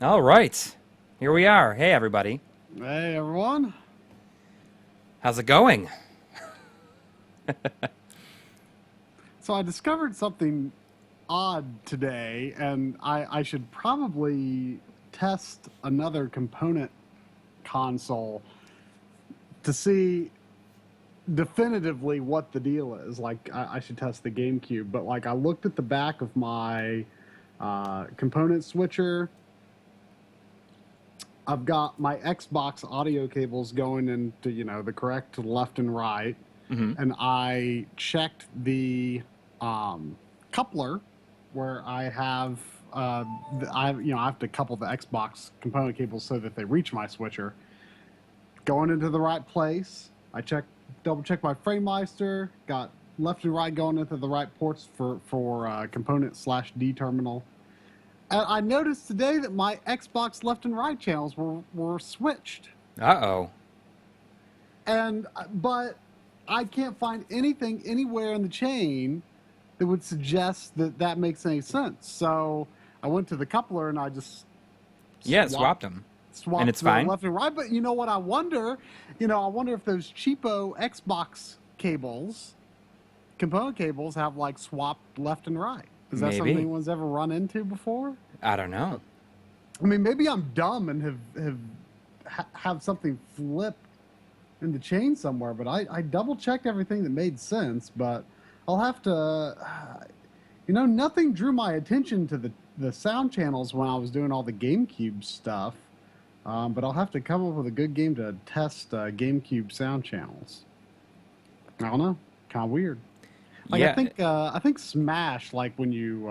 All right. Here we are. Hey, everybody. Hey everyone. How's it going? So I discovered something odd today, and I should probably test another component console to see definitively what the deal is. Like I should test the GameCube, but like I looked at the back of my component switcher. I've got my Xbox audio cables going into, the correct left and right. Mm-hmm. And I checked the coupler where I have, I have to couple the Xbox component cables so that they reach my switcher. Going into the right place. I double check my FrameMeister, got left and right going into the right ports for component/D terminal. And I noticed today that my Xbox left and right channels were switched. Uh-oh. But I can't find anything anywhere in the chain that would suggest that makes any sense. So I went to the coupler and I just swapped them. Swapped and it's fine? left and right. But you know what I wonder? I wonder if those cheapo Xbox cables, component cables, have like swapped left and right. Is that something anyone's ever run into before? I don't know. I mean, maybe I'm dumb and have something flip in the chain somewhere, but I double checked everything that made sense. But I'll have to, nothing drew my attention to the sound channels when I was doing all the GameCube stuff. But I'll have to come up with a good game to test GameCube sound channels. I don't know, kind of weird. Like Yeah. I think Smash, like when you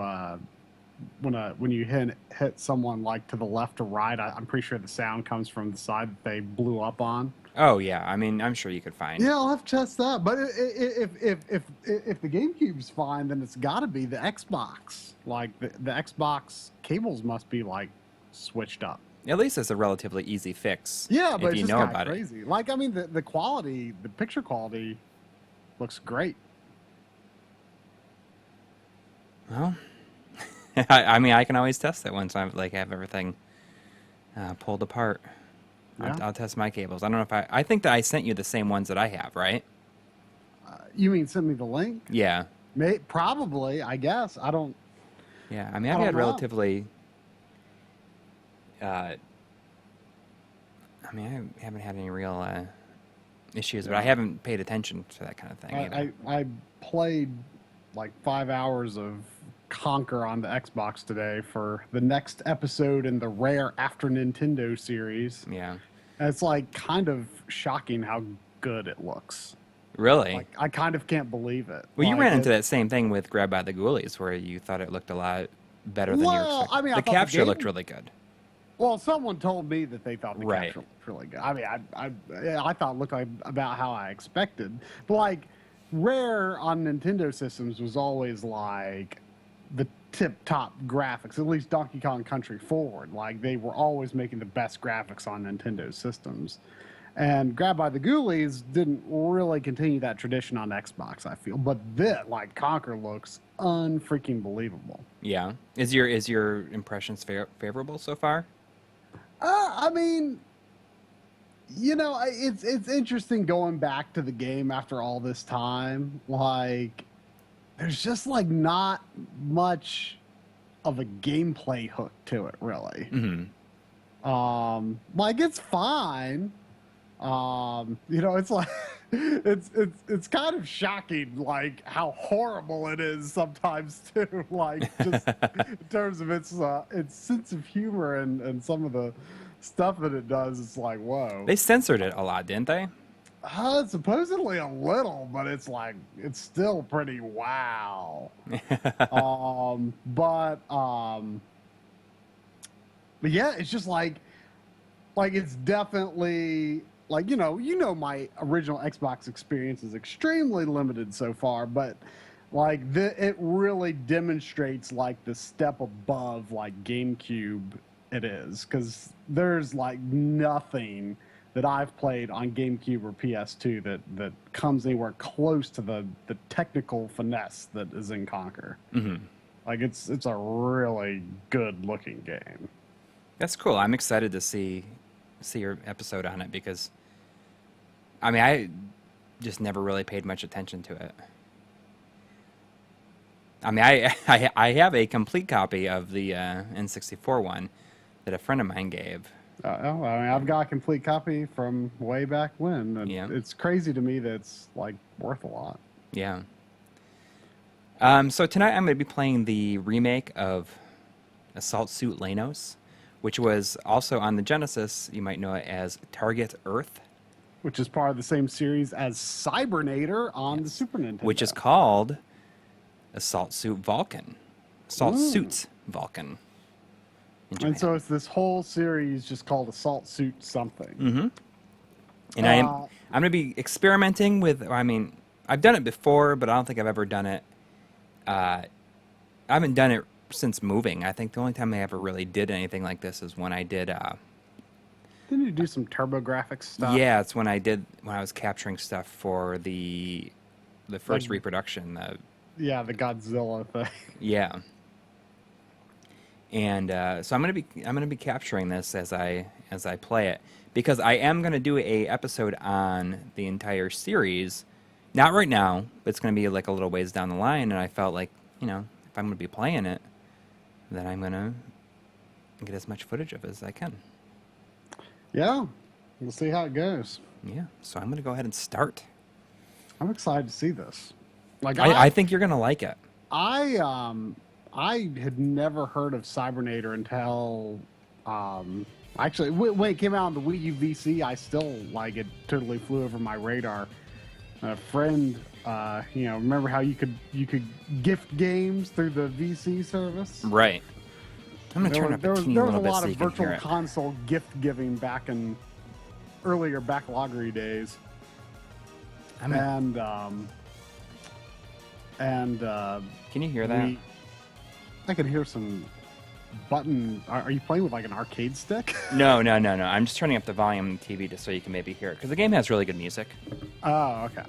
hit someone like to the left or right, I'm pretty sure the sound comes from the side that they blew up on. Oh, yeah. I mean, I'm sure you could find. Yeah, I'll have to test that. But if the GameCube's fine, then it's got to be the Xbox. Like the Xbox cables must be like switched up. At least it's a relatively easy fix. Yeah, but if it's you just know kind about of crazy. Like, I mean, the quality, the picture quality looks great. Well, I mean, I can always test it once I have everything pulled apart. Yeah. I'll test my cables. I don't know if I think that I sent you the same ones that I have, right? You mean send me the link? Yeah. Probably, I guess. I don't. Yeah. I mean, I I've don't had know. relatively. I haven't had any real issues, but I haven't paid attention to that kind of thing either. I played like 5 hours of Conquer on the Xbox today for the next episode in the Rare After Nintendo series. Yeah. And it's like kind of shocking how good it looks. Really? Like I kind of can't believe it. Well, you Like, ran into that same thing with Grab by the Ghoulies, where you thought it looked a lot better than you Well, expected. I mean, I the thought the capture game- looked really good. Well, someone told me that they thought the Right. capture looked really good. I mean, I thought it looked like about how I expected. But like Rare on Nintendo systems was always like the tip-top graphics, at least Donkey Kong Country Forward. Like they were always making the best graphics on Nintendo systems. And Grab by the Ghoulies didn't really continue that tradition on Xbox, I feel. But like Conquer looks unfreaking believable. Yeah. Is your impressions favorable so far? I mean, it's interesting going back to the game after all this time. Like, there's just like not much of a gameplay hook to it, really. Mm-hmm. Like it's fine. It's like it's kind of shocking, like how horrible it is sometimes too. Like just in terms of its sense of humor and some of the stuff that it does. It's like whoa. They censored it a lot, didn't they? Supposedly a little, but it's like it's still pretty wow. But yeah, it's just like it's definitely like my original Xbox experience is extremely limited so far, but like it really demonstrates like the step above like GameCube it is, because there's like nothing that I've played on GameCube or PS2 that comes anywhere close to the technical finesse that is in Conquer. Mm-hmm. Like it's a really good looking game. That's cool. I'm excited to see your episode on it because, I mean, I just never really paid much attention to it. I mean, I have a complete copy of the N64 one that a friend of mine gave. I mean, I've got a complete copy from way back when. And Yeah. it's crazy to me that it's like worth a lot. Yeah. So tonight I'm going to be playing the remake of Assault Suit Leynos, which was also on the Genesis. You might know it as Target Earth, Which is part of the same series as Cybernator on the Super Nintendo. which is called Assault Suit Vulcan. Assault Suits Vulcan. And so it's this whole series just called Assault Suit something. Mm-hmm. And I'm going to be experimenting with, I mean, I've done it before, but I don't think I've ever done it. I haven't done it since moving. I think the only time I ever really did anything like this is when I did. Didn't you do some TurboGrafx stuff? Yeah, it's when I was capturing stuff for the first reproduction. Yeah, the Godzilla thing. Yeah. And so I'm gonna be capturing this as I play it, because I am gonna do a episode on the entire series. Not right now, but it's gonna be like a little ways down the line. And I felt like, if I'm gonna be playing it, then I'm gonna get as much footage of it as I can. Yeah, we'll see how it goes. Yeah. So I'm gonna go ahead and start. I'm excited to see this. Like I think you're gonna like it. I had never heard of Cybernator until actually when it came out on the Wii U VC. I still it totally flew over my radar. A friend, remember how you could gift games through the VC service? Right. I'm gonna turn up a teeny little bit so you can hear it. There was a lot of virtual console gift giving back in earlier backloggery days. And can you hear that? I could hear some button. Are you playing with like an arcade stick? No. I'm just turning up the volume on the TV just so you can maybe hear it, because the game has really good music. Oh, okay.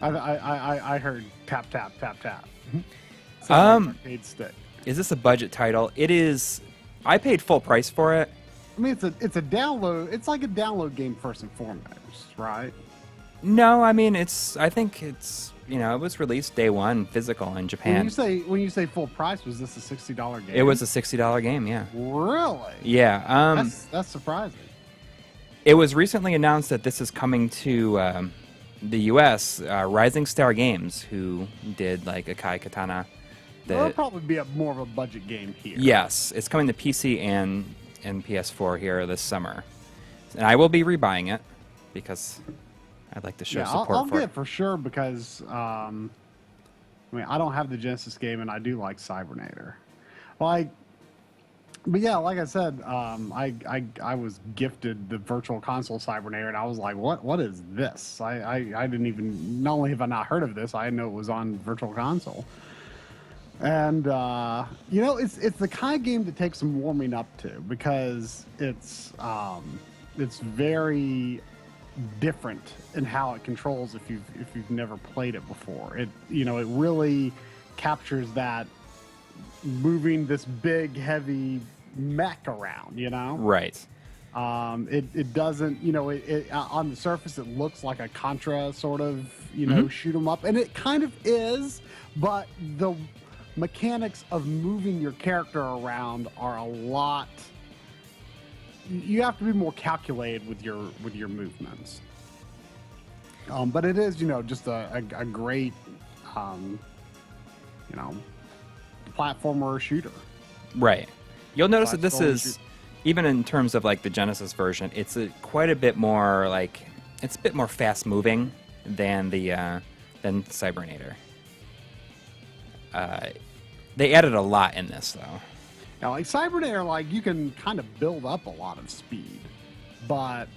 I heard tap tap tap tap. Arcade stick. Is this a budget title? It is. I paid full price for it. I mean, it's a download. It's like a download game first and foremost, right? No, I mean I think it's it was released day one physical in Japan. When you say full price, was this a $60 game? It was a $60 game, yeah. Really? Yeah. That's surprising. It was recently announced that this is coming to the U.S. Rising Star Games, who did like Akai Katana. It'll probably be more of a budget game here. Yes, it's coming to PC and PS4 here this summer, and I will be rebuying it because I'd like to show support I'll for get it. it for sure because I don't have the Genesis game and I do like Cybernator. But yeah, like I said, I was gifted the Virtual Console Cybernator and I was like, what is this? I didn't even, not only have I not heard of this, I didn't know it was on Virtual Console. And it's the kind of game that takes some warming up to, because it's very different in how it controls if you've never played it before. It really captures that moving this big heavy mech around, Right. It doesn't, on the surface it looks like a Contra sort of, shoot 'em up, and it kind of is, but the mechanics of moving your character around are a lot. You have to be more calculated with your movements. But it is, just a great, platformer shooter. Right. You'll notice that this is, even in terms of like the Genesis version, it's quite a bit more it's a bit more fast moving than than Cybernator. They added a lot in this though. Now, like Cybernator, you can kind of build up a lot of speed, but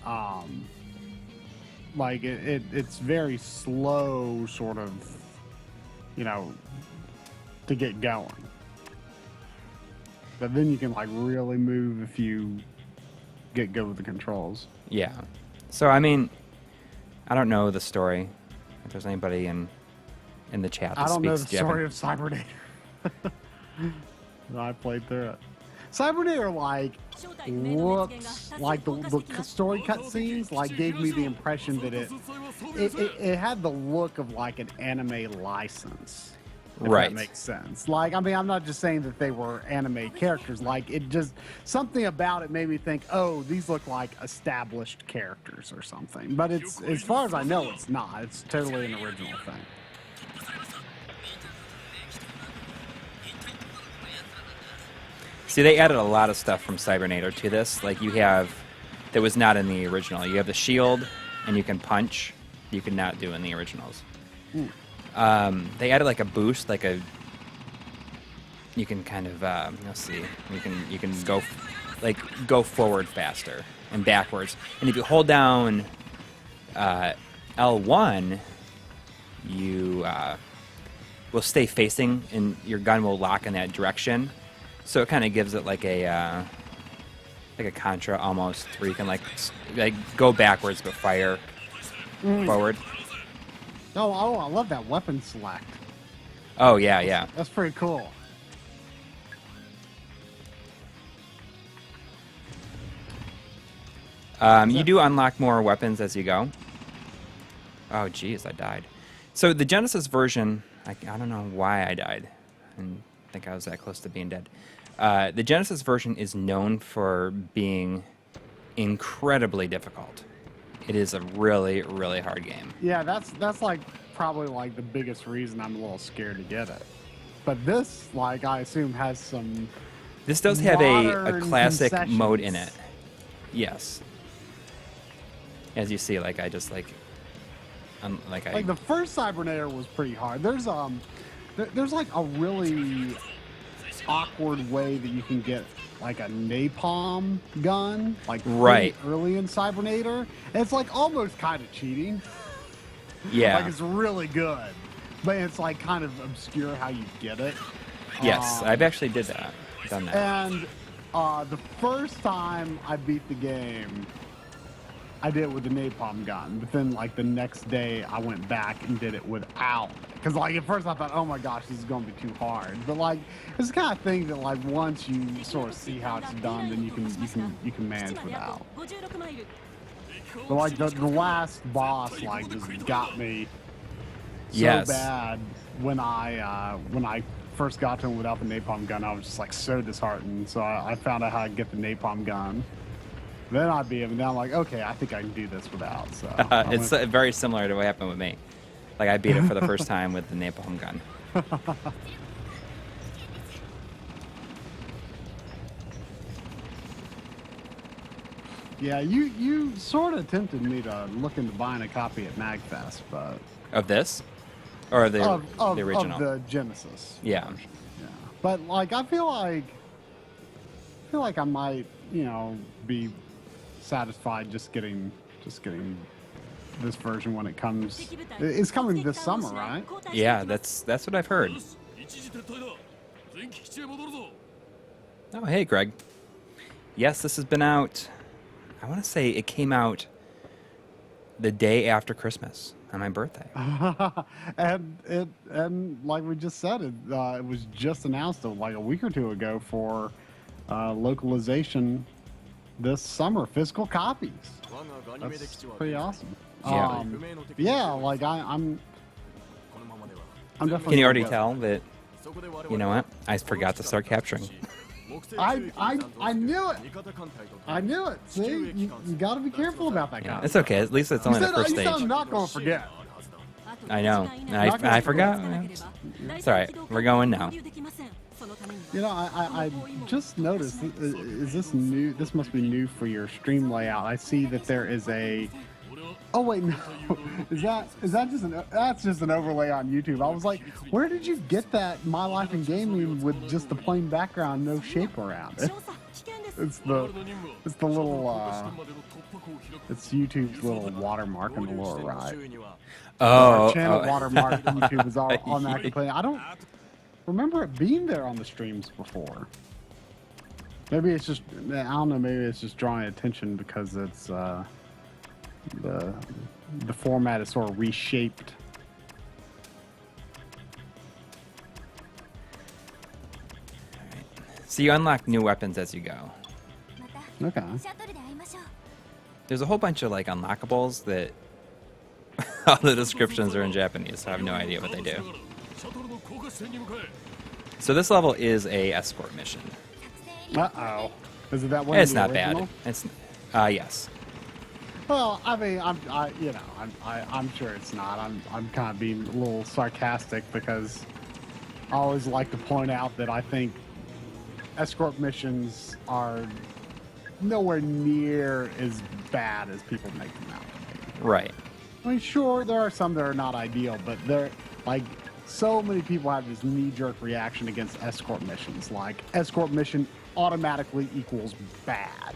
it's very slow, sort of, to get going. But then you can really move if you get good with the controls. Yeah. So I mean, I don't know the story. If there's anybody in the chat that I don't know speaks the story of Cybernator. I played through it. Cybernator like looks like the story cutscenes like gave me the impression that it had the look of like an anime license. If Right. that makes sense. Like, I mean, I'm not just saying that they were anime characters. Like, it just something about it made me think, oh, these look like established characters or something. But it's, as far as I know, it's not. It's totally an original thing. See, they added a lot of stuff from Cybernator to this. Like, you have, that was not in the original. You have the shield, and you can punch. You could not do in the originals. They added like a boost, like a. You can kind of let's see. You can go forward faster and backwards. And if you hold down L1, you will stay facing, and your gun will lock in that direction. So it kind of gives it like a Contra almost, where you can like go backwards but fire forward. Oh, I love that weapon select. Oh yeah. That's pretty cool. You do unlock more weapons as you go. Oh geez, I died. So the Genesis version, I don't know why I died. And think I was that close to being dead. The Genesis version is known for being incredibly difficult. It is a really, really hard game. Yeah, that's like probably like the biggest reason I'm a little scared to get it. But this, like, I assume has some. This does have a classic concessions. mode in it. Yes. As you see, like I just like the first Cybernator was pretty hard. There's like a really awkward way that you can get like a napalm gun, like right early in Cybernator. And it's like almost kind of cheating. Yeah. Like it's really good, but it's like kind of obscure how you get it. Yes, I've actually done that. And the first time I beat the game, I did it with the napalm gun, but then like the next day I went back and did it without. Because like at first I thought, oh my gosh, this is going to be too hard. But like it's the kind of thing that like once you sort of see how it's done, then you can manage without. But like the last boss like just got me so bad when I first got to him without the napalm gun. I was just like so disheartened. So I found out how to get the napalm gun. Then I beat him, and now I'm like, okay, I think I can do this without. So it's very similar to what happened with me. Like I beat it for the first time with the napalm gun. Yeah, you sort of tempted me to look into buying a copy at MagFest, but of this, or the original, of the Genesis. Yeah. Version. Yeah, but like I feel like I might, be satisfied just getting this version when it comes. It's coming this summer, right? Yeah, that's what I've heard. Oh, hey, Greg. Yes, this has been out. I want to say it came out the day after Christmas on my birthday. and like we just said, it was just announced like a week or two ago for localization this summer, physical copies. That's pretty awesome. Yeah. Like I'm definitely. Can you already tell that? You know what? I forgot to start capturing. I knew it. I knew it. See, you got to be careful about that guy. It's okay. At least it's only the first stage. I'm not going to forget. I know. I forgot. It's all right. We're going now. I just noticed. Is this new? This must be new for your stream layout. I see that there is a. Oh wait, no. Is that just that's just an overlay on YouTube? I was like, where did you get that My Life in Gaming with just the plain background, no shape around it? It's the little it's YouTube's little watermark in the lower right. Oh, our channel watermark YouTube is all automatically playing. I don't remember it being there on the streams before. Maybe it's just, I don't know, maybe it's just drawing attention because it's the format is sort of reshaped. So you unlock new weapons as you go. Okay. There's a whole bunch of like unlockables that all the descriptions are in Japanese, so I have no idea what they do. So this level is a escort mission. Uh-oh. Is it that one? It's not bad. It's yes. Well, I mean, I'm sure it's not. I'm kind of being a little sarcastic because I always like to point out that I think escort missions are nowhere near as bad as people make them out to be. Right. I mean, sure, there are some that are not ideal, but they're like so many people have this knee-jerk reaction against escort missions. Like, escort mission automatically equals bad.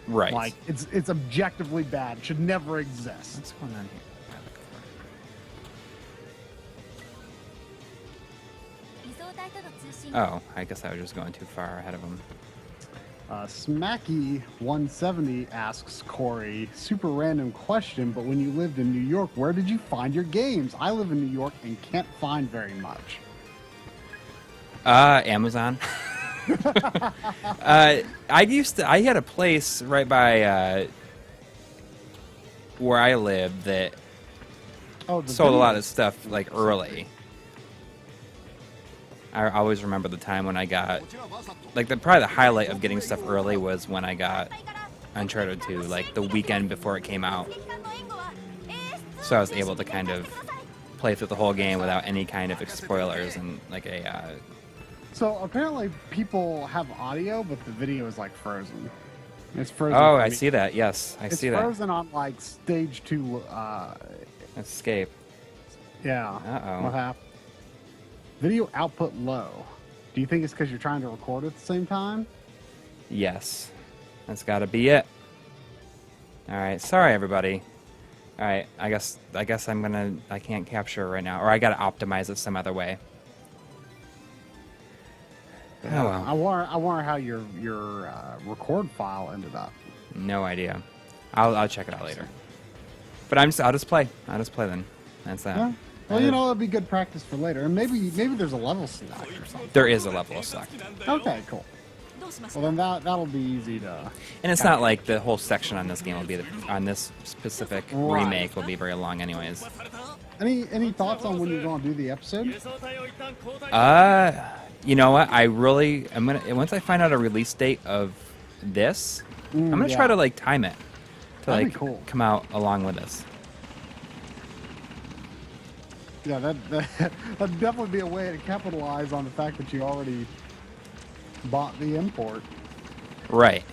Right. Like, it's objectively bad. Should never exist. What's going on here? Oh, I guess I was just going too far ahead of him. Smacky170 asks Coury, super random question, but when you lived in New York, where did you find your games? I live in New York and can't find very much. Amazon. I had a place right by where I lived that sold a lot of stuff like early. I always remember the time when I got, like, probably the highlight of getting stuff early was when I got Uncharted 2, like, the weekend before it came out. So I was able to kind of play through the whole game without any kind of spoilers and, like, a... So, apparently people have audio, but the video is, like, frozen. It's frozen. Oh, I see that, yes. I see that. It's frozen on, like, stage 2, Escape. Yeah. Uh-oh. What happened? Video output low. Do you think it's because you're trying to record at the same time? Yes. That's got to be it. All right. Sorry, everybody. All right. I guess I can't capture it right now, or I got to optimize it some other way. Yeah. Oh well. I wonder how your record file ended up. No idea. I'll check it out later. But I'll just play. I'll just play then. That's that. Yeah. Well, you know, it'll be good practice for later. And maybe there's a level select or something. There is a level select. Okay, cool. Well, then that'll be easy to... And it's not like the whole section on this game will be... on this specific remake will be very long anyways. Any thoughts on when you're going to do the episode? You know what? I'm gonna... Once I find out a release date of this, I'm gonna try to, like, time it. To, That'd like, be cool. Come out along with this. Yeah, that'd definitely be a way to capitalize on the fact that you already bought the import. Right.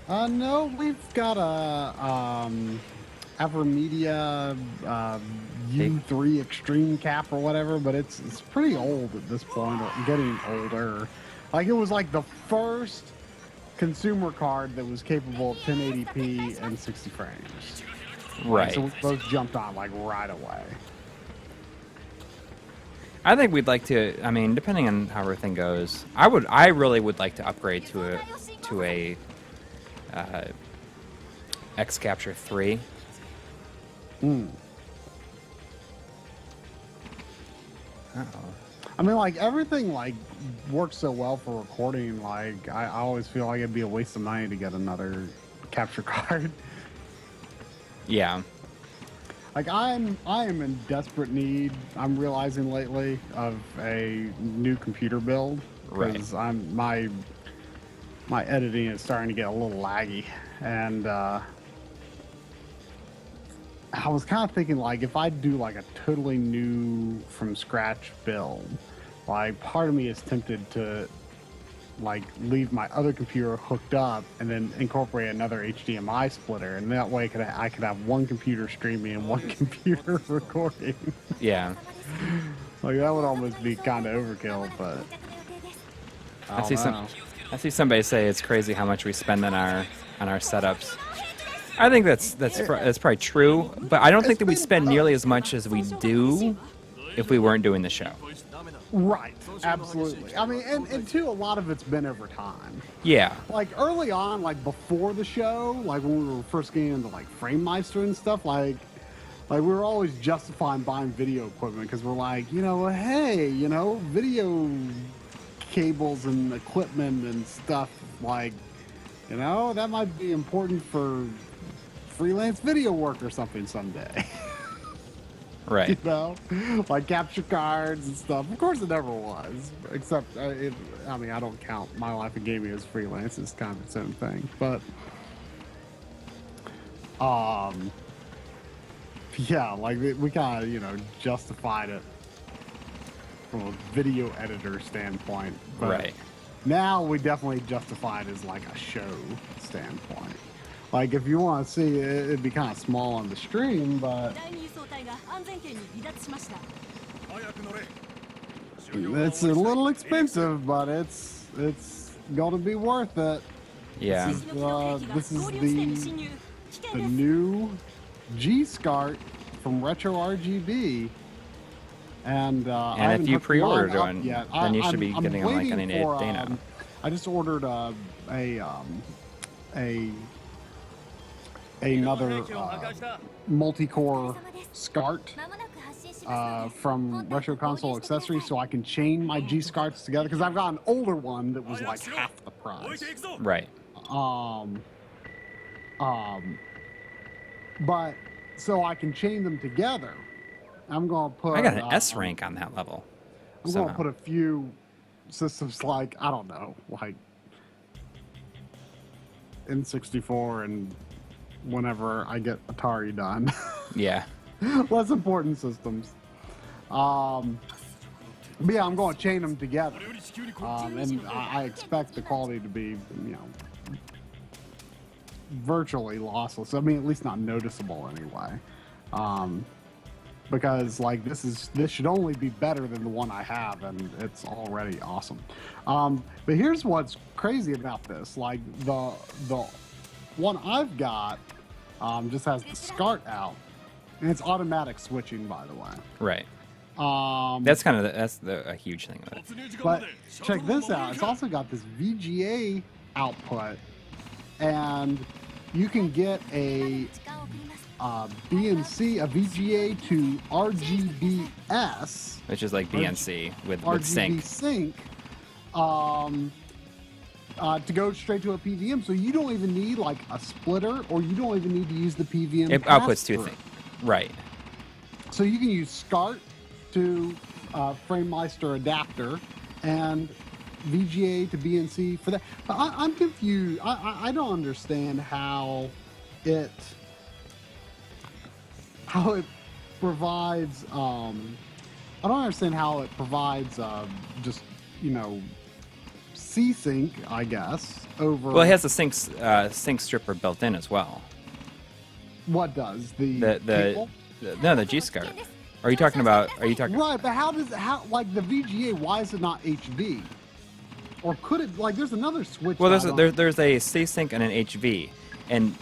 No, we've got a Avermedia U3 Extreme Cap or whatever, but it's pretty old at this point, or getting older. Like, it was like the first consumer card that was capable of 1080p and 60 frames. Right. So we both jumped on like right away. I think we'd like to. I mean, depending on how everything goes, I really would like to upgrade to a X Capture 3. Uh-oh. I mean, like, everything, like, works so well for recording, like, I always feel like it'd be a waste of money to get another capture card. Yeah. Like, I am in desperate need, I'm realizing lately, of a new computer build. Because my editing is starting to get a little laggy. And, I was kind of thinking, like, if I do, like, a totally new, from scratch build, like, part of me is tempted to, like, leave my other computer hooked up and then incorporate another HDMI splitter. And that way I could have one computer streaming and one computer recording. Yeah. Like, that would almost be kind of overkill, but... I see somebody say it's crazy how much we spend on our setups. I think that's probably true, but I don't think that we spend nearly as much as we do if we weren't doing the show. Right, absolutely. I mean, and too, a lot of it's been over time. Yeah. Like, early on, like, before the show, like, when we were first getting into, like, FrameMeister and stuff, like, Like we were always justifying buying video equipment because we're like, hey, video cables and equipment and stuff, like, that might be important for freelance video work or something someday. Right. Like capture cards and stuff. Of course, it never was. Except, I don't count my life in gaming as freelance. It's kind of its own thing. But, yeah, like we kind of, justified it from a video editor standpoint. But Right. now we definitely justify it as like a show standpoint. Like if you want to see it, it'd be kind of small on the stream, but it's a little expensive, but it's gonna be worth it. Yeah. This is the new SCART from Retro RGB. And if you pre-ordered one, yet. then you should be getting them like any day now. I just ordered another multi-core SCART from Retro Console Accessories, so I can chain my SCARTs together because I've got an older one that was like half the price. Right. But so I can chain them together. I'm gonna put. I got an S rank on that level. I'm gonna put a few systems like I don't know, like N64 and whenever I get Atari done. Yeah. Less important systems. But yeah, I'm going to chain them together, and I expect the quality to be, virtually lossless. I mean, at least not noticeable anyway. Because like this should only be better than the one I have, and it's already awesome. But here's what's crazy about this: like the one I've got just has the SCART out, and it's automatic switching, by the way. Right. That's a huge thing of it. But check this out: it's also got this VGA output, and you can get a BNC, a VGA to RGBS, which is like BNC with RGB sync. To go straight to a PVM, so you don't even need like a splitter, or you don't even need to use the PVM. It outputs two things, right? So you can use SCART to FrameMeister adapter and VGA to BNC for that. But I'm confused. I don't understand how it provides. I don't understand how it provides just C-Sync, I guess, over. Well, it has a sync stripper built in as well. What does the cable? No, the G-SCART. Are you talking about? Right, but how like the VGA? Why is it not HV? Or could it? Like, there's another switch. Well, there's a C-Sync and an HV, and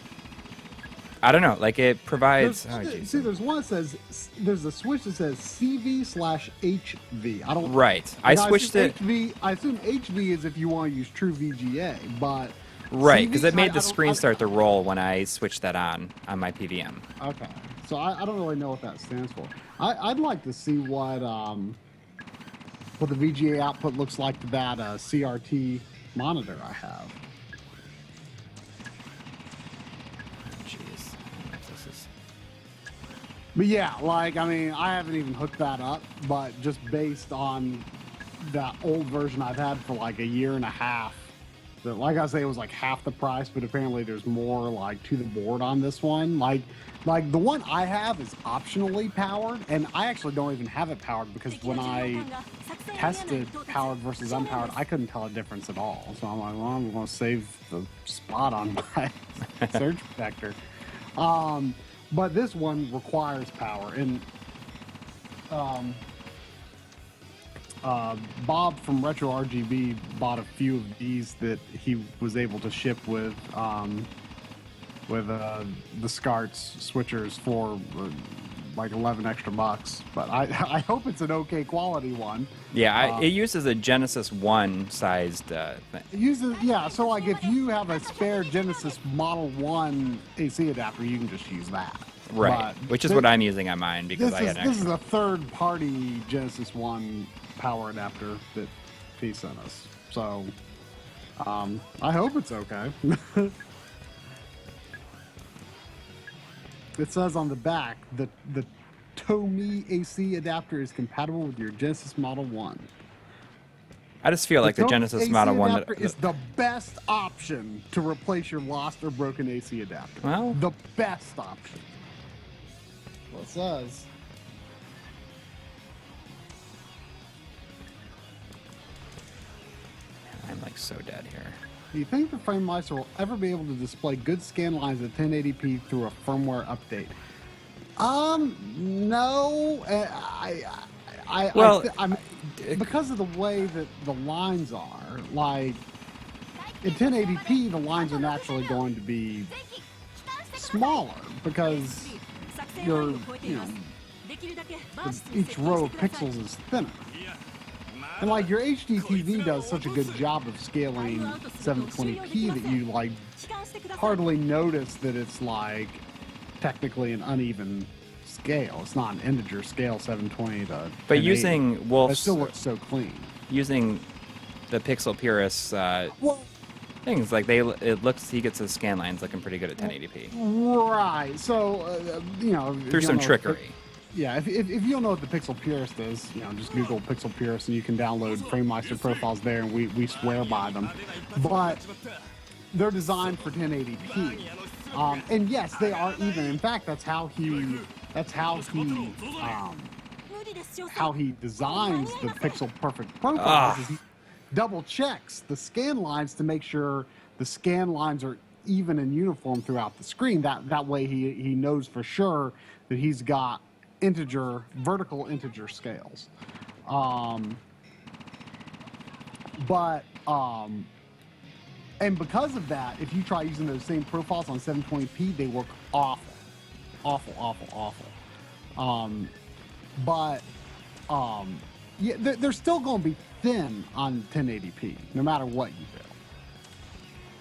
I don't know. Like it provides. There's one that says there's a switch that says CV/HV. I don't. Right. I switched it. I assume HV is if you want to use true VGA, but. Right, because it made the screen start to roll when I switched that on my PVM. Okay, so I don't really know what that stands for. I'd like to see what the VGA output looks like to that CRT monitor I have. Jeez. But yeah, like, I mean, I haven't even hooked that up, but just based on that old version I've had for like a year and a half, that, like I say, it was like half the price, but apparently there's more like to the board on this one. Like the one I have is optionally powered, and I actually don't even have it powered because when I tested powered versus unpowered, I couldn't tell a difference at all. So I'm like, well, I'm going to save the spot on my surge protector. But this one requires power, and Bob from Retro RGB bought a few of these that he was able to ship with the SCART's switchers for like $11 extra. But I hope it's an okay quality one. Yeah, it uses a Genesis 1 sized thing. It uses, yeah, so like if you have a spare Genesis Model 1 AC adapter, you can just use that. Right, which is what I'm using on mine because this is a third-party Genesis 1 power adapter that he sent us. So, I hope it's okay. It says on the back that the Tomy AC adapter is compatible with your Genesis Model 1. I just feel like the Genesis Model 1 is the best option to replace your lost or broken AC adapter. Well, the best option. Well, it says. I'm like so dead here. Do you think the FrameMeister will ever be able to display good scan lines at 1080p through a firmware update? No. Because of the way that the lines are, like in 1080p, the lines are naturally going to be smaller because each row of pixels is thinner. And like your HD TV does such a good job of scaling 720p that you like hardly notice that it's like technically an uneven scale. It's not an integer scale 720 to. But using Wolf's, it still looks so clean. Using the Pixel Purist things like he gets his scan lines looking pretty good at 1080p. Right. So through some trickery. Yeah, if you don't know what the Pixel Purist is, just Google Pixel Purist and you can download FrameMeister profiles there, and we swear by them. But they're designed for 1080p, and yes, they are even. In fact, that's how he designs the Pixel Perfect profiles. Is he double checks the scan lines to make sure the scan lines are even and uniform throughout the screen. That way he knows for sure that he's got vertical integer scales. And because of that, if you try using those same profiles on 720p, they work awful. They're still going to be thin on 1080p, no matter what you do.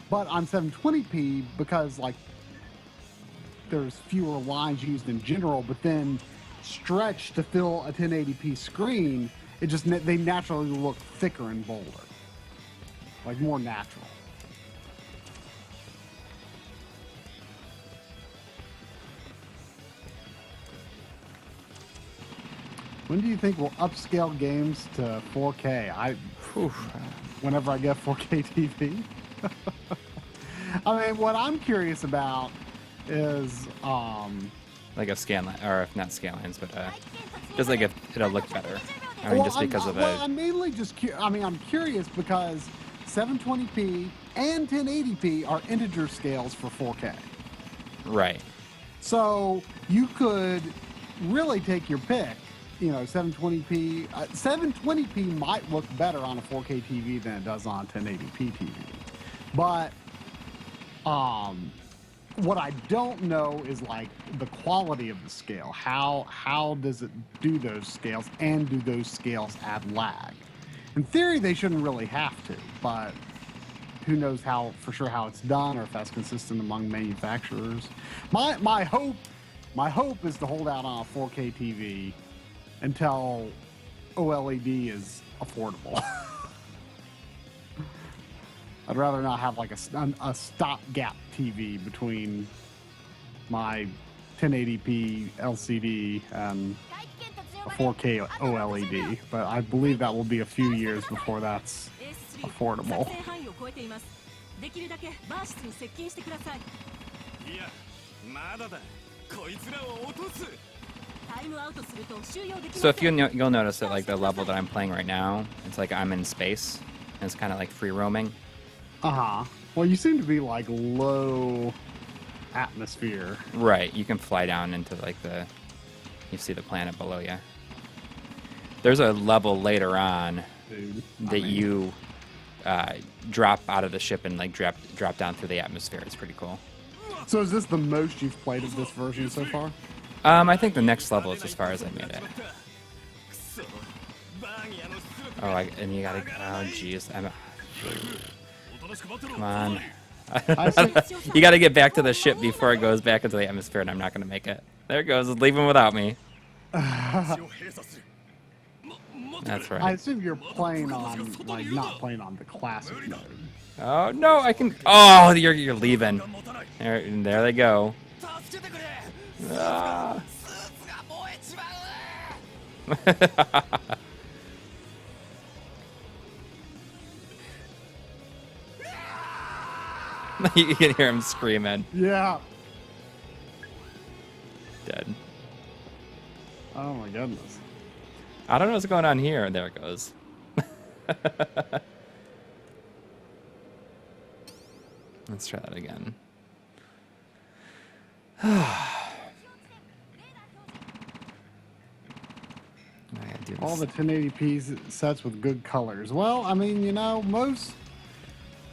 But on 720p, because like there's fewer lines used in general, but then stretched to fill a 1080p screen, they naturally look thicker and bolder, like more natural. When do you think we'll upscale games to 4K? Whenever I get 4K TV. I mean, what I'm curious about is like a scan line, or if not scan lines, but just like if it'll look better. I mean, just because of I'm mainly just I'm curious because 720p and 1080p are integer scales for 4K. Right. So you could really take your pick. 720p. 720p might look better on a 4K TV than it does on a 1080p TV. But what I don't know is like the quality of the scale. How does it do those scales, and do those scales add lag? In theory, they shouldn't really have to, but who knows how it's done, or if that's consistent among manufacturers. My hope is to hold out on a 4K TV until OLED is affordable. I'd rather not have like a stopgap TV between my 1080p LCD and a 4K OLED, but I believe that will be a few years before that's affordable. So if you'll notice that like the level that I'm playing right now, it's like I'm in space, and it's kind of like free roaming. Well, you seem to be like low atmosphere. Right. You can fly down into like you see the planet below you. There's a level later on you drop out of the ship and like drop down through the atmosphere. It's pretty cool. So is this the most you've played of this version so far? I think the next level is as far as I made it. And you gotta. Oh, jeez. Come on. You gotta get back to the ship before it goes back into the atmosphere, and I'm not gonna make it. There it goes. Leave him without me. That's I right. assume you're playing on, like, not playing on the classic mode. Oh no, I can. Oh, you're leaving. There they go. Ah. You can hear him screaming. Yeah. Dead. Oh my goodness. I don't know what's going on here. There it goes. Let's try that again. I gotta do All this. the 1080p sets with good colors. Well, I mean, most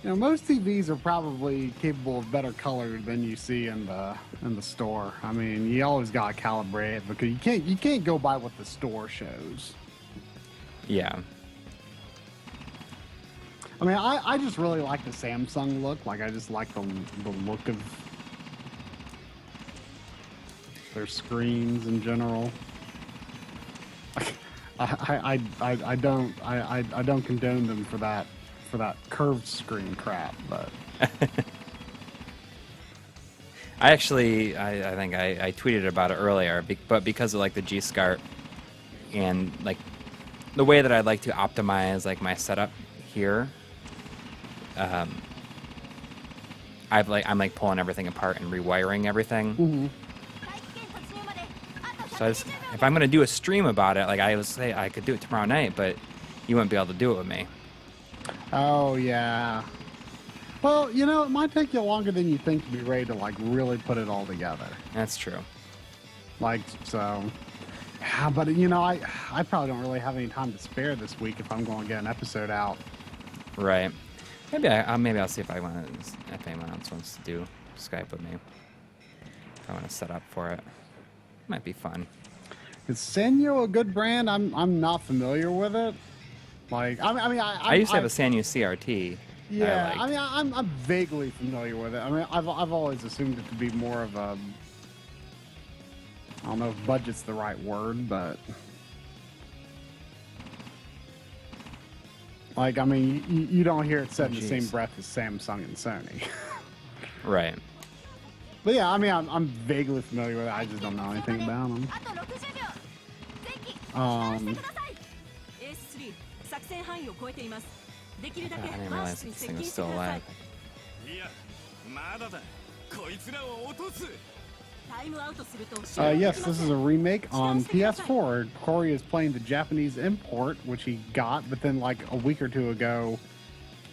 TVs are probably capable of better color than you see in the store. I mean, you always gotta calibrate it because you can't go by what the store shows. Yeah. I mean, I just really like the Samsung look. Like, I just like the look of their screens in general. I don't condone them for that curved screen crap, but I actually, I think I tweeted about it earlier, but because of like the SCART and like the way that I'd like to optimize like my setup here, I'm like pulling everything apart and rewiring everything. Mm-hmm. So if I'm gonna do a stream about it, like I would say, I could do it tomorrow night, but you wouldn't be able to do it with me. Oh yeah. Well, it might take you longer than you think to be ready to like really put it all together. That's true. Like so. Yeah, but I probably don't really have any time to spare this week if I'm going to get an episode out. Right. Maybe I'll see if anyone else wants to do Skype with me. If I want to set up for it, might be fun. Is Sanyo a good brand? I'm not familiar with it. Like I used to have a Sanyo CRT. Yeah, I liked. I'm vaguely familiar with it. I mean, I've always assumed it to be more of a, I don't know if budget's the right word, but like, I mean, you don't hear it said in the same breath as Samsung and Sony. Right. But yeah, I mean, I'm vaguely familiar with it. I just don't know anything about them. I didn't realize this thing was still alive. Yes, this is a remake on PS4. Coury is playing the Japanese import, which he got, but then like a week or two ago,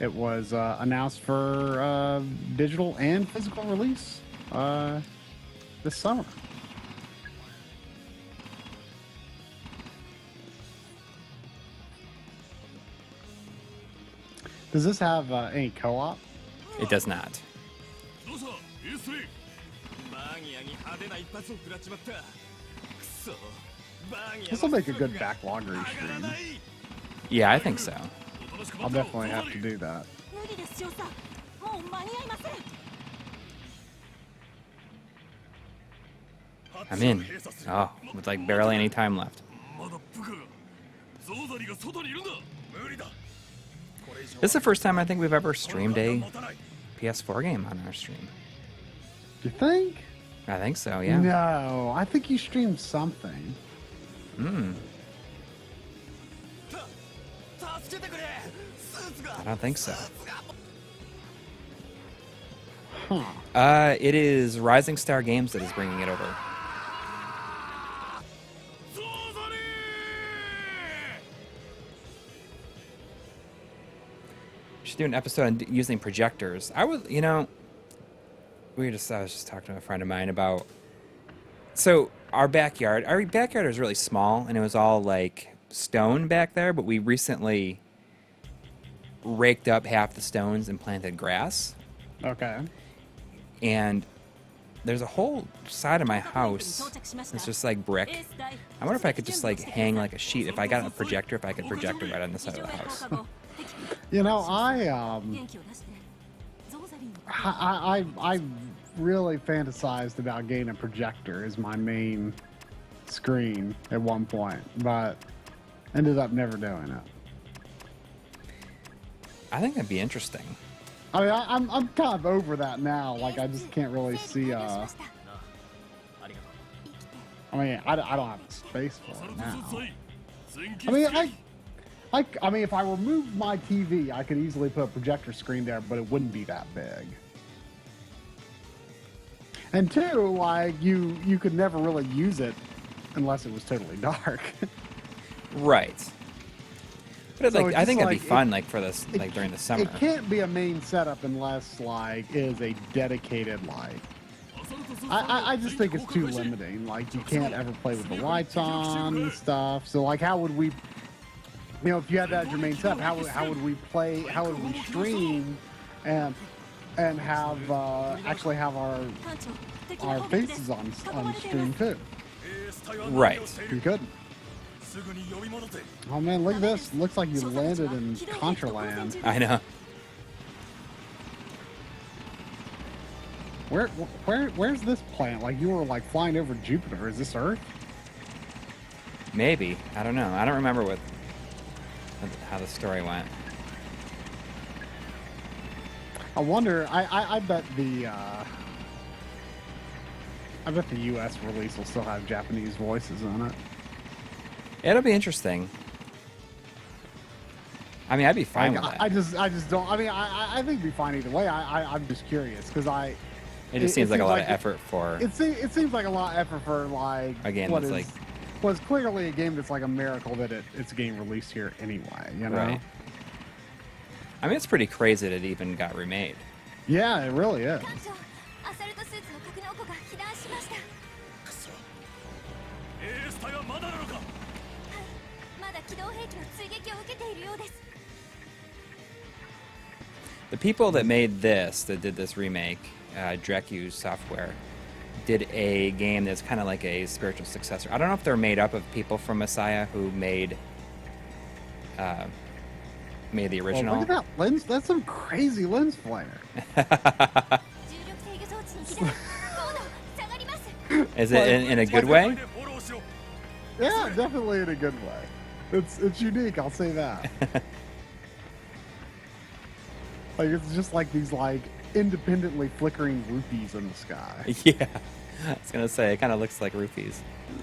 it was announced for digital and physical release this summer. Does this have any co-op? It does not. This will make a good backloggery stream. Yeah, I think so. I'll definitely have to do that. I'm in. Oh, with like barely any time left. This is the first time I think we've ever streamed a PS4 game on our stream. You think? I think so, yeah. No, I think you streamed something. Hmm. I don't think so. Huh. It is Rising Star Games that is bringing it over. Should do an episode on using projectors. I was just talking to a friend of mine about. So our backyard is really small, and it was all like stone back there. But we recently raked up half the stones and planted grass. Okay. And there's a whole side of my house that's just like brick. I wonder if I could just like hang like a sheet. If I got a projector, if I could project it right on the side of the house. I really fantasized about getting a projector as my main screen at one point, but ended up never doing it. I think that'd be interesting. I mean, I'm kind of over that now. Like, I just can't really see. I mean, I don't have the space for it now. I mean, if I removed my TV, I could easily put a projector screen there, but it wouldn't be that big. And two, like, you could never really use it unless it was totally dark. Right. But So like, I think it'd be like, fun, like for this, like during the summer. It can't be a main setup unless like it is a dedicated like. I just think it's too limiting. Like you can't ever play with the lights on and stuff. So like, how would we? You know, if you had that as your main setup, how would we play? How would we stream, and have actually have our faces on stream too? Right. You couldn't. Oh man, look at this. Looks like you landed in Contraland. I know. Where's this planet? Like you were like flying over Jupiter. Is this Earth? Maybe. I don't know. I don't remember how the story went. I wonder. I bet the U.S. release will still have Japanese voices on it. It'll be interesting. I mean, I'd be fine with that. I just don't. I mean, I think it'd be fine either way. I'm just curious because It just seems like a lot of effort for. It seems like a lot of effort for like a game that's like. Was clearly a game that's like a miracle that it's a game released here anyway. You know. Right. I mean, it's pretty crazy that it even got remade. Yeah, it really is. The people that made this, that did this remake, Dreku Software, did a game that's kind of like a spiritual successor. I don't know if they're made up of people from Messiah who made the original. Oh, look at that lens. That's some crazy lens flare. Is it in a good way? Yeah, definitely in a good way. It's unique, I'll say that. Like it's just like these like independently flickering rupees in the sky. Yeah, I was gonna say it kind of looks like rupees.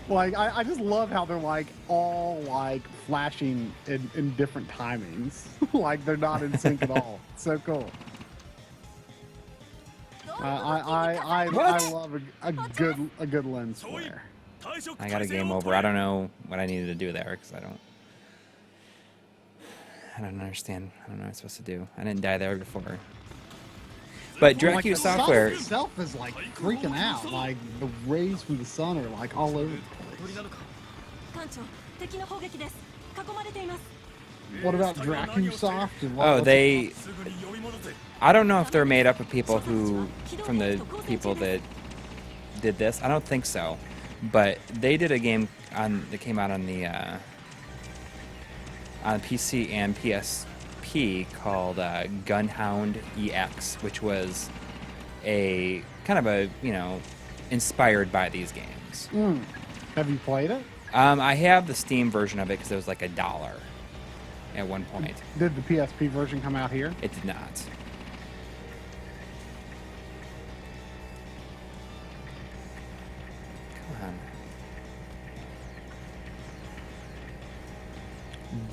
Like I just love how they're like all like flashing in different timings. Like they're not in sync at all. It's so cool. I love a good lens flare. I got a game over. I don't know what I needed to do there because I don't understand. I don't know what I'm supposed to do. I didn't die there before. But Dreku Software itself is like freaking out. Like the rays from the sun are like all over the place. What about Dreku Soft? I don't know if they're made up of people from the people that did this. I don't think so. But they did a game that came out on the on PC and PSP called Gunhound EX, which was a kind of a inspired by these games. Have you played it? I have the Steam version of it because it was like $1 at one point. Did the PSP version come out here? It did not.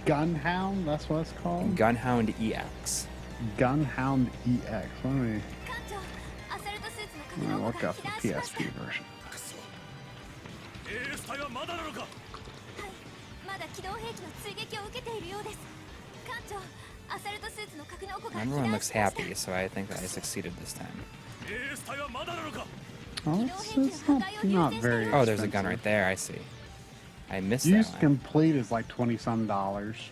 Gunhound, that's what it's called? Gunhound EX. Gunhound EX. Let me look up the PSP version. Everyone looks happy, so I think that I succeeded this time. Oh, it's not very expensive. Oh, there's a gun right there, I see. I missed that Used one. complete is like $20-some.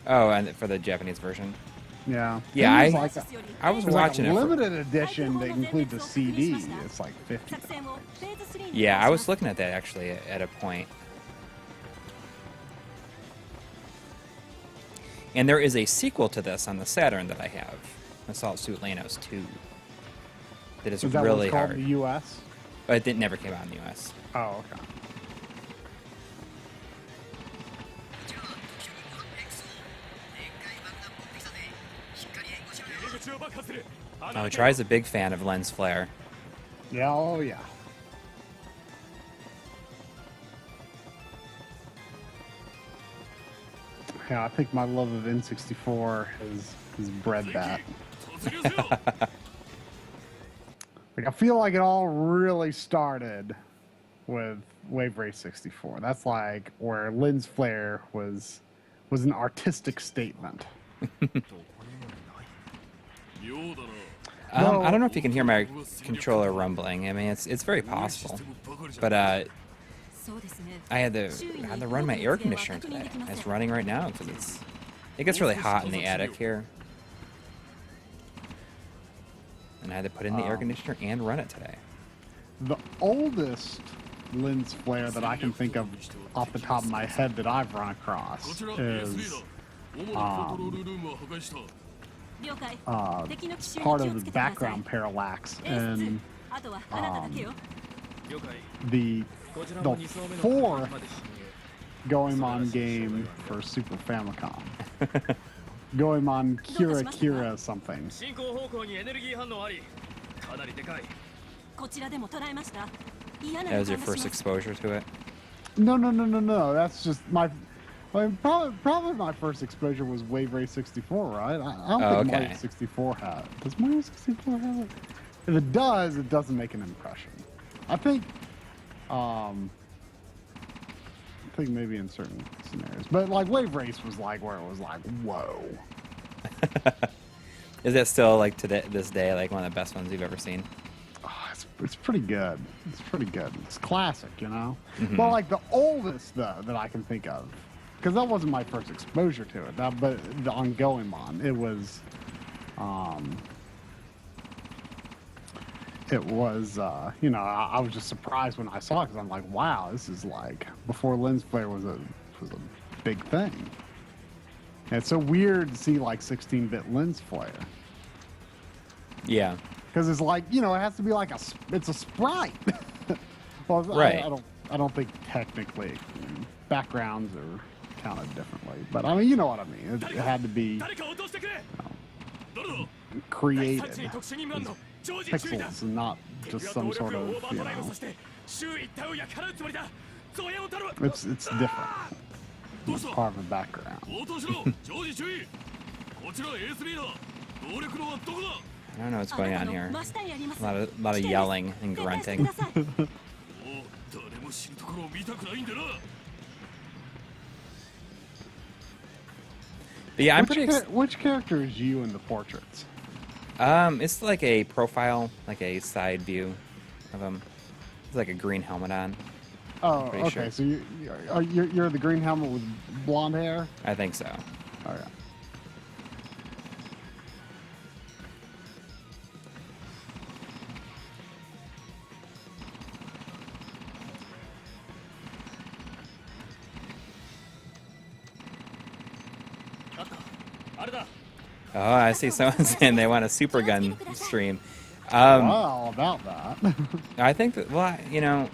Oh, and for the Japanese version? Yeah. Yeah, I was watching watching it. it. Limited edition that includes the CD. It's like $50. Yeah, I was looking at that actually at a point. And there is a sequel to this on the Saturn that I have. Assault Suit Leynos 2. that is Is that really what's called hard. in the U.S.? But it never came out in the U.S. Oh, okay. Oh, Try's a big fan of lens flare. Yeah, oh yeah. Yeah, I think my love of N64 has bred that. Like, I feel like it all really started with Wave Race 64. That's like where lens flare was an artistic statement. I don't know if you can hear my controller rumbling. I mean, it's very possible. But I had to run my air conditioner today. It's running right now because it gets really hot in the attic here. And I had to put in the air conditioner and run it today. The oldest lens flare that I can think of off the top of my head that I've run across is part of the background parallax in the fourth Goemon game for Super Famicom. Goemon Kira something. That was your first exposure to it? No. That's just my. I mean, probably my first exposure was Wave Race 64, right? I don't think Mario 64 had it. Does Mario 64 have it? If it does, it doesn't make an impression. I think maybe in certain scenarios, but like Wave Race was like where it was like, whoa. Is that still like to this day like one of the best ones you've ever seen? Oh, it's pretty good. It's pretty good. It's classic, you know. Mm-hmm. But like the oldest though that I can think of, because that wasn't my first exposure to it. But the ongoing one, it was. It was, you know, I was just surprised when I saw it because I'm like, wow, this is like before lens flare was a big thing. And it's so weird to see like 16-bit lens flare. Yeah. Because it's like, you know, it has to be like it's a sprite. Well, right. I don't think technically backgrounds are counted differently, but I mean, you know what I mean. It had to be created. Pixels and not just some sort of, you know, it's different. It's part of the background. I don't know what's going on here. A lot of yelling and grunting. But yeah, which character is you in the portraits? It's like a profile, like a side view of him. It's like a green helmet on. Oh, okay. Sure. So you're the green helmet with blonde hair? I think so. Oh, yeah. Oh, I see someone saying they want a super gun stream. Well, about that. I think that, well, you know,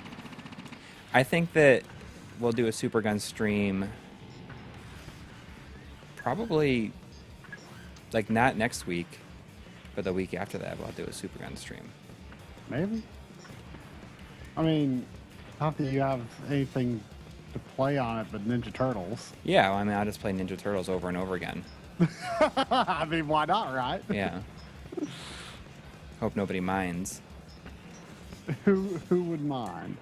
I think that we'll do a super gun stream probably, like, not next week, but the week after that we'll do a super gun stream. Maybe. I mean, not that you have anything to play on it but Ninja Turtles. Yeah, well, I mean, I'll just play Ninja Turtles over and over again. I mean, why not, right? Yeah. Hope nobody minds. Who would mind?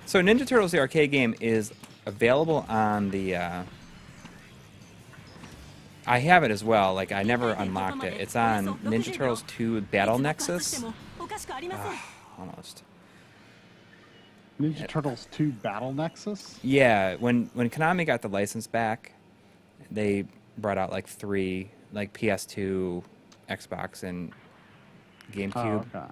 So Ninja Turtles, the arcade game, is available on the... I have it as well. Like, I never unlocked it. It's on Ninja Turtles 2 Battle Nexus. Almost. Ninja Turtles 2 Battle Nexus? Yeah, when Konami got the license back, they brought out like 3, like PS2, Xbox, and GameCube. Oh, okay.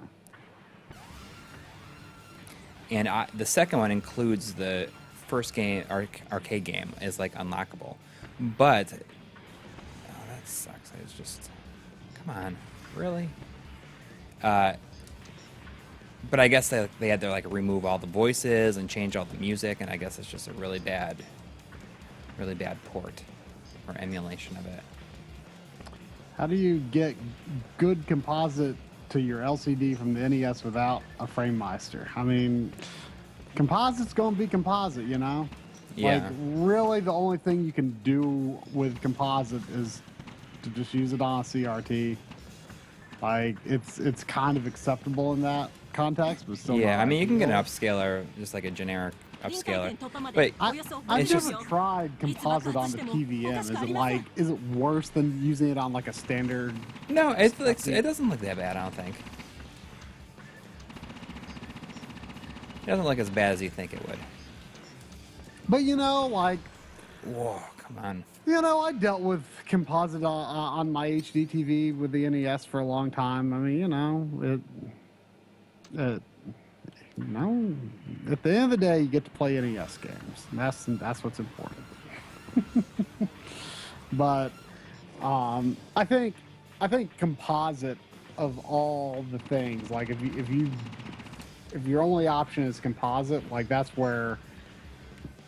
And the second one includes the first game, arcade game, is like unlockable. But, oh, that sucks. It's just... Come on, really? But I guess they had to like remove all the voices and change all the music, and I guess it's just a really bad port or emulation of it. How do you get good composite to your LCD from the NES without a FrameMeister? I mean, composite's going to be composite, you know? Yeah. Like, really, the only thing you can do with composite is to just use it on a CRT. Like, it's kind of acceptable in that context, but still Yeah, not I mean, you can get an ideal. upscaler, just like a generic upscaler. But I've it's never just- tried composite on the PVM. Is it worse than using it on like a standard? no, it doesn't look that bad, I don't think. It doesn't look as bad as you think it would. But you know, like, Whoa, come on. you know, I dealt with composite on my HD TV with the NES for a long time. I mean, you know, you know, at the end of the day, you get to play NES games. And that's what's important. But I think composite of all the things, like if your only option is composite, like that's where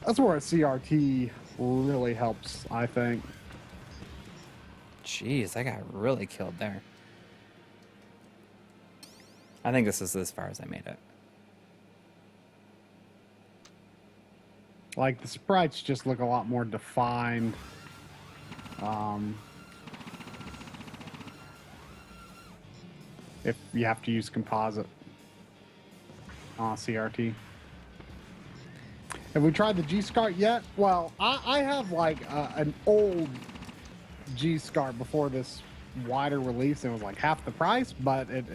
a CRT really helps, I think. Jeez, I got really killed there. I think this is as far as I made it. Like the sprites just look a lot more defined. If you have to use composite on CRT. Have we tried the G-SCART yet? Well, I have like an old G-SCART before this wider release, and it was like half the price, but it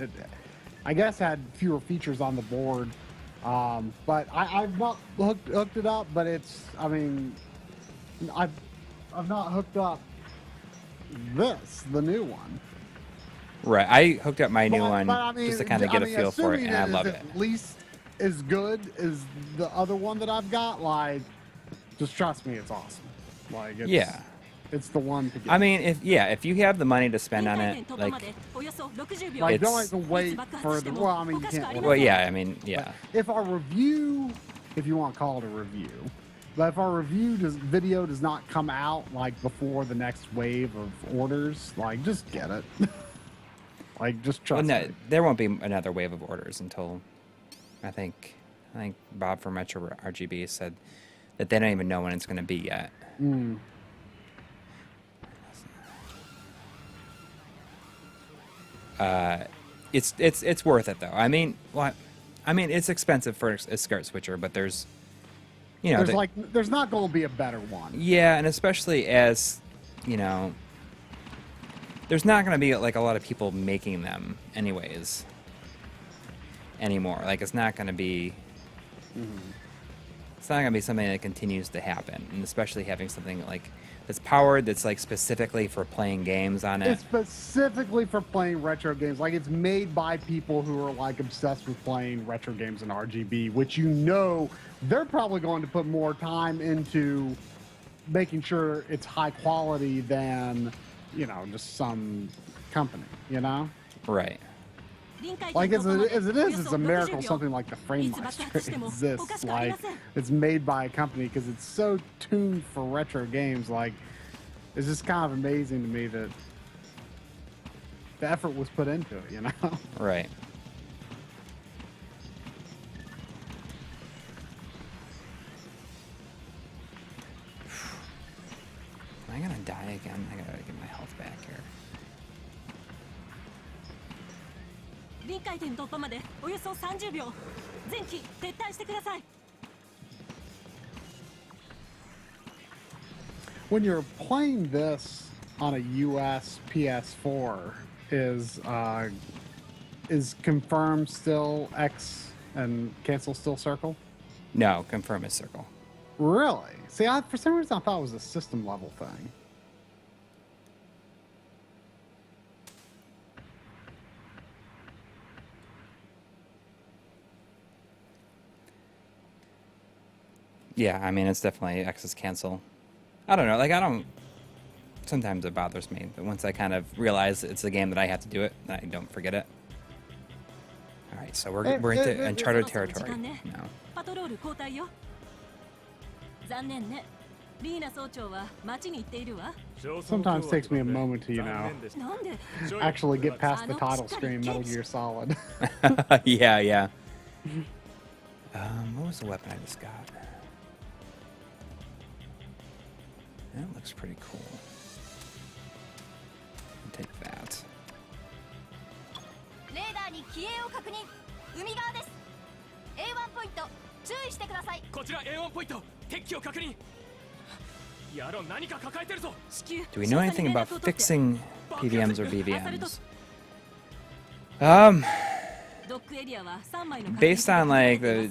I guess had fewer features on the board. But I've not hooked it up, but I mean, I've not hooked up the new one. Right, I hooked up my new But, one I mean, just to kind of get a feel for it, and I love it. At least as good as the other one that I've got. Like, just trust me, it's awesome. Like, it's the one to get. I mean, if you have the money to spend on it, like don't even wait for the. Well, I mean, you can't. well, yeah, I mean, yeah. If you want to call it a review, but if our video does not come out like before the next wave of orders, like just get it. Like just trust me. There won't be another wave of orders until I think Bob from Retro RGB said that they don't even know when it's going to be yet. It's worth it though. I mean, it's expensive for a SCART switcher, but there's there's not going to be a better one. Yeah, and especially as there's not going to be like a lot of people making them anyways anymore. Like it's not going to be it's not going to be something that continues to happen, and especially having something like that's powered, that's like specifically for playing games on it. It's specifically for playing retro games. Like it's made by people who are like obsessed with playing retro games in RGB, which they're probably going to put more time into making sure it's high quality than just some company, Right. Like as it is, it's a miracle something like the FrameMeister exists. Like it's made by a company because it's so tuned for retro games. Like it's just kind of amazing to me that the effort was put into it. Right. Am I gonna die again? I gotta get my health back here. 臨界点突破までおよそ30秒。前期撤退してください。 When you're playing this on a US PS4, is confirm still X and cancel still circle? No, confirm is circle. Really? See, for some reason I thought it was a system level thing. Yeah, I mean it's definitely X is cancel. I don't know, like I don't sometimes it bothers me, but once I kind of realize it's a game that I have to do it, I don't forget it. All right, so we're into uncharted territory now. パトロール交代よ。残念ね。リーナ総長は町に行っているわ。 Sometimes takes me a moment to, なんで actually get past the title screen, Metal Gear Solid. Yeah, yeah. What was the weapon I just got? That looks pretty cool. I'll take that. レーダーに機影を確認。海側です。A1 ポイント注意してください。こちら A1 ポイント敵機を確認。やろ何か抱えてるぞ。 Do we know anything about fixing PVMs or BVMs? ドックエリアは3枚の Based on like the,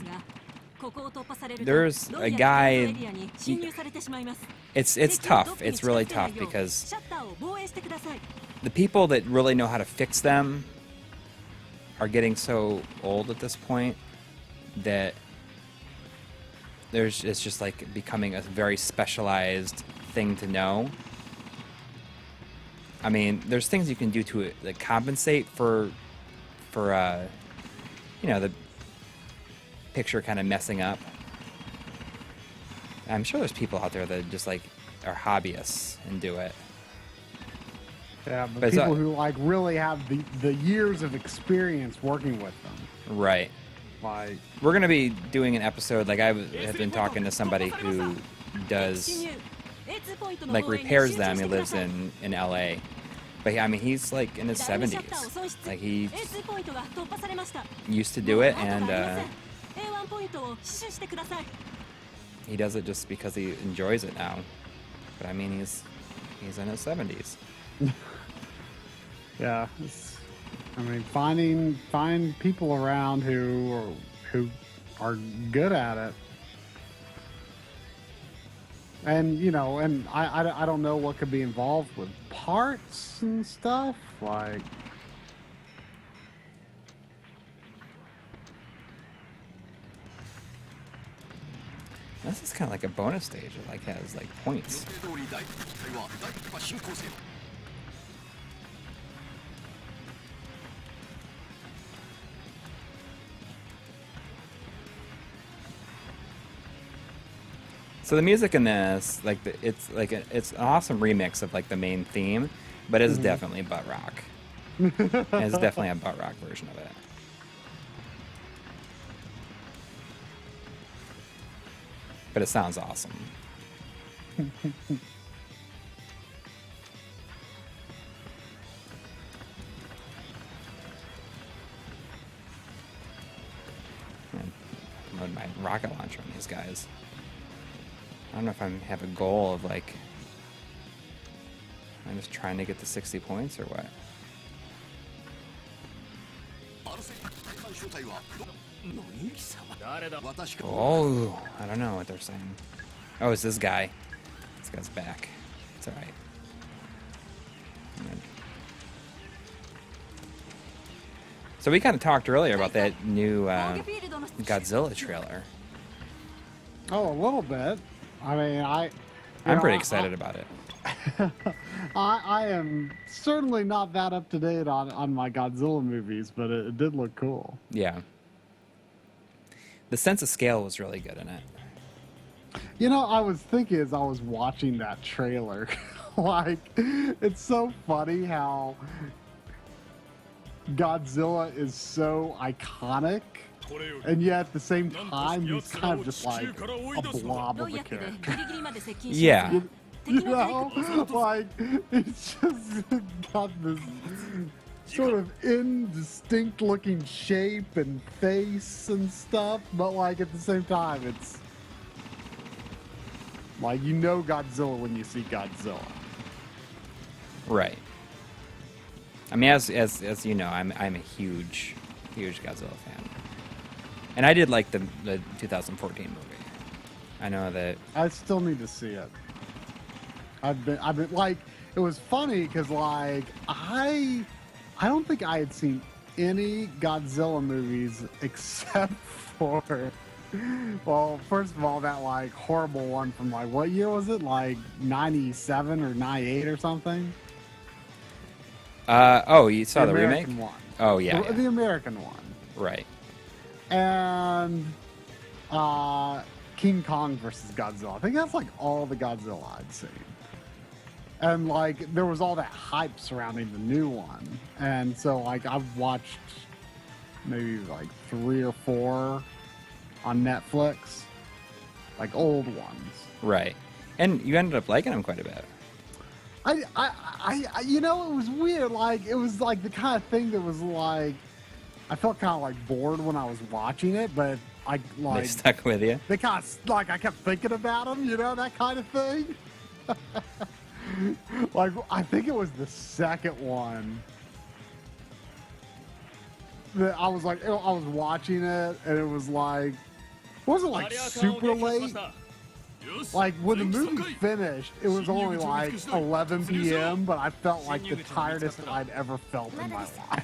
ここを突破されると there's ロ a イヤル guy. エリアに侵入されてしまいます。 It's tough. It's really tough because シャッターを防衛してください。 the people that really know how to fix them are getting so old at this point that it's just like becoming a very specialized thing to know. I mean, there's things you can do to like compensate for the picture kind of messing up. I'm sure there's people out there that just like are hobbyists and do it. Yeah, but But it's people not- who like really have the years of experience working with them. Right. Like, We're gonna be doing an episode. Like have been talking to somebody who does 侵入 A2 ポイントの like 防衛に repairs 集中 them. し He てくだ lives さい。 in LA, but yeah, I mean he's like in his 第二シャッターを 70s. 損失。 Like he A2 ポイントが突破されました。 used to do it, もう後が and ありません。A1 ポイントを死守してください。 he does it just because he enjoys it now. But I mean he's in his 70s. yeah, I mean, find people around who are good at it. And and I don't know what could be involved with parts and stuff like. This is kind of like a bonus stage. It like has like points. So the music in this, like it's it's an awesome remix of like the main theme, but it's definitely butt rock. It's definitely a butt rock version of it. But it sounds awesome. Load my rocket launcher on these guys. I don't know if I have a goal of like I'm just trying to get to 60 points or what. Oh, I don't know what they're saying. Oh, it's this guy. This guy's back. It's alright. So we kind of talked earlier about that new Godzilla trailer. Oh, a little bit. I mean, I'm pretty excited about it. I am certainly not that up to date on my Godzilla movies, but it did look cool. Yeah. The sense of scale was really good in it. I was thinking as I was watching that trailer, like, it's so funny how Godzilla is so iconic, and yet at the same time, he's kind of just like a blob ロ of イ a ヤクで character. ギリギリまで接近します Yeah. 敵の体格 Like, it's just got this sort of indistinct looking shape and face and stuff, but like at the same time, it's like Godzilla when you see Godzilla. Right. I mean, as you know, I'm a huge Godzilla fan, and I did like the 2014 movie. I know that I still need to see it. I've been like, it was funny because like I don't think I had seen any Godzilla movies except for Well, first of all, that like horrible one from like what year was it? Like 97 or 98 or something? Oh, you saw the remake? American one. Oh, yeah, The American one. Right. And King Kong versus Godzilla. I think that's like all the Godzilla I'd seen. And like there was all that hype surrounding the new one. And so like I've watched maybe like 3 or 4 on Netflix. Like old ones. Right. And you ended up liking them quite a bit. I you know, it was weird. Like it was like the kind of thing that was like I felt kind of like bored when I was watching it, but I like They stuck with you. they kind of like I kept thinking about them, you know, that kind of thing. Like I think it was the second one that I was like, I was watching it, and it was like, wasn't like super late. Like when the movie finished, it was only like 11 p.m., but I felt like the tiredest I'd ever felt in my life.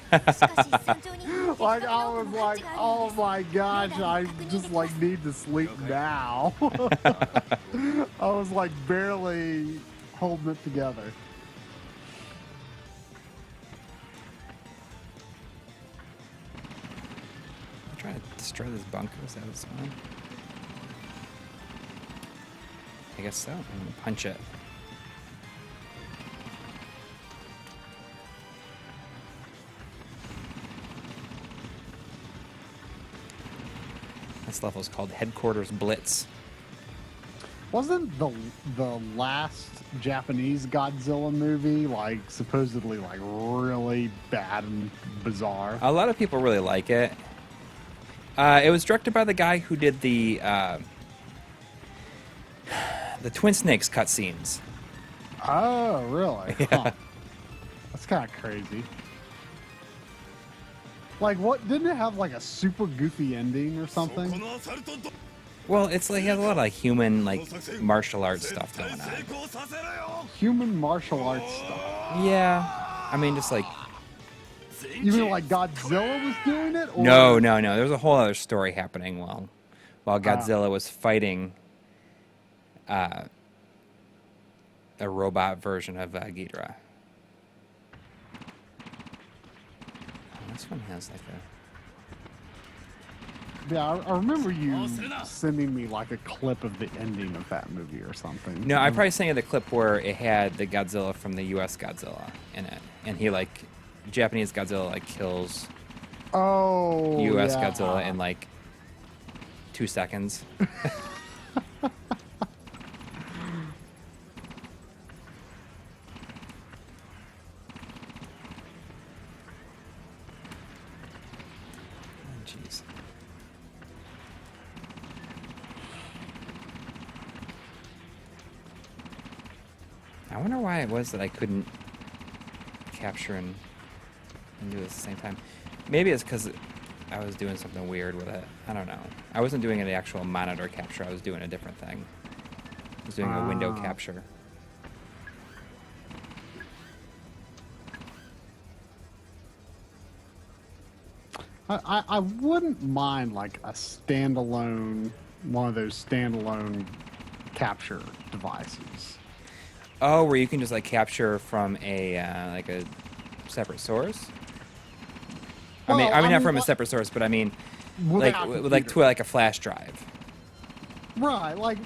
Like I was like, oh my gosh, I just like need to sleep now. I was like barely holding it together. I'm trying to destroy this bunker. Is that what's on? I guess so. I'm gonna punch it. This level is called Headquarters Blitz. Wasn't the last Japanese Godzilla movie like supposedly like really bad and bizarre? A lot of people really like it. It was directed by the guy who did the Twin Snakes cutscenes. Oh, really? Yeah. Huh. That's kind of crazy. Like, what? Didn't it have like a super goofy ending or something? Well, it's like it has a lot of like human like martial arts stuff going on. Human martial arts stuff. Yeah, I mean just like You mean like Godzilla was doing it? Or... no. There's a whole other story happening while Godzilla was fighting a robot version of Ghidorah. This one has like a. Yeah, I remember you sending me like a clip of the ending of that movie or something. No, I probably sent you the clip where it had the Godzilla from the U.S. Godzilla in it, and he like Japanese Godzilla like kills U.S. Godzilla in like 2 seconds. Jeez. I wonder why it was that I couldn't capture and do it at the same time. Maybe it's because I was doing something weird with it. I don't know. I wasn't doing an actual monitor capture. I was doing a different thing. I was doing a window capture. I wouldn't mind like a standalone, one of those standalone capture devices. Oh, where you can just like capture from a like a separate source. Well, I mean not from a like, separate source, but I mean without like like to like a flash drive. Right, like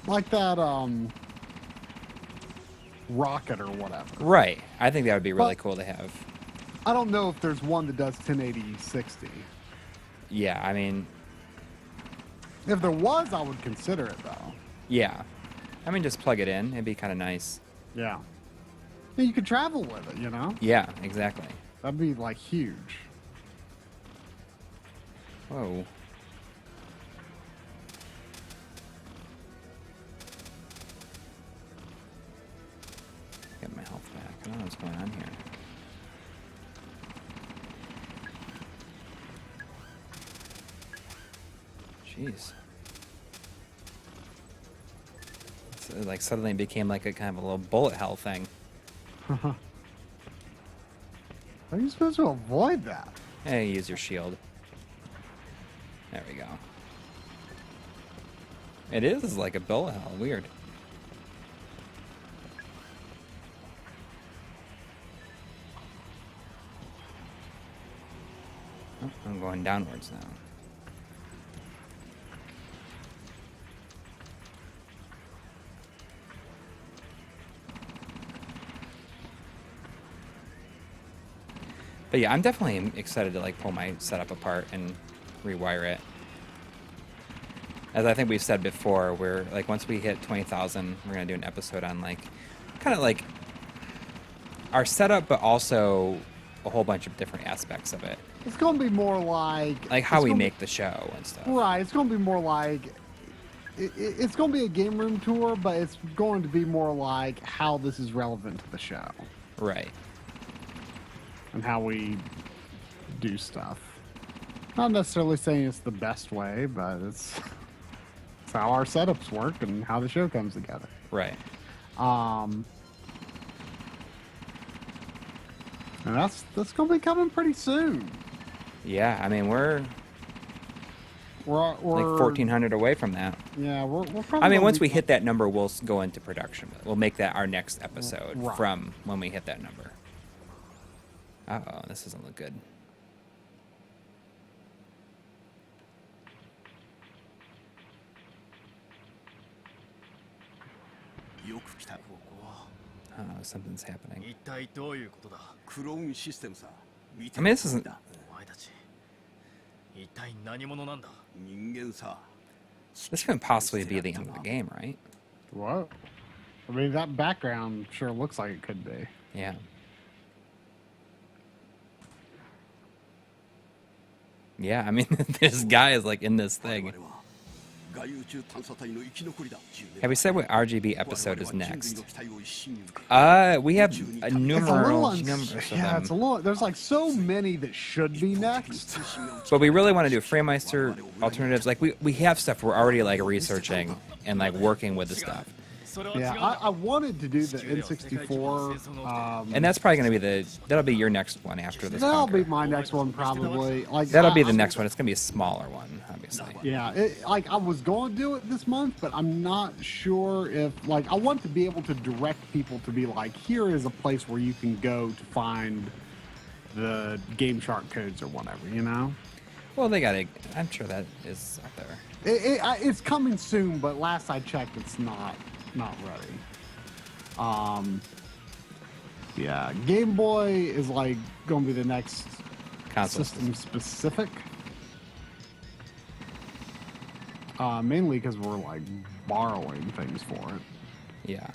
like that rocket or whatever. Right. I think that would be really But- cool to have. I don't know if there's one that does 1080 60. Yeah, I mean, If there was, I would consider it though. yeah. I mean, just plug it in. It'd be kind of nice. Yeah. Yeah, you could travel with it, you know? Yeah, exactly. That'd be like huge. Whoa. Get my health back. I don't know what's going on here. Jeez. It like suddenly became like a kind of a little bullet hell thing. How are you supposed to avoid that? Hey, use your shield. There we go. It is like a bullet hell. Weird. Oh, I'm going downwards now. But yeah, I'm definitely excited to like pull my setup apart and rewire it. As I think we've said before, we're like once we hit 20,000, we're gonna do an episode on like kind of like our setup, but also a whole bunch of different aspects of it. It's going to be more like How we make the show and stuff. Right. It's going to be more like it's going to be a game room tour, but it's going to be more like how this is relevant to the show. Right. And how we do stuff. Not necessarily saying it's the best way, but it's how our setups work and how the show comes together. Right. And that's going to be coming pretty soon. Yeah, I mean we're like 1,400 away from that. Yeah, we're probably. I mean, once we hit that number, we'll go into production. We'll make that our next episode Right. from when we hit that number. Uh-oh, this doesn't look good. Oh, something's happening. 一体どういうことだ。クローンシステムさ。見て I mean, this isn't... お前たち一体何者なんだ。人間さ。 This couldn't possibly be the end of the game, right? What? I mean, that background sure looks like it could be. Yeah. Yeah, I mean, this guy is like in this thing. Have we said what RGB episode is next? We have a numerous of yeah, them. it's a little. There's like so many that should be next. But we really want to do Framemeister alternatives. Like we have stuff we're already like researching and like working with the stuff. Yeah, I wanted to do the N64. And that's probably going to be that'll be your next one after this. That'll Conquer. be my next one probably. Like That'll be the next one. It's going to be a smaller one, obviously. Yeah, like I was going to do it this month, but I'm not sure if like I want to be able to direct people to be like, here is a place where you can go to find the Game Shark codes or whatever, you know. Well, they got it. I'm sure that is up there. It's coming soon, but last I checked, it's not ready. Yeah, Game Boy is like going to be the next Console. system specific. Mainly because we're like borrowing things for it. Yeah.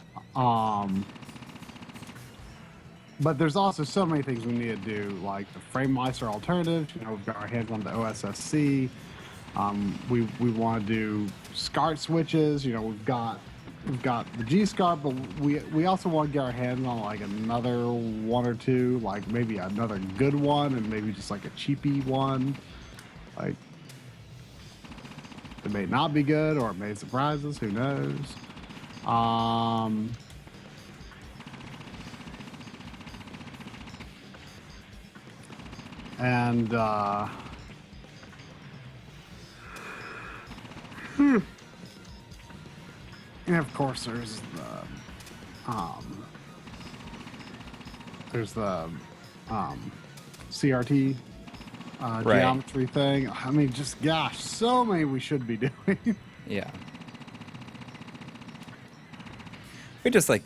But there's also so many things we need to do, like the Framemeister alternative. You know, we've got our hands on the OSSC. We want to do SCART switches. You know, we've got the G-SCART, but we also want to get our hands on like another one or two, like maybe another good one, and maybe just like a cheapy one. Like it may not be good, or it may surprise us. Who knows? And and of course there's the CRT Right. geometry thing. I mean, just gosh, so many we should be doing. Yeah. We just like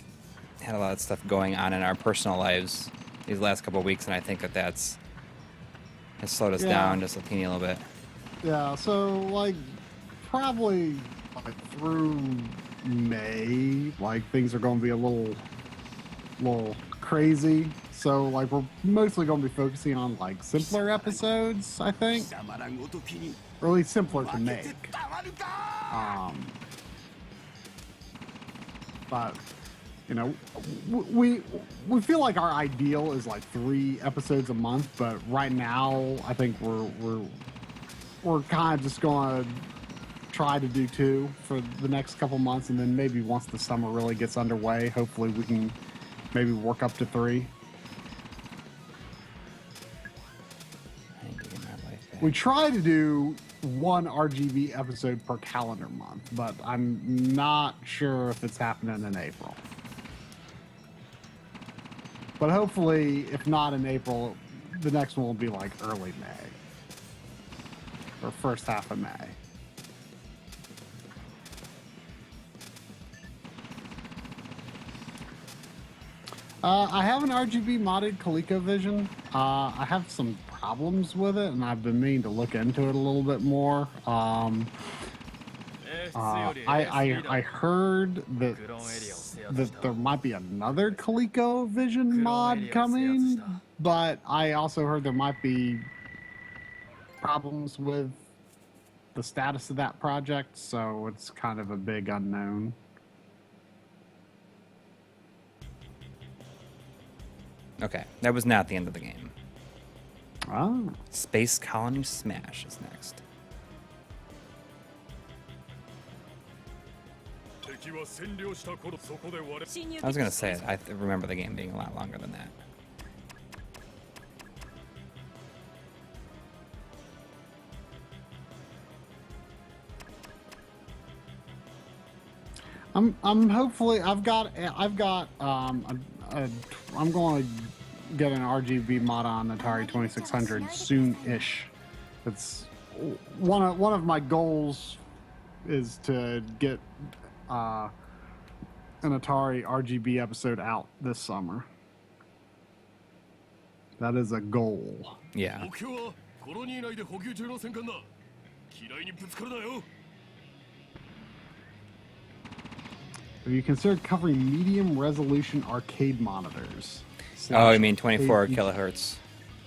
had a lot of stuff going on in our personal lives these last couple of weeks, and I think that's has slowed us Yeah. down just a teeny little bit. Yeah, so like probably like through May, like things are going to be a little crazy. So like we're mostly going to be focusing on like simpler episodes, I think, or at least simpler to make. But you know, we feel like our ideal is like 3 episodes a month, but right now I think we're kind of just going to try to do 2 for the next couple months, and then maybe once the summer really gets underway, hopefully we can maybe work up to 3. I need to get my life back. We try to do one RGB episode per calendar month, but I'm not sure if it's happening in April. But hopefully, if not in April, the next one will be like early May or first half of May. I have an RGB modded ColecoVision. I have some problems with it, and I've been meaning to look into it a little bit more. I heard that there might be another ColecoVision mod coming, but I also heard there might be problems with the status of that project, so it's kind of a big unknown. Okay, that was not the end of the game. Oh. Space Colony Smash is next. I was gonna say it. I remember the game being a lot longer than that. I'm hopefully I'm going to get an RGB mod on Atari 2600 soon-ish. It's one of my goals is to get an Atari RGB episode out this summer. That is a goal. Yeah. Have you considered covering medium resolution arcade monitors? Oh, you mean 24 kilohertz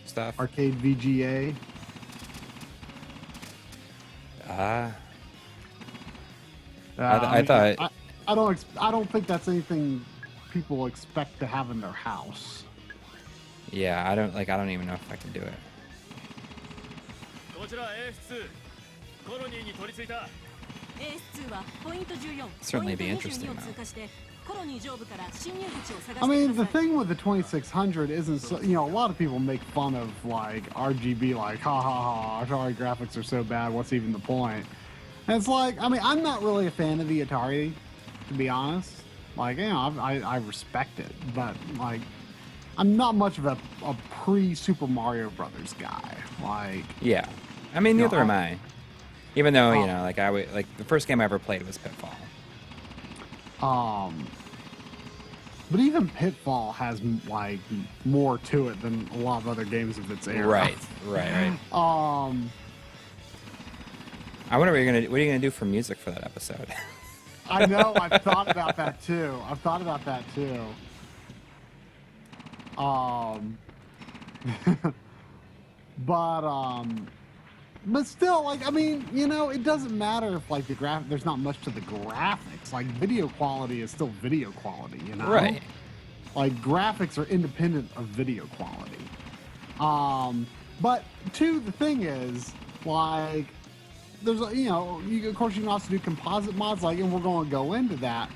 stuff? Arcade VGA? I thought I don't think that's anything people expect to have in their house. Yeah, I don't even know if I can do it. Certainly be interesting though. I mean, the thing with the 2600 isn't so, a lot of people make fun of like RGB, like ha ha ha, Atari graphics are so bad, what's even the point? And it's like, I mean, I'm not really a fan of the Atari, to be honest. Like, I respect it, but like, I'm not much of a pre-Super Mario Brothers guy. Like, yeah, I mean, neither am I. Even though the first game I ever played was Pitfall. But even Pitfall has like more to it than a lot of other games of its era. Right. I wonder what are you gonna do for music for that episode. I know. I've thought about that too. But still, like, I mean, it doesn't matter if like there's not much to the graphics. Like, video quality is still video quality, Right. Like, graphics are independent of video quality. But the thing is, like, there's of course you can also do composite mods, like, and we're going to go into that.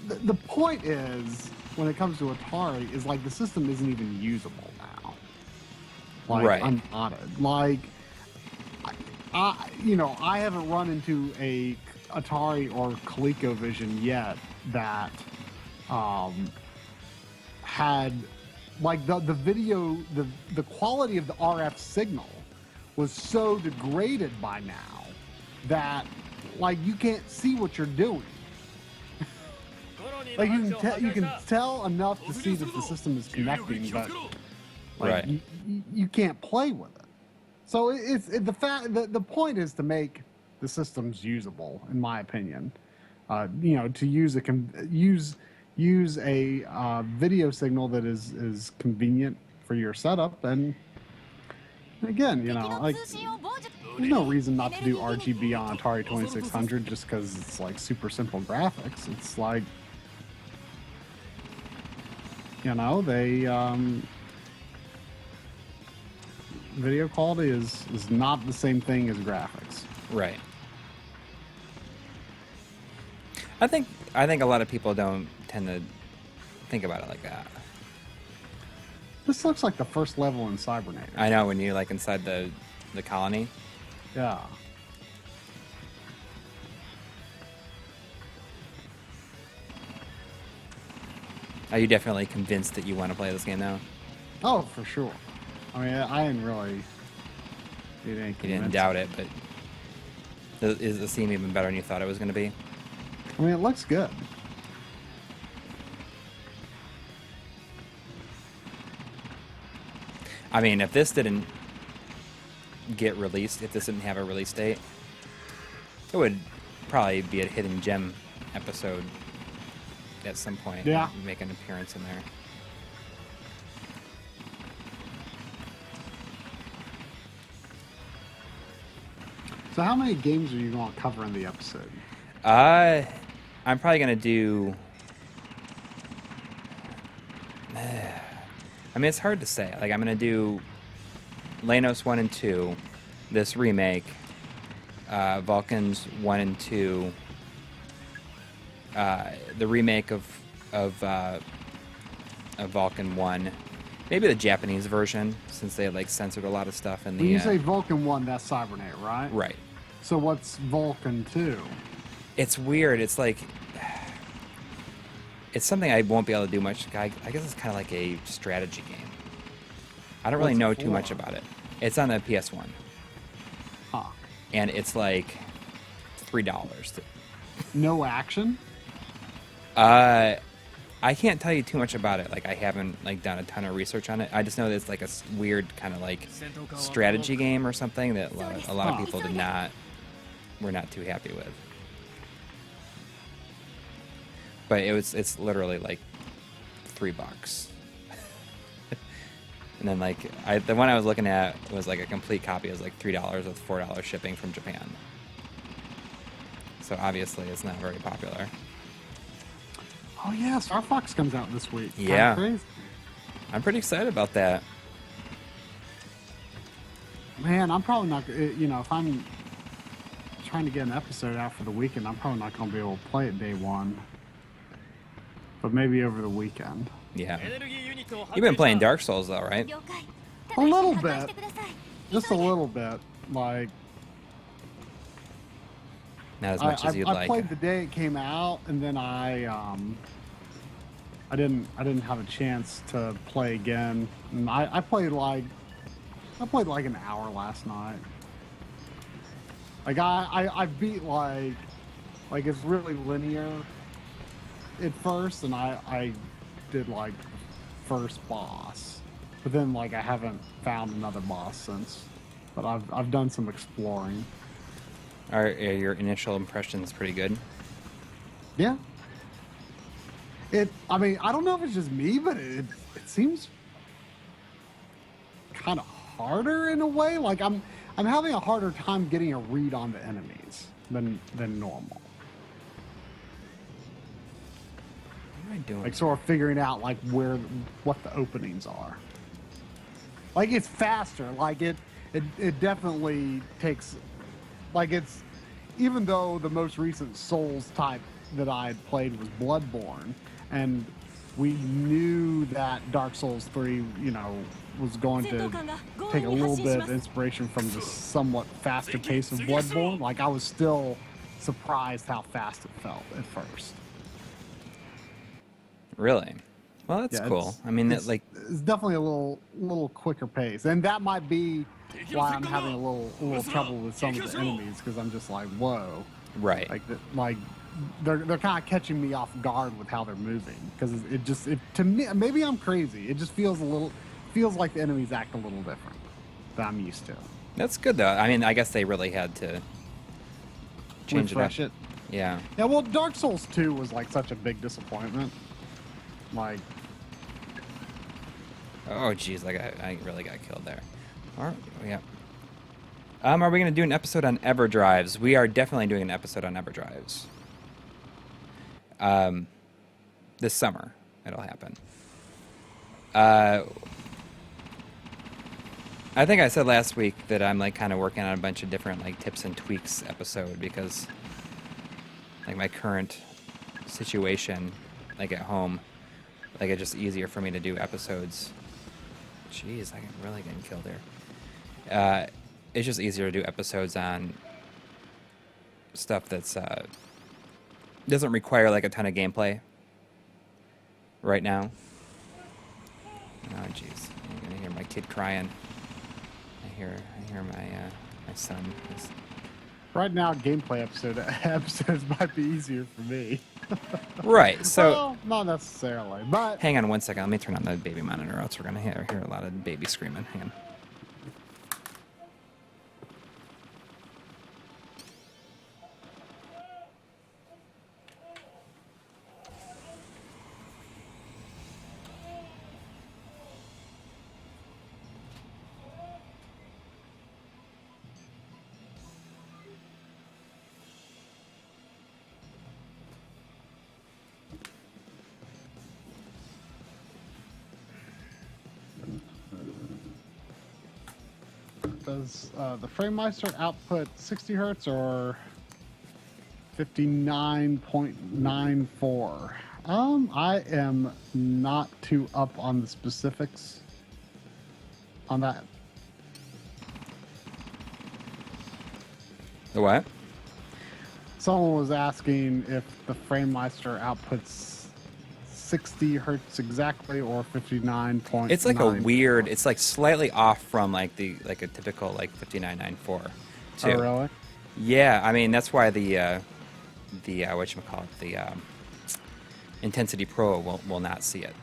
The point is, when it comes to Atari, is like the system isn't even usable now. Like, right. Unmodded. Like, I haven't run into a Atari or ColecoVision yet that had like the video, the quality of the RF signal was so degraded by now that like you can't see what you're doing. Like, you can tell enough to see that the system is connecting, but like, right. you can't play with it. So the point is to make the systems usable, in my opinion. To use a video signal that is convenient for your setup, and again, like, there's no reason not to do RGB on Atari 2600 just because it's like super simple graphics. It's like, video quality is not the same thing as graphics. Right. I think a lot of people don't tend to think about it like that. This looks like the first level in Cybernator. I know, when you're like inside the colony. Yeah. Are you definitely convinced that you want to play this game now? Oh, for sure. I mean, I didn't really. You didn't doubt it, but is the theme even better than you thought it was going to be? I mean, it looks good. I mean, if this didn't get released, if this didn't have a release date, it would probably be a hidden gem episode at some point. Yeah. Make an appearance in there. So, how many games are you going to cover in the episode? I'm probably going to do... I mean, it's hard to say. Like, I'm going to do Leynos 1 and 2, this remake, Vulcans 1 and 2, the remake of Vulcan 1, maybe the Japanese version, since they like censored a lot of stuff in the... When you say Vulcan 1, that's Cybernet, right? Right. So what's Vulcan 2? It's weird. It's like... It's something I won't be able to do much. I guess it's kind of like a strategy game. I don't really What's know it too for? much about it. It's on the PS1. Huh. And it's like $3. No action? I can't tell you too much about it. Like, I haven't like done a ton of research on it. I just know that it's like a weird kind of like strategy game or something that a lot of people were not too happy with. But it's literally like $3. And then like the one I was looking at was like a complete copy. It was like $3 with $4 shipping from Japan. So obviously it's not very popular. Oh yeah, Star Fox comes out this week. Kinda Yeah. crazy. I'm pretty excited about that. Man, I'm probably not. If I'm trying to get an episode out for the weekend, I'm probably not going to be able to play it day one. But maybe over the weekend. Yeah. You've been playing Dark Souls though, right? 了解 A little 直ちに破壊 bit. してください Just a little bit. Like Not as much as you'd I like. played the day it came out, and then I didn't have a chance to play again. And I played like an hour last night. Like I beat like it's really linear at first, and I did like first boss, but then like I haven't found another boss since. But I've done some exploring. Are your initial impressions pretty good? Yeah. I mean, I don't know if it's just me, but it seems kind of harder in a way. Like I'm having a harder time getting a read on the enemies than normal. What am I doing? Like sort of figuring out like what the openings are. Like it's faster. Like it definitely takes. Like it's, even though the most recent Souls type that I had played was Bloodborne, and we knew that Dark Souls 3, was going to take a little bit of inspiration from the somewhat faster pace of Bloodborne. Like I was still surprised how fast it felt at first. Really? Well, that's Yeah, cool. I mean, it's definitely a little quicker pace, and that might be why I'm having a little trouble with some of the enemies, because I'm just like, whoa, right. like they're kind of catching me off guard with how they're moving, because it to me, maybe I'm crazy. It just feels like the enemies act a little different than I'm used to. That's good though. I mean, I guess they really had to change Refresh it up. Yeah. Yeah, well, Dark Souls 2 was like such a big disappointment. Like, Oh, geez, I really got killed there. All right, yeah. Are we going to do an episode on EverDrives? We are definitely doing an episode on EverDrives. This summer, it'll happen. I think I said last week that I'm like kind of working on a bunch of different like tips and tweaks episode, because like my current situation, like at home, like it's just easier for me to do episodes. Jeez, I'm really getting killed here. it's just easier to do episodes on stuff that's doesn't require like a ton of gameplay right now. Oh jeez, I'm gonna hear my kid crying. I hear my son. Right now, gameplay episodes might be easier for me. Right. So Well, not necessarily, but hang on one second. Let me turn on the baby monitor, or else we're gonna hear a lot of baby screaming. Hang on. does the FrameMeister output 60 hertz or 59.94? I am not too up on the specifics on that. The what? Someone was asking if the FrameMeister outputs 60 hertz exactly or 59.94. It's like a weird. It's like slightly off from like a typical like 5994. Too. Oh, really? Yeah, I mean that's why the whatchamacallit, the Intensity Pro will not see it.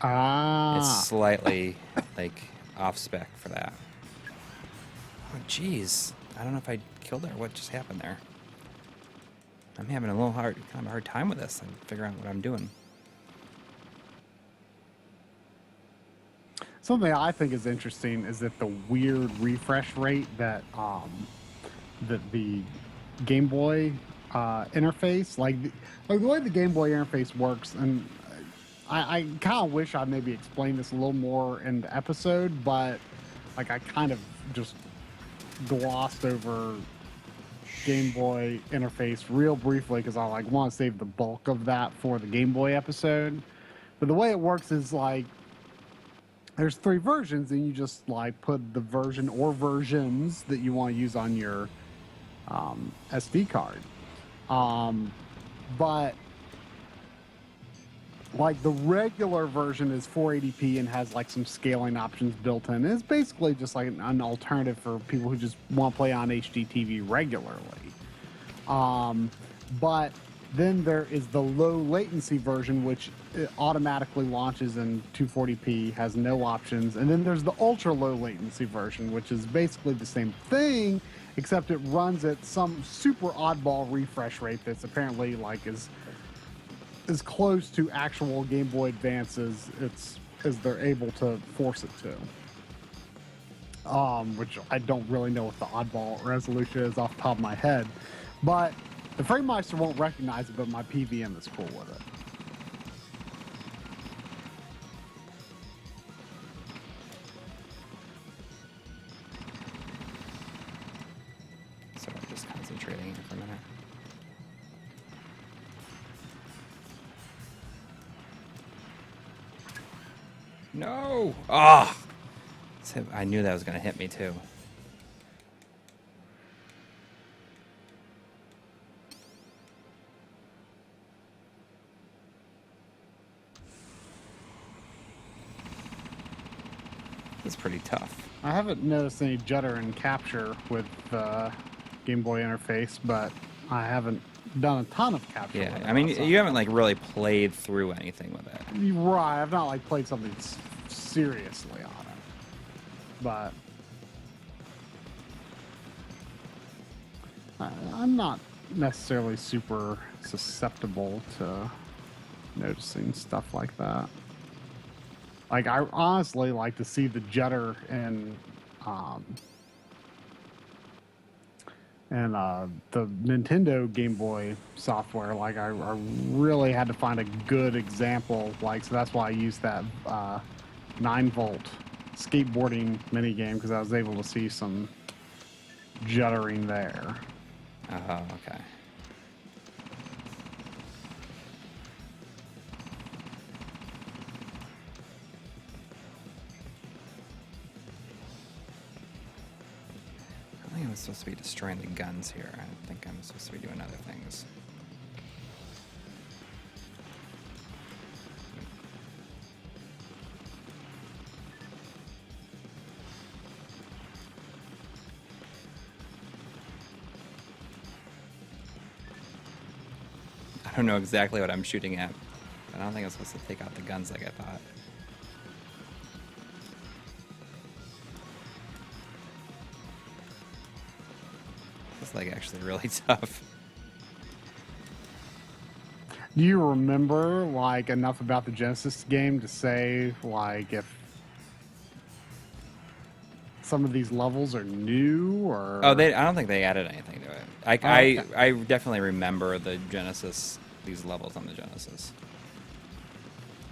Ah. It's slightly like off spec for that. Oh jeez, I don't know if I killed her. What just happened there? I'm having a little hard time with this. I'm figuring out what I'm doing. Something I think is interesting is that the weird refresh rate that the Game Boy interface, like the way the Game Boy interface works, and I kind of wish I'd maybe explained this a little more in the episode, but like I kind of just glossed over Game Boy interface real briefly because I want to save the bulk of that for the Game Boy episode. But the way it works is like there's 3 versions, and you just like put the version or versions that you want to use on your SD card. But like the regular version is 480p and has like some scaling options built in. It's basically just like an alternative for people who just want to play on HD TV regularly. But then there is the low latency version, which automatically launches in 240p, has no options. And then there's the ultra low latency version, which is basically the same thing, except it runs at some super oddball refresh rate that's apparently like as close to actual Game Boy Advances as they're able to force it to. Which I don't really know what the oddball resolution is off the top of my head. But the FrameMeister won't recognize it, but my PVM is cool with it. So I'm just concentrating here for a minute. No! Ah! Oh! I knew that was going to hit me too. It's pretty tough. I haven't noticed any jutter and capture with the Game Boy interface, but I haven't done a ton of capture. Yeah, with it I mean, outside. you haven't like really played through anything with it. Right, I've not like played something seriously on it, but I'm not necessarily super susceptible to noticing stuff like that. Like I honestly like to see the jutter and the Nintendo Game Boy software. Like I really had to find a good example. Like so that's why I used that 9-volt skateboarding mini game because I was able to see some juttering there. Oh, okay. supposed to be destroying the guns here. I think I'm supposed to be doing other things. I don't know exactly what I'm shooting at. I don't think I'm supposed to take out the guns like I thought. It's like actually really tough. Do you remember like enough about the Genesis game to say like if some of these levels are new or? Oh, I don't think they added anything to it. Okay. I definitely remember the Genesis, these levels on the Genesis.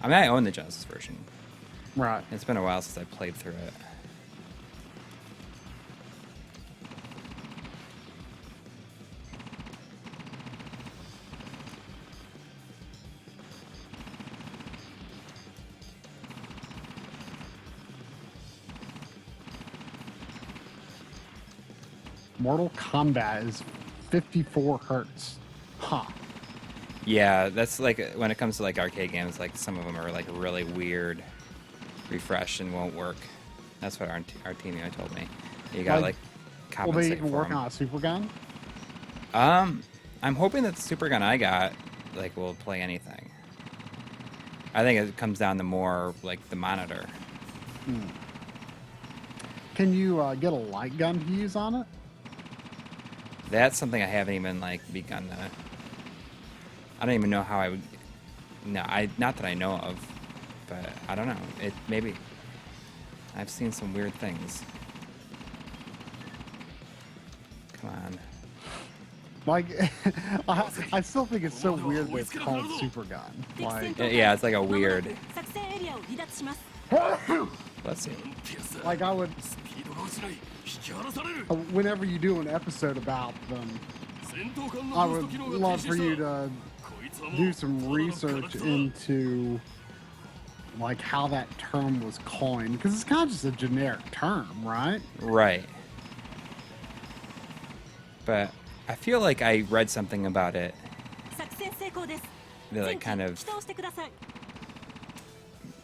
I mean, I own the Genesis version. Right. It's been a while since I played through it. Mortal Kombat is 54 hertz. Huh. Yeah, that's like when it comes to like arcade games, like some of them are like really weird, refresh and won't work. That's what our team told me. You gotta like Will they compensate even for work 'em. on a super gun? I'm hoping that the super gun I got like will play anything. I think it comes down to more like the monitor. Can you get a light gun to use on it? That's something I haven't even like begun to. I don't even know how I would. No, not that I know of, but I don't know. It maybe. I've seen some weird things. Come on. Like, I still think it's so weird that it's called super gun. Like, Yeah, it's like a weird. 作戦エリアを離脱します。 Let's see. like I would, スピードが落ちない引き離される whenever you do an episode about them, 戦闘艦 I のブースト would 機能が love 停 for 止 you した to こいつはもう do some ただの research ガラクタだ into like how that term was coined, because it's kind of just a generic term, right? Right. But I feel like I read something about it 作戦成功です。 that like kind 前 of. 期起動してください。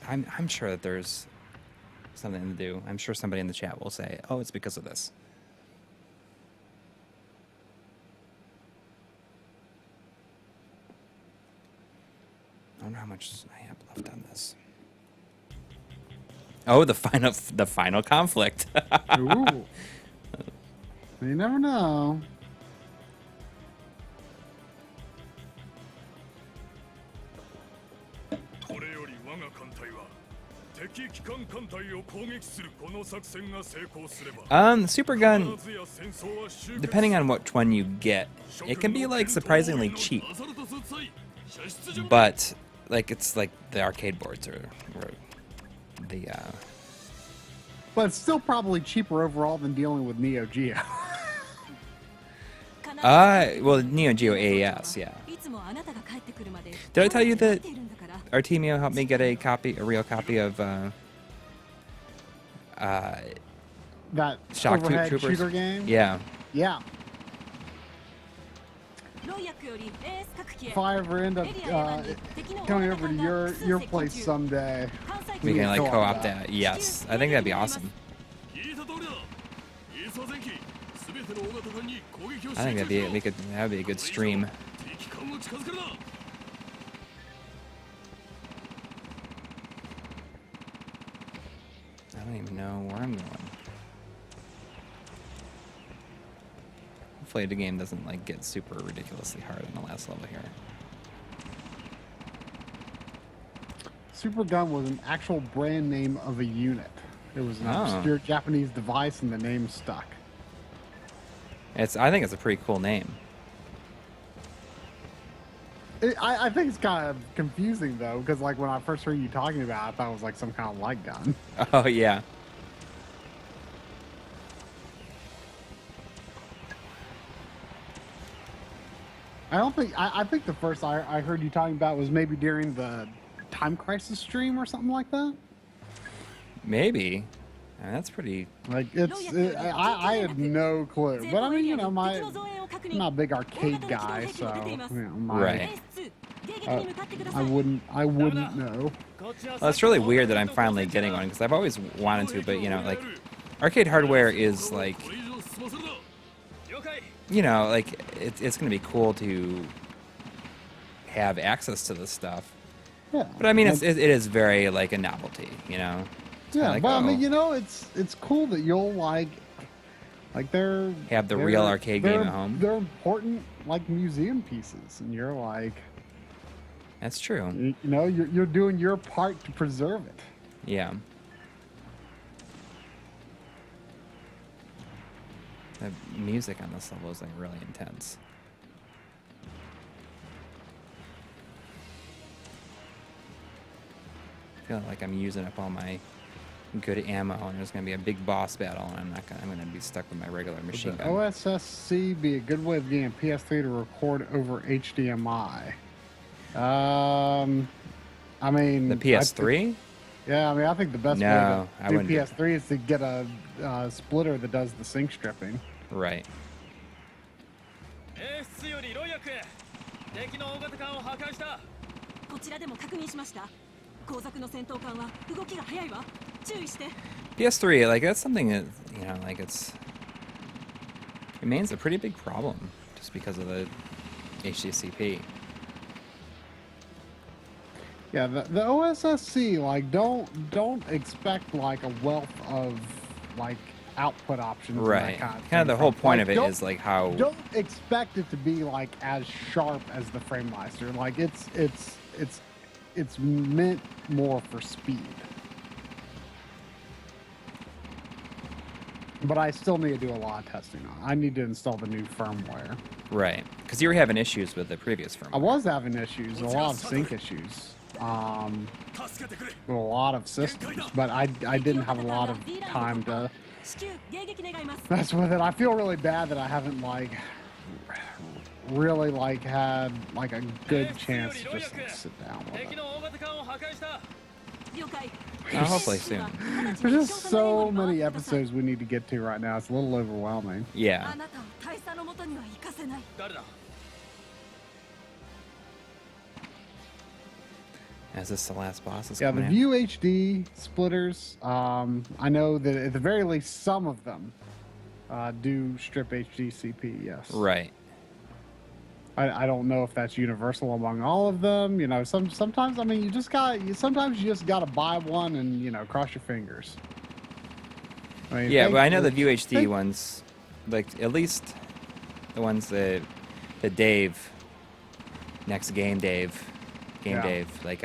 I'm sure that there's something to do. I'm sure somebody in the chat will say, "Oh, it's because of this." I don't know how much I have left on this. Oh, the final conflict. Ooh. You never know. これより我が艦隊は敵機関艦隊を攻撃するこの作戦が成功すれば The super gun, 必ずや戦争は終結 depending on which one you get, it can be like surprisingly cheap. アサルトスーツ隊射出準備 But like it's like the arcade boards or the But it's still probably cheaper overall than dealing with Neo Geo. well, Neo Geo AES, yeah. いつもあなたが帰ってくるまで Did I tell you that 待っているんだから。 Artemio helped me get a real copy of That Shock overhead Troopers? shooter game? Yeah. Yeah. ロイヤクより AS 各機へ If I ever end up エリアへ湾に敵の大 coming 型 over to 艦が your 複数 your 接近 place 中。 someday, 関西 We 機 can like co-op co-op that. that. Yes. I think that'd be awesome. 聞いた通りだイーサー前期全ての大型艦に攻撃を I think 集中しろ that'd be a good stream. 敵艦を近づけるな I don't even know where I'm going. Hopefully the game doesn't like get super ridiculously hard on the last level here. Super Gun was an actual brand name of a unit. It was an Oh. obscure Japanese device, and the name stuck. I think it's a pretty cool name. I think it's kind of confusing though, because like when I first heard you talking about it, I thought it was like some kind of light gun. Oh yeah. I think the first I heard you talking about was maybe during the Time Crisis stream or something like that. Maybe. I mean, that's pretty. Like I had no clue. But I mean, you know, I'm not a big arcade guy, so you know, Right. I wouldn't know. Well, it's really weird that I'm finally getting one because I've always wanted to, but you know, like arcade hardware is like, you know, like it's gonna be cool to have access to this stuff. Yeah. But I mean, it is very like a novelty, you know. It's kinda Yeah, like, but I mean, oh, you know, it's cool that you'll like they're have the real arcade game at home. They're important like museum pieces, and you're like, That's true. you know, you're doing your part to preserve it. Yeah. The music on this level is like really intense. I feel like I'm using up all my good ammo, and there's gonna be a big boss battle, and I'm gonna be stuck with my regular machine Would the gun. OSSC be a good way of getting a PS3 to record over HDMI? I mean, The PS3? Yeah, I mean, I think the best No, I way to do wouldn't do PS3 is to get a splitter that does the sync stripping. Right. 英出よりロイヤクへ敵の大型艦を破壊した。こちらでも確認しました。後続の戦闘艦は動きが早いわ。注意して。 PS3, like that's something that you know, like it remains a pretty big problem just because of the HDCP. Yeah, the OSSC, like, don't expect like a wealth of like output options. and that Right. kind of Kind of the thing. whole point of Like, it don't- is like how. Don't expect it to be like as sharp as the FrameMeister. Like it's meant more for speed. But I still need to do a lot of testing on it. I need to install the new firmware. Right. Because you were having issues with the previous firmware. I was having issues, a lot of sync issues, with a lot of systems, but I didn't have a lot of time to 至急迎撃願います。 mess with it. I feel really bad that I haven't like really like had like a good chance to just like, sit down with 敵 it. の大型艦を破壊した。了解。 Hopefully soon. There's just so many episodes we need to get to right now. It's a little overwhelming. あ Yeah. なたを大佐のもとには行かせない。誰だ。 Is this the last boss? That's Yeah, the coming in? View HD splitters. I know that at the very least some of them do strip HDCP. Yes. Right. I don't know if that's universal among all of them. You know, sometimes I mean sometimes you just gotta buy one and you know cross your fingers. I mean, Yeah, but I know the thankfully- View HD ones, like at least the ones that Dave, next Game Dave, Yeah. like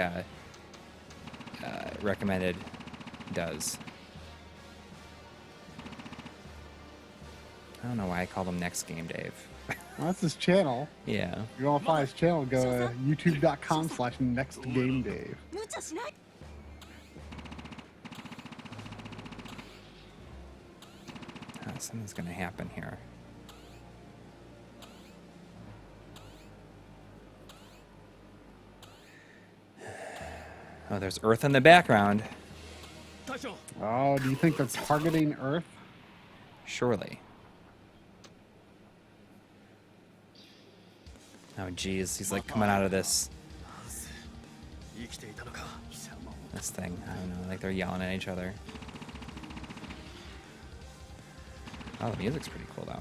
recommended does. I don't know why I called him Next Game Dave. Well, that's his channel. Yeah. If you want to find his channel, go to youtube.com/nextgamedave. 無茶しない。 Something's gonna happen here. Oh, there's Earth in the background. 大将。 Oh, do you think they're targeting Earth? Surely. Oh, geez, he's like coming out of this 生きていたのか。 thing. I don't know, like they're yelling at each other. Oh, the music's pretty cool though.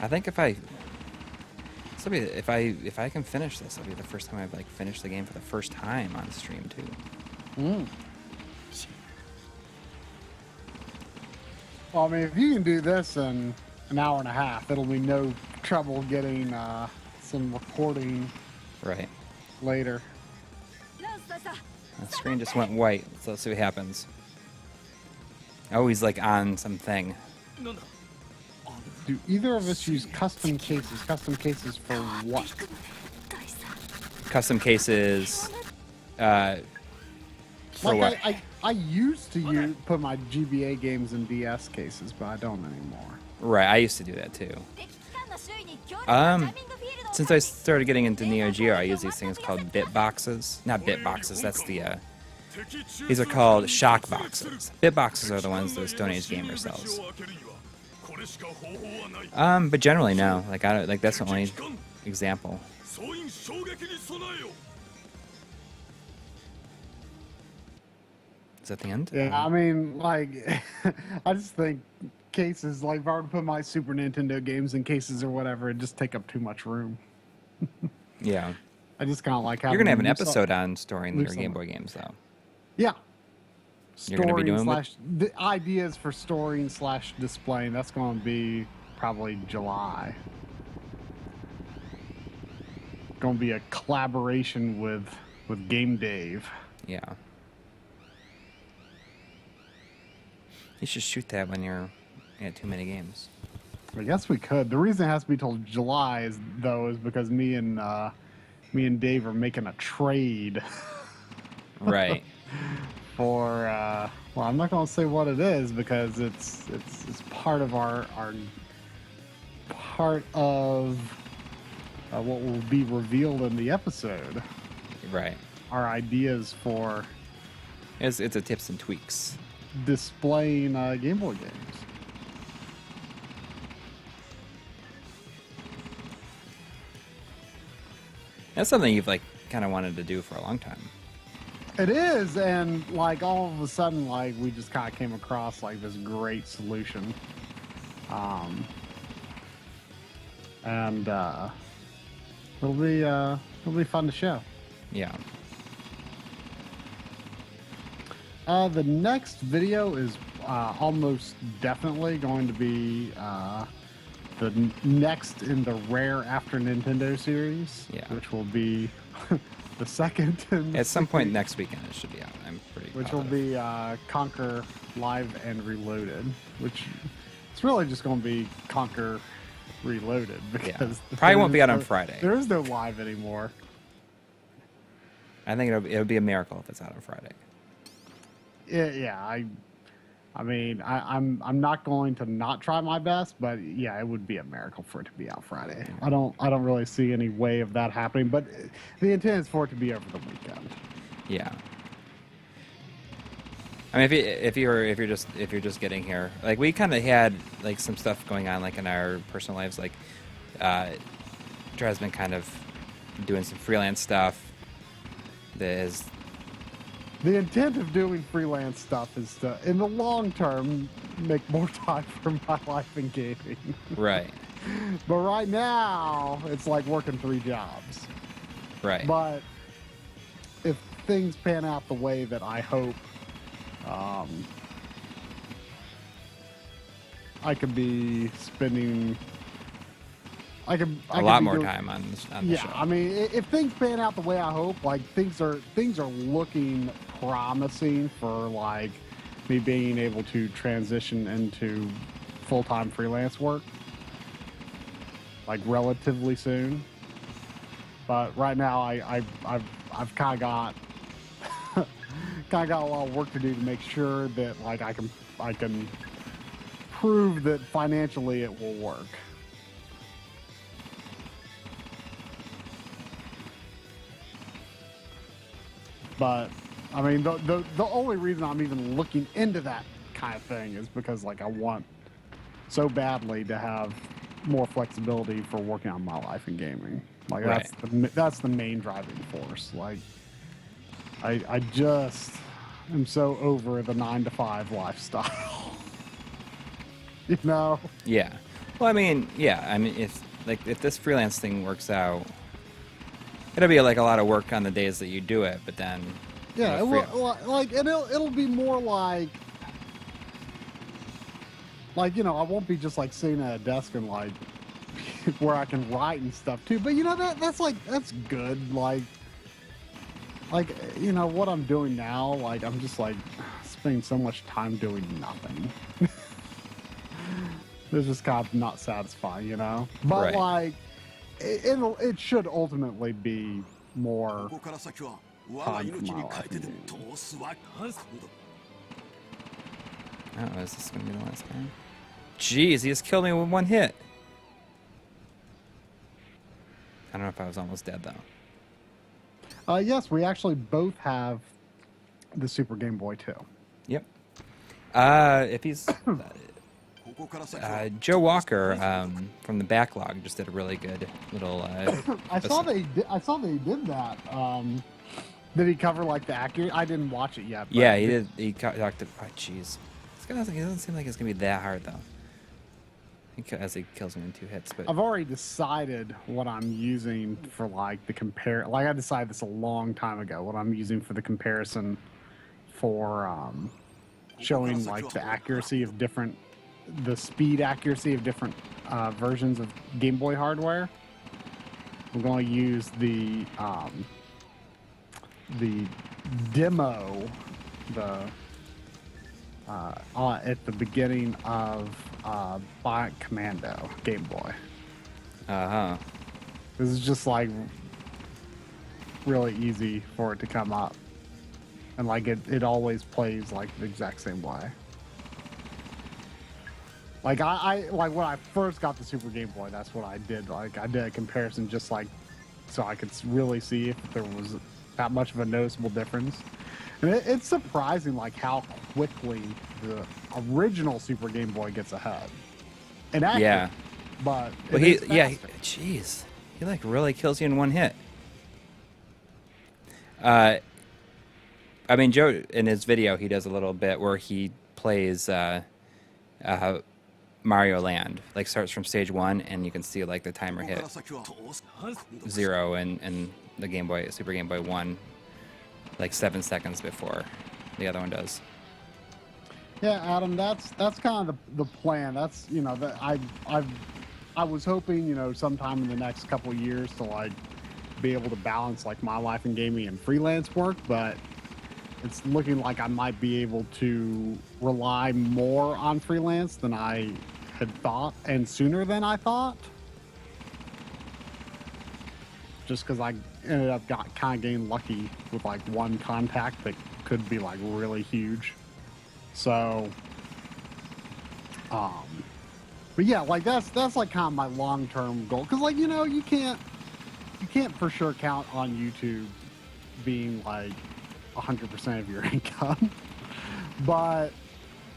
I think if I can finish this, it'll be the first time I've like finished the game for the first time on stream too. Well, I mean, if you can do this in an hour and a half, it'll be no trouble getting some recording Right. later. ランス大佐。 The screen just went white, so let's see what happens. Oh, he's like on something. なんだ Do either of us use custom cases? Custom cases for what? Custom cases. For what? I used to put my GBA games in DS cases, but I don't anymore. Right, I used to do that too. Since I started getting into Neo Geo, I use these things called bit boxes. Not bit boxes. That's the. These are called shock boxes. Bit boxes are the ones that Stone Age Gamer sells. But generally no. Like I don't, like that's the only example. Is that the end? Yeah, I mean, like, I just think cases, like, if I were to put my Super Nintendo games in cases or whatever, it'd just take up too much room. Yeah. I just kind of like having. You're gonna have an loose- episode on storing your loose Game on- Boy games, though. Yeah. You're gonna be doing slash the ideas for storing slash displaying. That's going to be probably July. Going to be a collaboration with Game Dave. Yeah. You should shoot that when you're at too many games. I guess we could. The reason it has to be till July is because me and Dave are making a trade Right. for well, I'm not going to say what it is because it's part of our part of what will be revealed in the episode. Right. Our ideas for It's a tips and tweaks. displaying Game Boy games. That's something you've like kind of wanted to do for a long time. It is, and like all of a sudden, like we just kind of came across like this great solution, and it'll be fun to show. Yeah. The next video is almost definitely going to be the next in the Rare After Nintendo series, Yeah. which will be the second. At some point next weekend it should be out. I'm pretty. Which will positive. be Conquer Live and Reloaded, which it's really just going to be Conquer Reloaded because Probably won't be out on there- Friday. There is no live anymore. I think it'll be a miracle if it's out on Friday. Yeah, I mean, I'm not going to not try my best, but yeah, it would be a miracle for it to be out Friday. I don't really see any way of that happening, but the intent is for it to be over the weekend. Yeah. I mean, if you're just getting here, like we kind of had like some stuff going on like in our personal lives, like Dre's been kind of doing some freelance stuff. There's The intent of doing freelance stuff is to, in the long term, make more time for my life in gaming. right, But right now, it's like working 3 jobs. right, But if things pan out the way that I hope, I could be spending. I a lot more time on the Yeah, show. I mean, if things pan out the way I hope, like things are looking promising for like me being able to transition into full-time freelance work, like relatively soon. But right now, I've kind of got a lot of work to do to make sure that like I can prove that financially it will work. But I mean, the only reason I'm even looking into that kind of thing is because like I want so badly to have more flexibility for working on my life in gaming. Like Right. that's the main driving force. Like I just am so over the 9-to-5 lifestyle. You know? Yeah. Well, I mean, yeah. I mean, if this freelance thing works out, it'll be like a lot of work on the days that you do it, but then Yeah, you know, it will, like it'll be more like you know, I won't be just like sitting at a desk and like where I can write and stuff too. But you know that's good. Like like, you know, what I'm doing now, like, I'm just, like, spending so much time doing nothing. It's just kind of not satisfying, you know? But, Right. like, it should ultimately be more ここから先は我が命に変えてでも通すわ。 Oh, is this gonna be the last guy? Jeez, he just killed me with one hit. I don't know if I was almost dead though. Yes, we actually both have the Super Game Boy too. Yep. If he's ここから先は Joe Walker from the backlog just did a really good little. I saw they did that. Did he cover like the accurate? I didn't watch it yet. But Yeah, he did. He talked. Oh, jeez. This guy doesn't seem like it's gonna be that hard though. As he kills him in 2 hits, but I've already decided what I'm using for like the compare. Like I decided this a long time ago. What I'm using for the comparison for showing like the accuracy of different, the speed accuracy of different versions of Game Boy hardware. I'm going to use the demo, at the beginning of Bionic Commando Game Boy. This is just like really easy for it to come up, and like it always plays like the exact same way. Like I like when I first got the Super Game Boy, that's what I did. Like I did a comparison just like so I could really see if there was that much of a noticeable difference. And it's surprising like how quickly the original Super Game Boy gets ahead. And actually, yeah. but Well, it is yeah. faster. Jeez, he like really kills you in 1 hit. I mean, Joe in his video he does a little bit where he plays Mario Land, like starts from stage 1, and you can see like the timer ここか hit ら先は通す 0 and the Game Boy, Super Game Boy 1, like 7 seconds before the other one does. Yeah, Adam, that's kind of the plan. That's, you know, that I was hoping, you know, sometime in the next couple of years to like be able to balance like my life in gaming and freelance work, but it's looking like I might be able to rely more on freelance than I had thought and sooner than I thought. Just because I ended up kind of getting lucky with like one contact that could be like really huge. So, but yeah, like that's like kind of my long-term goal. Cause like, you know, you can't for sure count on YouTube being like 100% of your income, but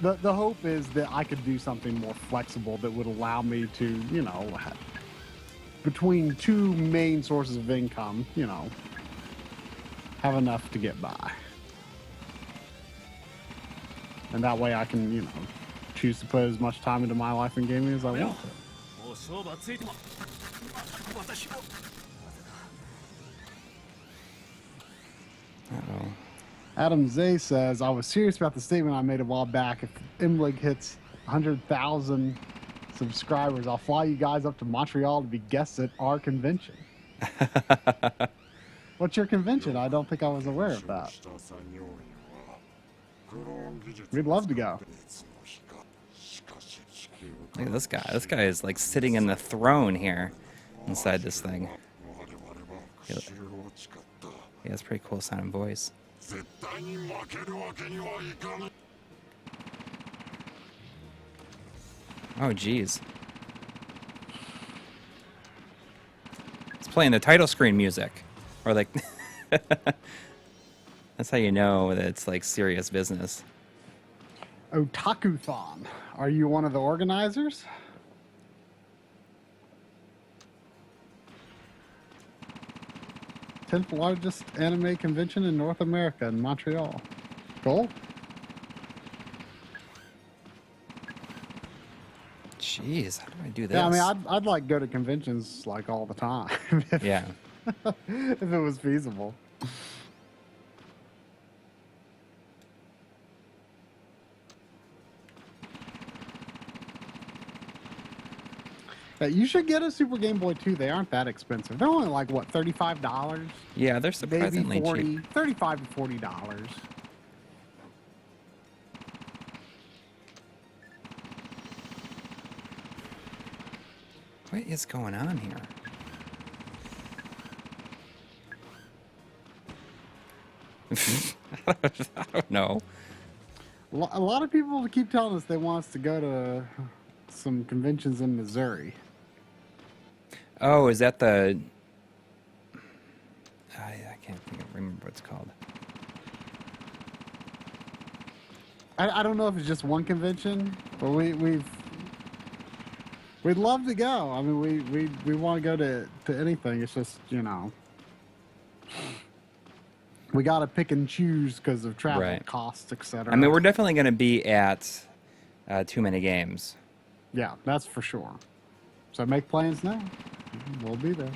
the hope is that I could do something more flexible that would allow me to, you know, between 2 main sources of income, you know, have enough to get by. And that way I can, you know, choose to put as much time into my life in gaming as I want to. もう勝負はついても私も Uh-oh. Adam Zay says, I was serious about the statement I made a while back. If MLiG hits 100,000 subscribers, I'll fly you guys up to Montreal to be guests at our convention. What's your convention? I don't think I was aware of that. We'd love to go. Look at this guy. This guy is like sitting in the throne here inside this thing. He has a pretty cool sounding voice. Oh, jeez. It's playing the title screen music. Or like... That's how you know that it's like serious business. Otakuthon. Are you one of the organizers? #10th largest anime convention in North America in Montreal. Cool. Jeez, how do I do this? Yeah, I mean, I'd like go to conventions like all the time. Yeah. If it was feasible. Yeah, you should get a Super Game Boy too. They aren't that expensive. They're only like what, $35? Yeah, they're Maybe surprisingly 40, cheap. $35 to $40. What is going on here? I don't know. A lot of people keep telling us they want us to go to some conventions in Missouri. Oh, is that the... I can't remember what it's called. I don't know if it's just one convention, but we'd love to go. I mean, we want to go to anything. It's just, you know, we got to pick and choose because of travel Right. costs, etc. I mean, we're definitely going to be at Too Many Games. Yeah, that's for sure. So make plans now. We'll be there.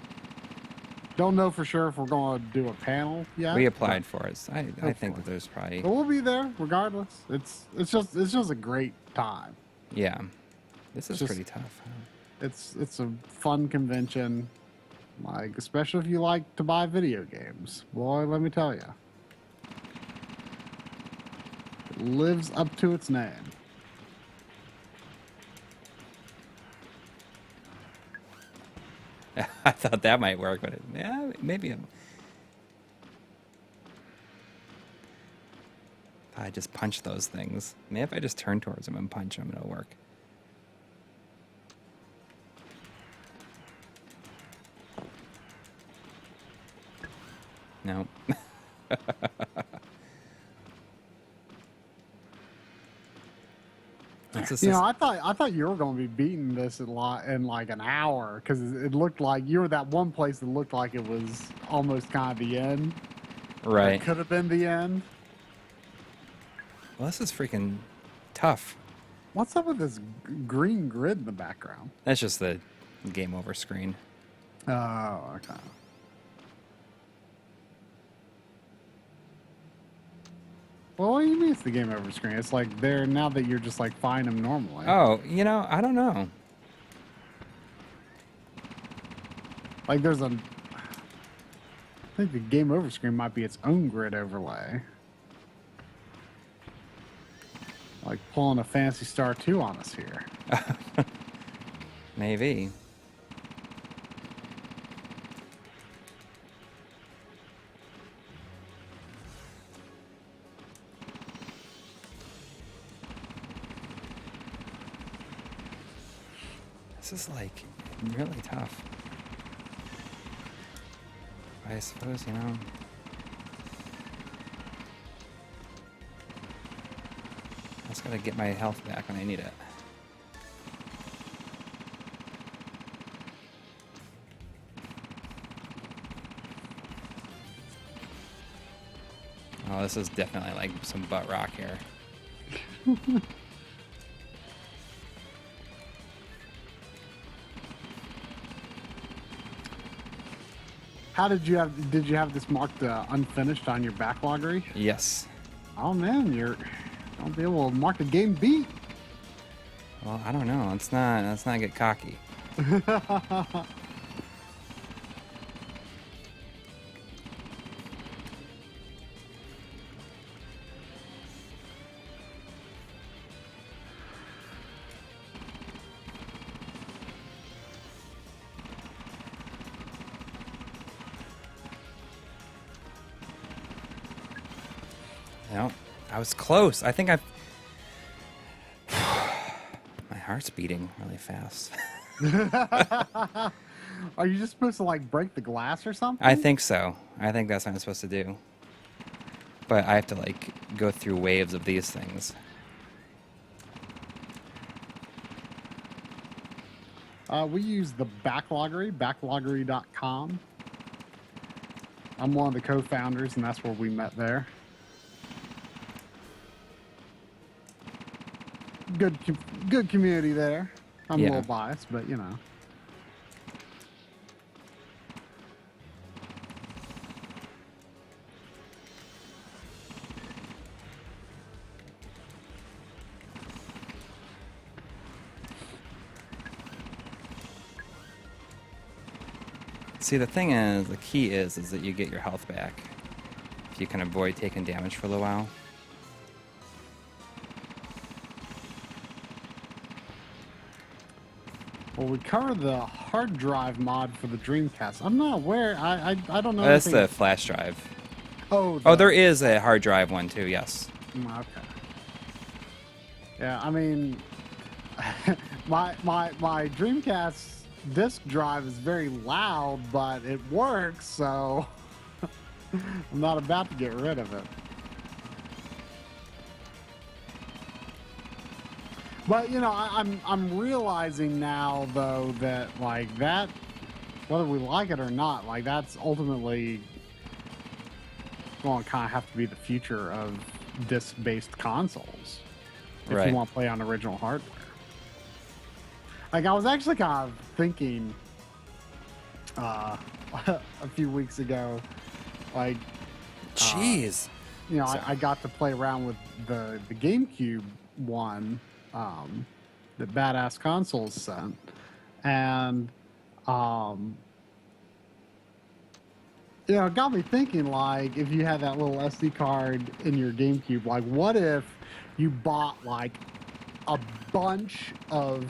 Don't know for sure if we're going to do a panel yet. We applied for it. So I think that there's probably... But we'll be there regardless. It's just a great time. Yeah. This is just- pretty tough. It's a fun convention, like especially if you like to buy video games. Boy, let me tell you, it lives up to its name. I thought that might work, but yeah, maybe. If I just punch those things. Maybe if I just turn towards them and punch them, it'll work. No. You know, I thought you were going to be beating this in like an hour because it looked like you were that one place that looked like it was almost kind of the end. Right. It could have been the end. Well, this is freaking tough. What's up with this green grid in the background? That's just the game over screen. Oh, okay. Well, what do you mean it's the game over screen? It's like there now that you're just like fighting them normally. Oh, you know, I don't know. Like there's I think the game over screen might be its own grid overlay. Like pulling a Phantasy Star 2 on us here. Maybe. This is like really tough. I suppose, you know. I just gotta get my health back when I need it. Oh, this is definitely like some butt rock here. How did you have this marked unfinished on your backloggery? Yes. Oh man, don't be able to mark the game beat. Well, I don't know. Let's not get cocky. No, I was close. I think my heart's beating really fast. Are you just supposed to like break the glass or something? I think so. I think that's what I'm supposed to do. But I have to like go through waves of these things. We use the backloggery, backloggery.com. I'm one of the co-founders, and that's where we met there. Good community there. I'm a little biased, but you know. See, the thing is, the key is that you get your health back if you can avoid taking damage for a little while. Well, we covered the hard drive mod for the Dreamcast. I'm not aware. I don't know. That's anything. the flash drive. Oh, Oh, there is a hard drive one too. Yes. Okay. Yeah, I mean, my Dreamcast disk drive is very loud, but it works, so I'm not about to get rid of it. But you know, I'm realizing now though that like that, whether we like it or not, like that's ultimately going to kind of have to be the future of disc-based consoles if Right. you want to play on original hardware. Like I was actually kind of thinking a few weeks ago, like Jeez. you know, Sorry. I got to play around with the GameCube one that Badass Consoles sent, and you know, it got me thinking, like, if you had that little SD card in your GameCube, like, what if you bought like a bunch of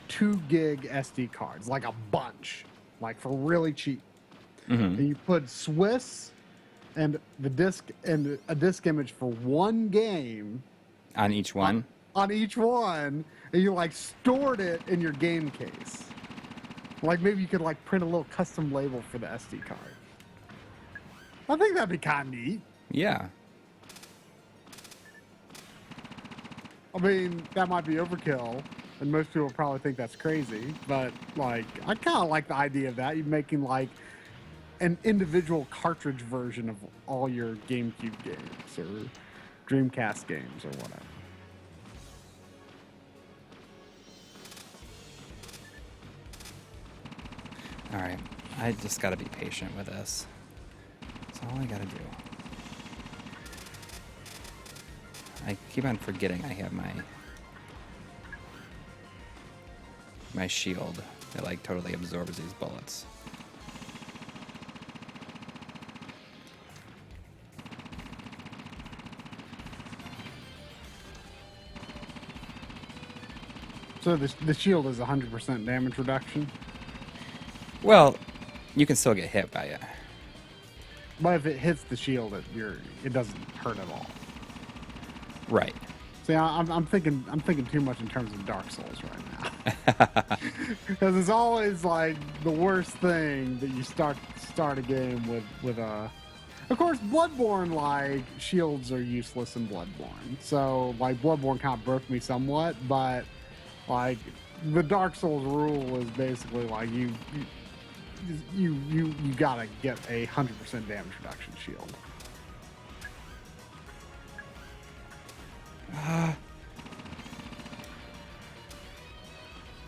2 gig SD cards, like a bunch, like for really cheap, and you put Swiss and the disc and a disc image for one game On each one. on each one, and you like stored it in your game case. Like maybe you could like print a little custom label for the SD card. I think that'd be kind of neat. Yeah. I mean, that might be overkill, and most people probably think that's crazy, but like I kind of like the idea of that. You're making like an individual cartridge version of all your GameCube games or Dreamcast games or whatever. All right. I just got to be patient with this. That's all I got to do. I keep on forgetting I have my shield that like totally absorbs these bullets. So the shield is 100% damage reduction, Well, you can still get hit by it. but if it hits the shield, it doesn't hurt at all. Right. See, I'm thinking too much in terms of Dark Souls right now, because it's always like the worst thing that you start a game with a. Of course, Bloodborne, like shields are useless in Bloodborne, so like Bloodborne kind of broke me somewhat, but like the Dark Souls rule is basically like you gotta get a 100% damage reduction shield.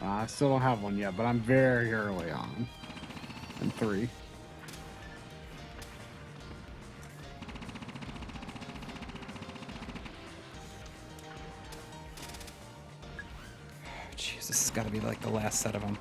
I still don't have one yet, but I'm very early on in 3. Jeez, this has got to be like the last set of them.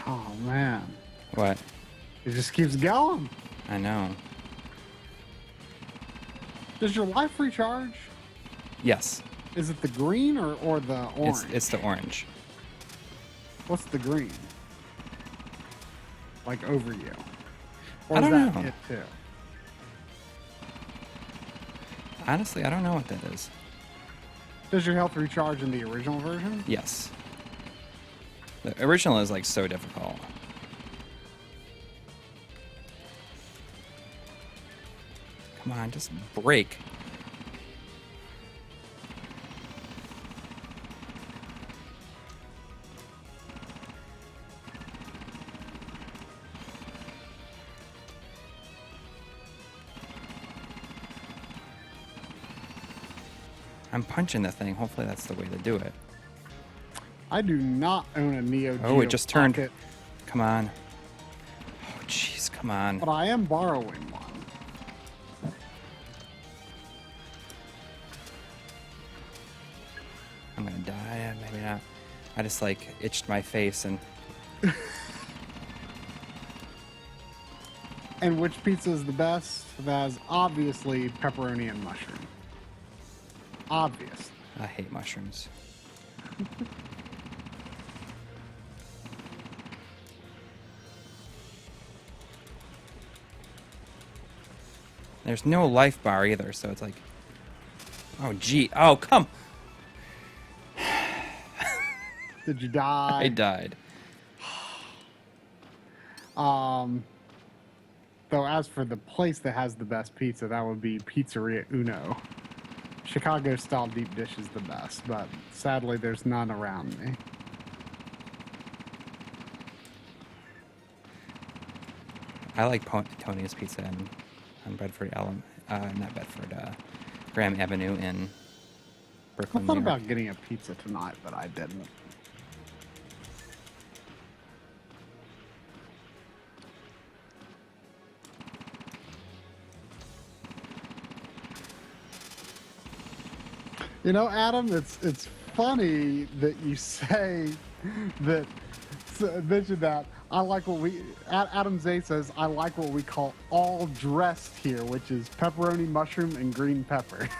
Oh man, What? it just keeps going. I know. Does your life recharge? Yes. Is it the green or the orange? It's the orange. What's the green? Like over you? Or I is don't that know. it too? Honestly, I don't know what that is. Does your health recharge in the original version? Yes. The original is like so difficult. Come on, just break. I'm punching the thing. Hopefully that's the way to do it. I do not own a Neo Geo Oh, it just turned. Pocket, Come on. Oh, jeez, come on. but I am borrowing one. I'm gonna die. Maybe not. I just like itched my face and And which pizza is the best? That is obviously pepperoni and mushroom. Obvious. I hate mushrooms. There's no life bar either, so it's like, oh gee, oh come. Did you die? I died. Though as for the place that has the best pizza, that would be Pizzeria Uno. Chicago style deep dish is the best, but sadly there's none around me. I like Tony's Pizza on Bedford not Bedford, Graham Avenue in I Brooklyn, thought New York. about getting a pizza tonight, but I didn't. You know, Adam, it's funny that you say that mention that. I like what Adam Zay says, I like what we call all dressed here, which is pepperoni, mushroom, and green pepper.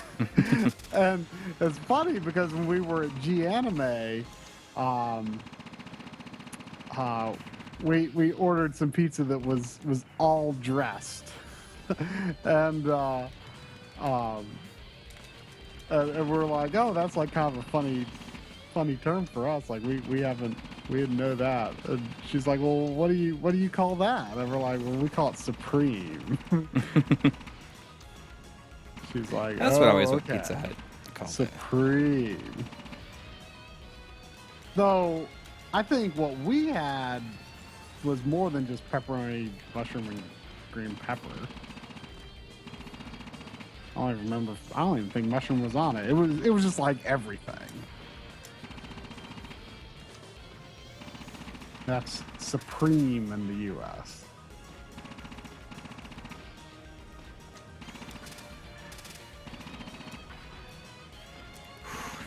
And it's funny because when we were at G Anime, we ordered some pizza that was all dressed. And we're like, oh, that's like kind of a funny term for us. Like we didn't know that. And she's like, well, what do you call that? And we're like, well, we call it Supreme. She's like, That's oh, what I always with okay. Pizza Hut called it. Supreme. Though I think what we had was more than just pepperoni, mushroom, and green pepper. I don't even think mushroom was on it. It was just like everything. That's supreme in the U.S.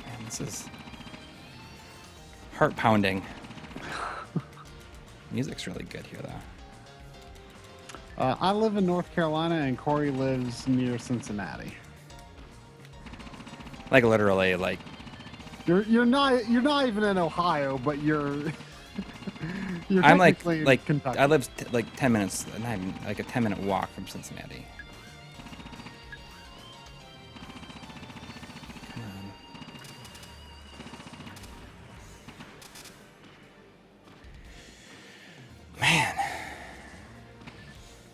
Man, this is heart pounding. Music's really good here, though. I live in North Carolina, and Coury lives near Cincinnati. Like literally, like You're not even in Ohio, but you're. You're I'm technically in like Kentucky. I live like 10 minutes, not even like a 10-minute walk from Cincinnati. Come on. Man,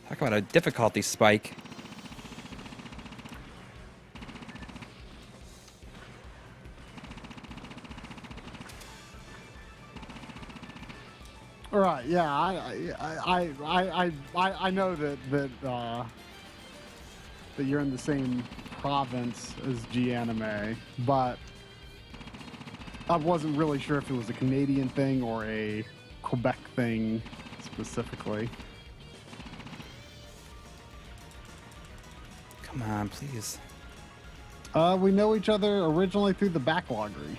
talk about a difficulty spike. All right, yeah, I know that you're in the same province as G Anime, but I wasn't really sure if it was a Canadian thing or a Quebec thing specifically. Come on, please. We know each other originally through the backloggery.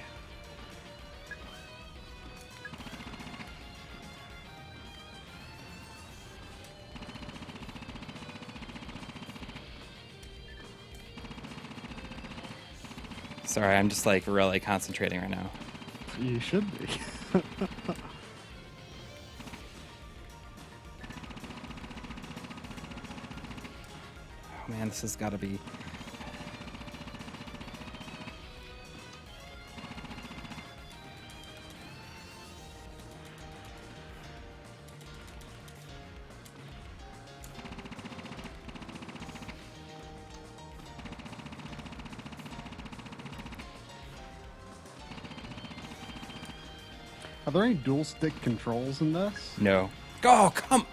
Sorry, I'm just like really concentrating right now. You should be. Oh man, this has got to be. Are there any dual stick controls in this? No. Oh, come.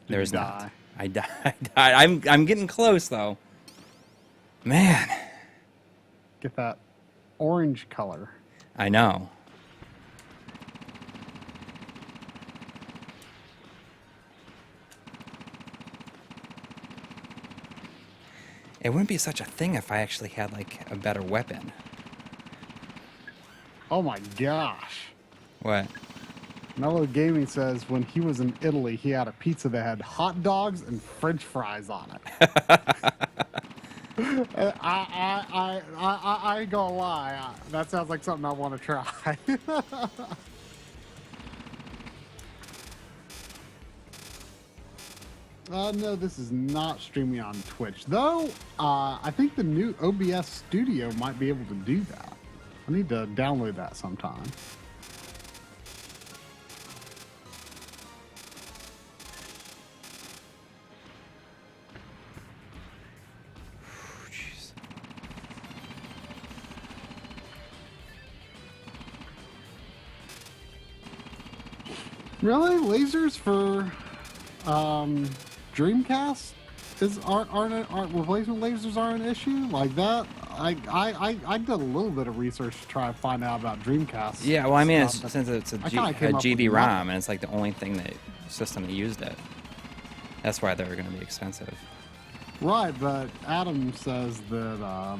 Did There's you not. die? I died. I'm getting close though. Man. Get that orange color. I know. It wouldn't be such a thing if I actually had like a better weapon. Oh my gosh. What? Mellow Gaming says when he was in Italy, he had a pizza that had hot dogs and French fries on it. I ain't gonna lie. That sounds like something I want to try. No, this is not streaming on Twitch. Though, I think the new OBS Studio might be able to do that. I need to download that sometime. Jeez. Really? Lasers for Dreamcast aren't replacement lasers aren't an issue like that? I did a little bit of research to try and find out about Dreamcast. Yeah, well, I mean, stuff, since it's a kinda came up with GD-ROM, and it's like the only thing that system that used it. That's why they're going to be expensive. right, but Adam says that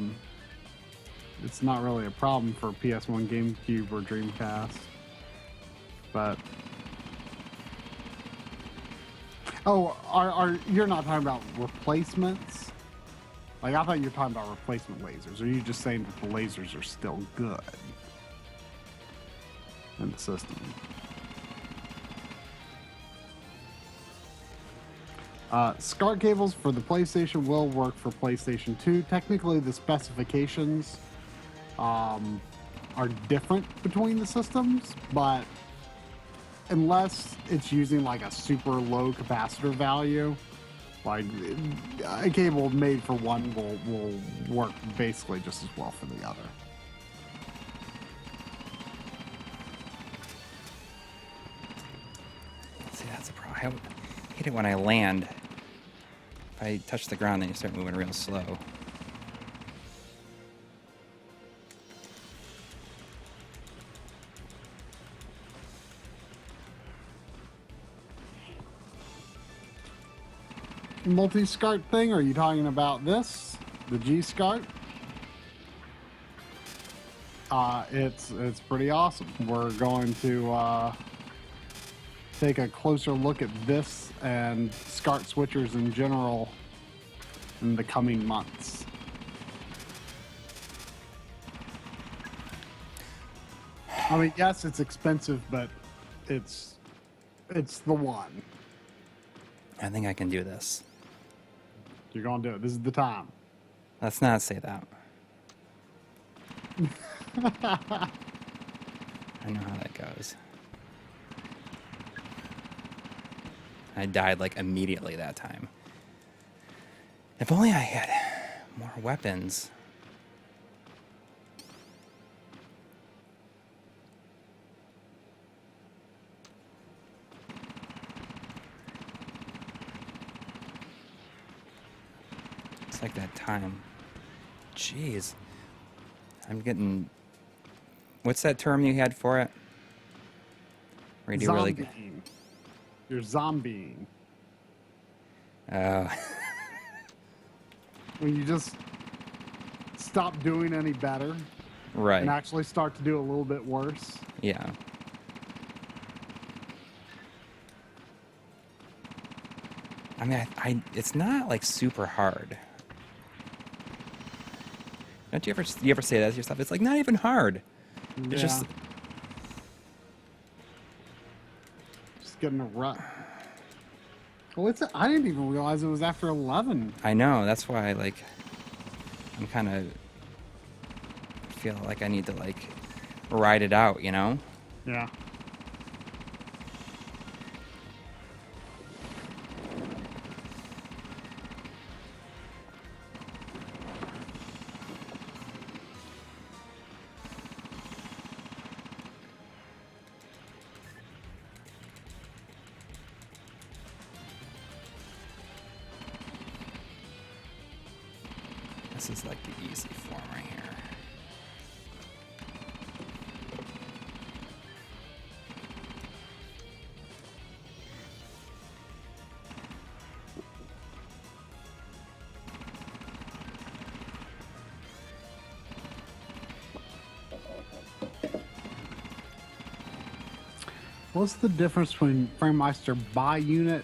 it's not really a problem for PS1, GameCube, or Dreamcast. But are you're not talking about replacements? Like, I thought you were talking about replacement lasers. Or are you just saying that the lasers are still good in the system? SCART cables for the PlayStation will work for PlayStation 2. Technically, the specifications are different between the systems, but unless it's using like a super low capacitor value, like a cable made for one will work basically just as well for the other. See, that's a problem. I hate it when I land. If I touch the ground, then you start moving real slow. Multi-SCART thing? Are you talking about this? The G-SCART? It's pretty awesome. We're going to take a closer look at this and SCART switchers in general in the coming months. I mean, yes, it's expensive, but it's the one. I think I can do this. You're gonna do it. This is the time. Let's not say that. I know how that goes. I died like immediately that time. If only I had more weapons. It's like that time. Jeez. I'm getting... What's that term you had for it? Where you do really good? Zombieing. You're zombieing. Oh. When you just stop doing any better Right. and actually start to do a little bit worse. Yeah. I mean, it's not like super hard. Don't you ever say that to yourself? It's like not even hard. It's just getting a rut. Well, I didn't even realize it was after 11. I know. That's why I'm kind of feel like I need to like ride it out, you know? Yeah. is like the easy form right here. What's the difference between FrameMeister by unit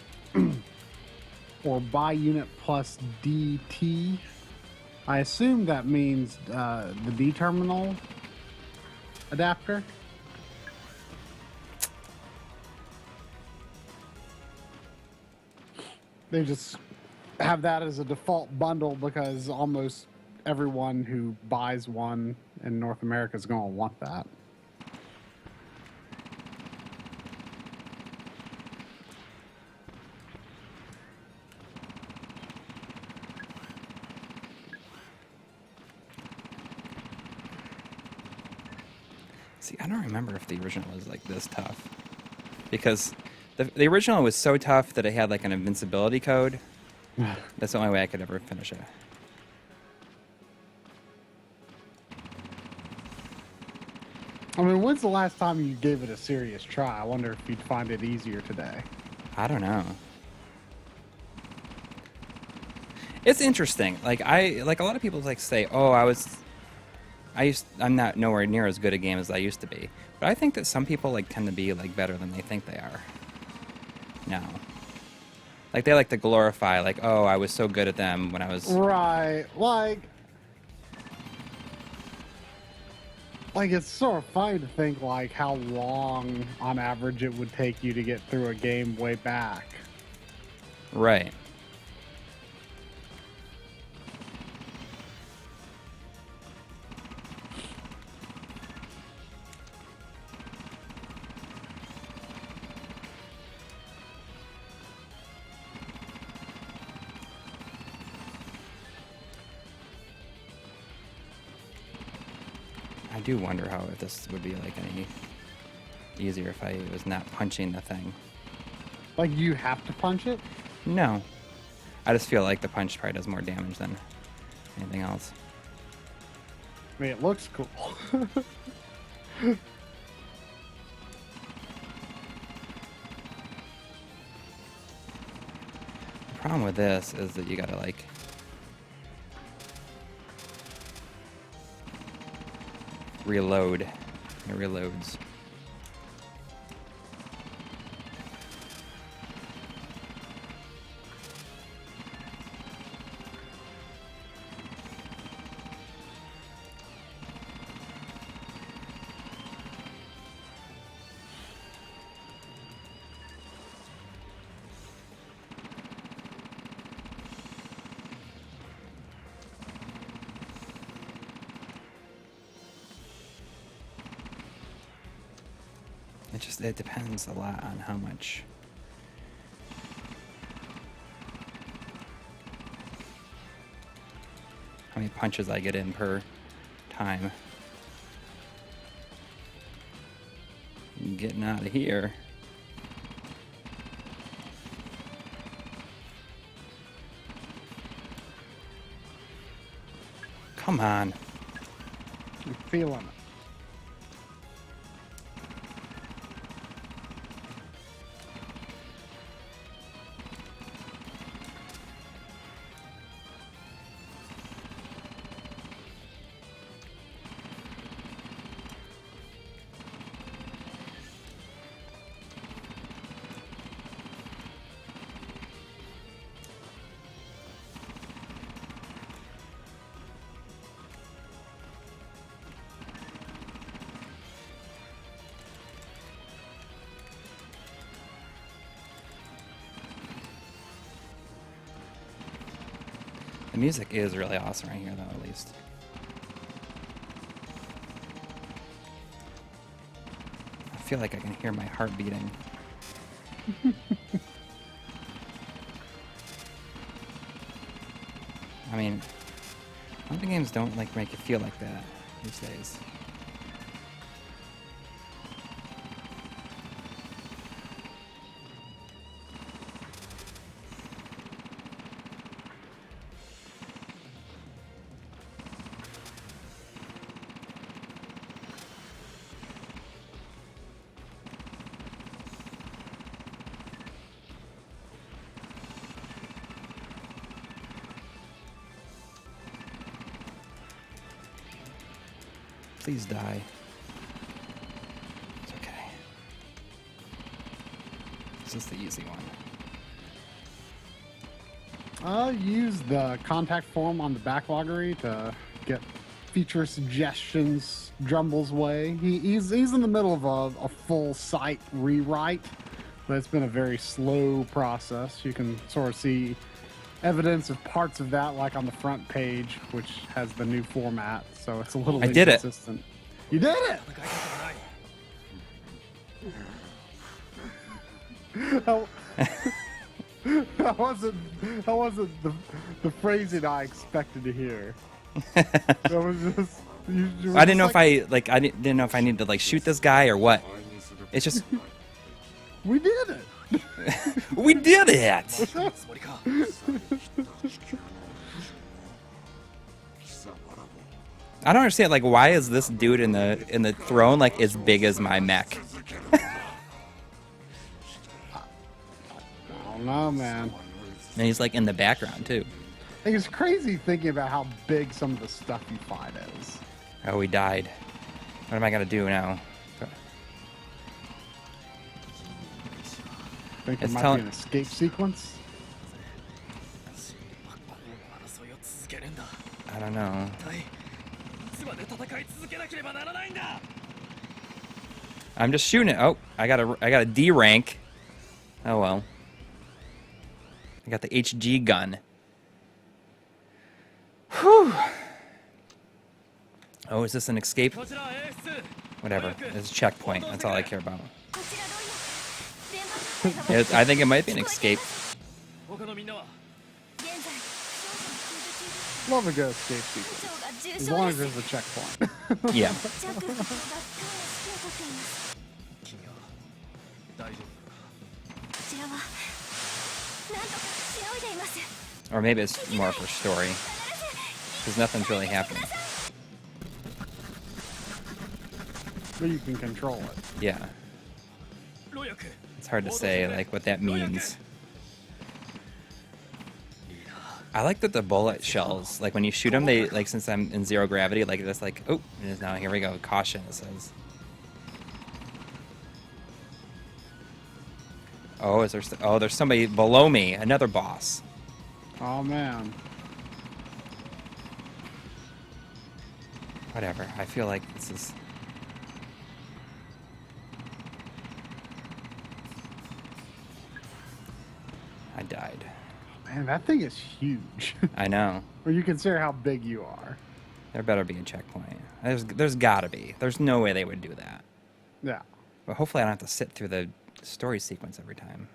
or by unit plus DT? I assume that means the D terminal adapter. They just have that as a default bundle because almost everyone who buys one in North America is going to want that. See, I don't remember if the original was like this tough. Because the original was so tough that it had like an invincibility code. That's the only way I could ever finish it. I mean, when's the last time you gave it a serious try? I wonder if you'd find it easier today. I don't know. It's interesting. Like a lot of people like say, "Oh, I'm not nowhere near as good a game as I used to be." But I think that some people like tend to be like better than they think they are. Now, like they like to glorify, like, "Oh, I was so good at them when I was." Right, like it's sort of funny to think like how long on average it would take you to get through a game way back. Right. I do wonder how this would be like any easier if I was not punching the thing. Like you have to punch it? No. I just feel like the punch probably does more damage than anything else. I mean, it looks cool. The problem with this is that you gotta like reload. It reloads. It depends a lot on how many punches I get in per time. Getting out of here. Come on. I'm feeling it. The music is really awesome right here, though, at least. I feel like I can hear my heart beating. I mean, a lot of games don't like make you feel like that these days. Please die. It's okay. This is the easy one. Use the contact form on the backloggery to get feature suggestions Drumble's way. He's in the middle of a full site rewrite, but it's been a very slow process. You can sort of see evidence of parts of that, like on the front page, which has the new format, so it's a little I did it. inconsistent. You did it! That wasn't the phrasing I expected to hear. That was just. I didn't know if I didn't know if I needed to like shoot this guy or what. It's just We did it. we did it. I don't understand. Like, why is this dude in the throne like as big as my mech? I don't know, man. And he's like in the background too. I think it's crazy thinking about how big some of the stuff you find is. Oh, he died. What am I gonna do now? Think there It's might telling- be an escape sequence. I don't know. I'm just shooting it. Oh, I got a D rank. Oh well. I got the HG gun. Whew. Oh, is this an escape? Whatever. It's a checkpoint. That's all I care about. I think it might be an escape. Love a good escape sequence. As long as there's a checkpoint. Yeah. Or maybe it's more for story. Because nothing's really happening. But you can control it. Yeah. It's hard to say like what that means. I like that the bullet shells, like when you shoot them, they like, since I'm in zero gravity, like it's like, oh, it is now. Here we go. Caution, it says. Oh, is there? Oh, there's somebody below me. Another boss. Oh man. Whatever. I feel like this is. I died. Man, that thing is huge. I know. When you consider how big you are. There better be a checkpoint. There's gotta be. There's no way they would do that. Yeah. But hopefully I don't have to sit through the story sequence every time.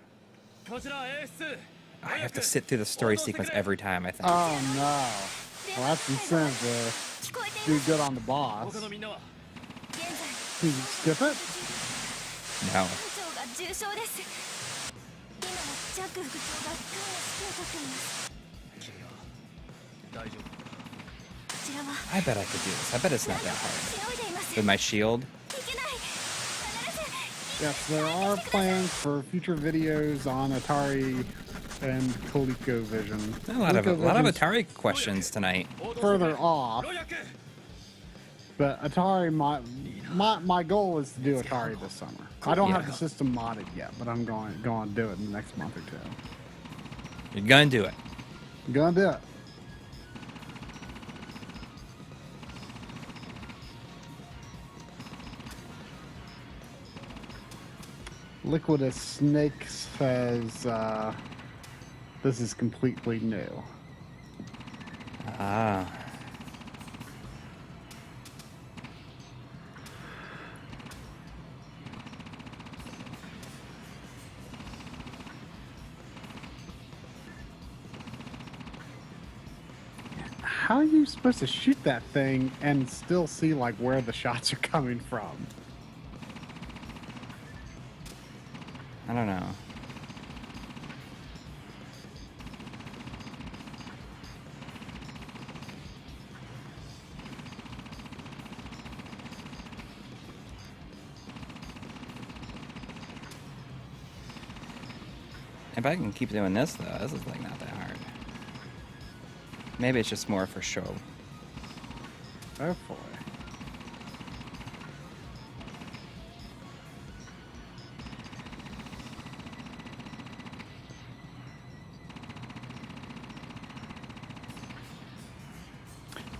I have to sit through the story sequence every time, I think. Oh no. Well, that's incentive to do good on the boss. Can you skip it? No. I bet I could do this. I bet it's not that hard. With my shield. Yes, there are plans for future videos on Atari and ColecoVision. A lot of ColecoVision's Atari questions tonight. further off. But Atari, my goal is to do Atari this summer. I don't have the system modded yet, but I'm going to do it in the next month or two. You're gonna do it. I'm going to do it. Liquidus Snake says this is completely new. Ah. How are you supposed to shoot that thing and still see like where the shots are coming from? I don't know. If I can keep doing this though, this is like not that hard. Maybe it's just more for show. Oh boy.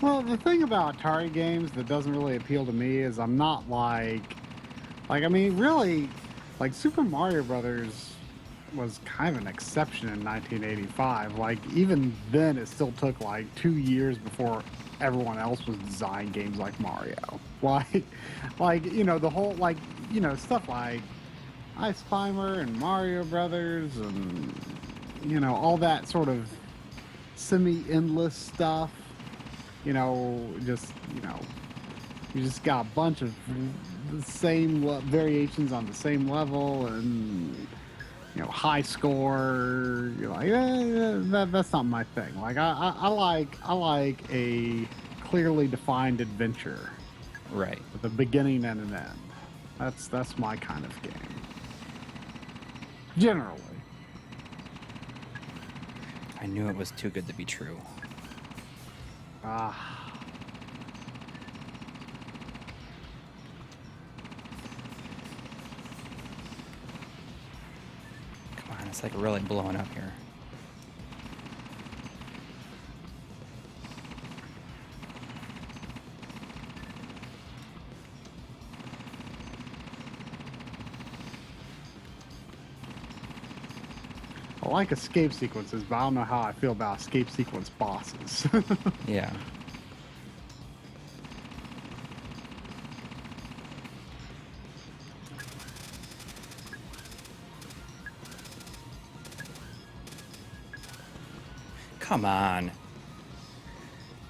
Well, the thing about Atari games that doesn't really appeal to me is I'm not I mean, really, like Super Mario Brothers was kind of an exception in 1985. Like even then, it still took like 2 years before everyone else was designing games like Mario. The whole stuff like Ice Climber and Mario Brothers and all that sort of semi-endless stuff. You just got a bunch of the same variations on the same level and high score. You're like, that's not my thing. Like I like a clearly defined adventure, Right. with a beginning and an end. That's my kind of game. Generally. I knew it was too good to be true. Ah. Come on, it's like really blowing up here. I like escape sequences, but I don't know how I feel about escape sequence bosses. Yeah. Come on.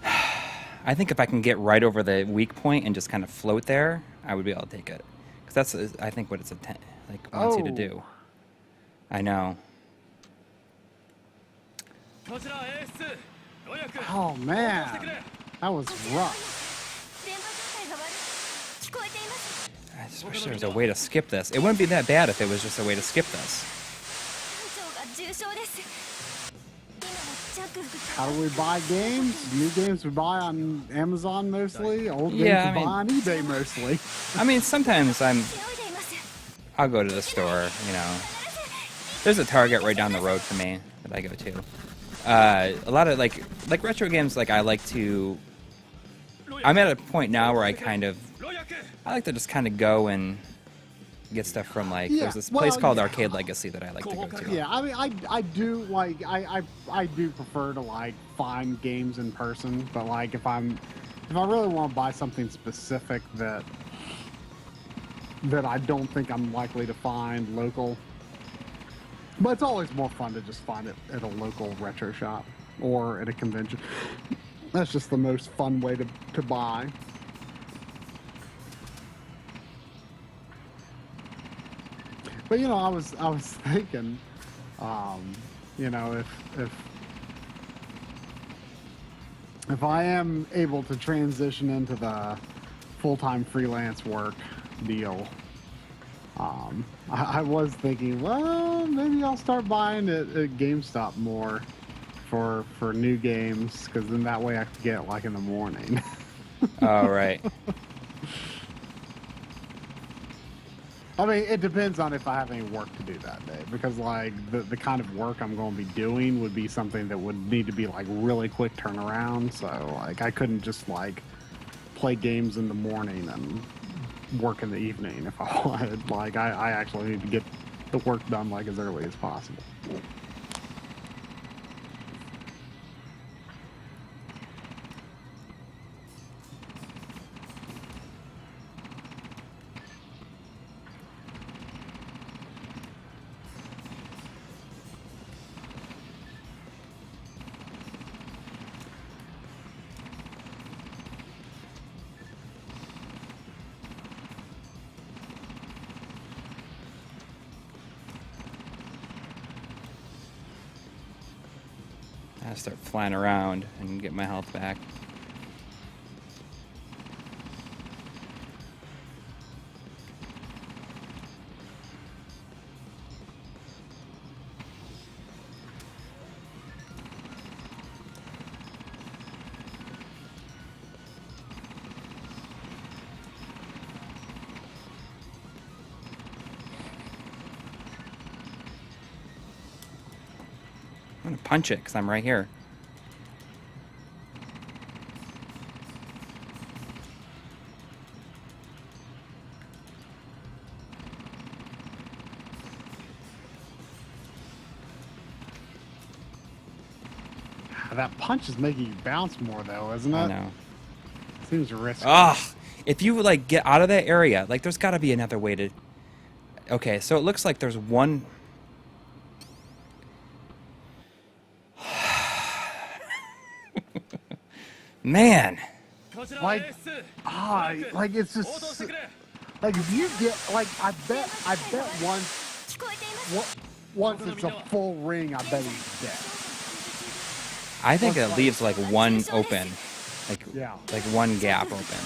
I think if I can get right over the weak point and just kind of float there, I would be able to take it. Because that's, I think, what it's wants you to do. I know. Oh man, that was rough. 電波状態が悪い。聞こえています。 I just wish there was a way to skip this. It wouldn't be that bad if it was just a way to skip this. 艦長が重傷です。今はジャック副長 How do we buy games? New games we buy on Amazon mostly. Old games Yeah, we I buy on eBay mostly. I mean, sometimes 背負いでいます。 I'll go to the store, There's a Target right down the road from me that I go to. A lot of like retro games, I like to. I'm at a point now where I like to just kind of go and get stuff from Yeah, there's this place well, called yeah. Arcade Legacy that I like to go to. Yeah, I mean, I do I do prefer to find games in person, but if I really want to buy something specific that I don't think I'm likely to find local. But it's always more fun to just find it at a local retro shop or at a convention. That's just the most fun way to buy. But I was thinking, if I am able to transition into the full-time freelance work deal, I was thinking, well, maybe I'll start buying at GameStop more for new games, because then that way I can get in the morning. Oh, right. I mean, it depends on if I have any work to do that day, because the kind of work I'm going to be doing would be something that would need to be really quick turnaround. So I couldn't just play games in the morning and work in the evening if I wanted. I actually need to get the work done as early as possible. I gotta start flying around and get my health back. I'm gonna punch it because I'm right here. That punch is making you bounce more, though, isn't it? I know. Seems risky. Ugh! If you like get out of that area, like there's got to be another way to. Okay, so it looks like there's one. Man. Like, like it's just like if you get like I bet once it's a full ring, I bet he's dead. I think it leaves like one open, Yeah. like one gap open.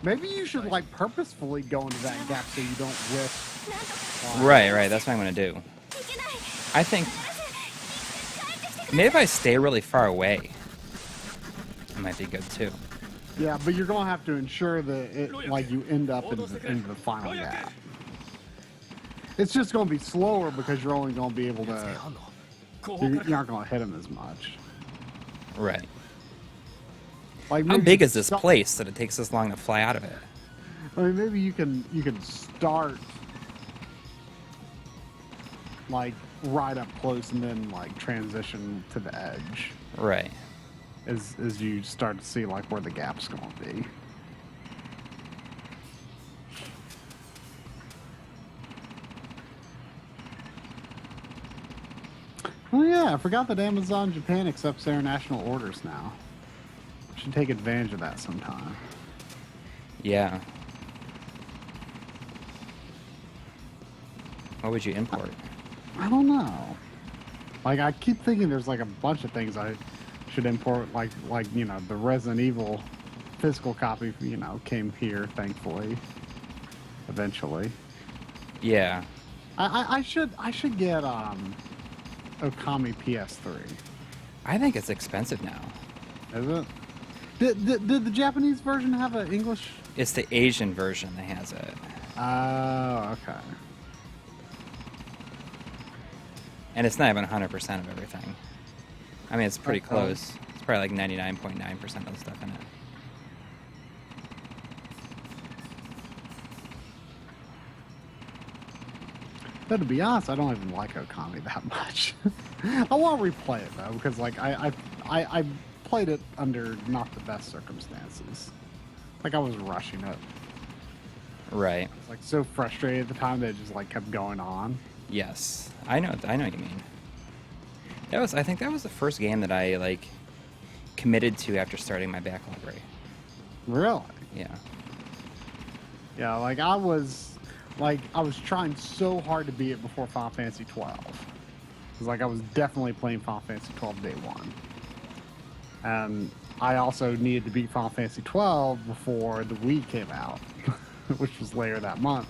Maybe you should like purposefully go into that gap so you don't risk. Right. That's what I'm gonna do. I think maybe if I stay really far away, it might be good too. Yeah, but you're gonna have to ensure that it like you end up into the final gap. It's just gonna be slower because you're only gonna be able to. You're not gonna hit him as much. Right. Like How big is this place that it takes this long to fly out of it? I mean, maybe you can start like right up close and then like transition to the edge Right. as you start to see like where the gap's gonna be. Oh yeah, I forgot that Amazon Japan accepts international orders now. Should take advantage of that sometime. Yeah. What would you import? I don't know. Like I keep thinking there's like a bunch of things I should import, like you know the Resident Evil physical copy, you know, came here thankfully. Eventually. Yeah. I should get Okami PS3. I think it's expensive now. Is it? Did the Japanese version have an English? It's the Asian version that has it. Oh, okay. And it's not even 100% of everything. I mean, it's pretty Okay. close. It's probably like 99.9% of the stuff in it. But to be honest, I don't even like Okami that much. I want to replay it though, because like I played it under not the best circumstances. Like I was rushing it. Right. I was like so frustrated at the time that it just like kept going on. Yes. I know what you mean. I think that was the first game that I like committed to after starting my backlog rate. Really? Yeah. Yeah, like I was trying so hard to beat it before Final Fantasy 12. Because like I was definitely playing Final Fantasy 12 day one. And I also needed to beat Final Fantasy 12 before the Wii came out, which was later that month.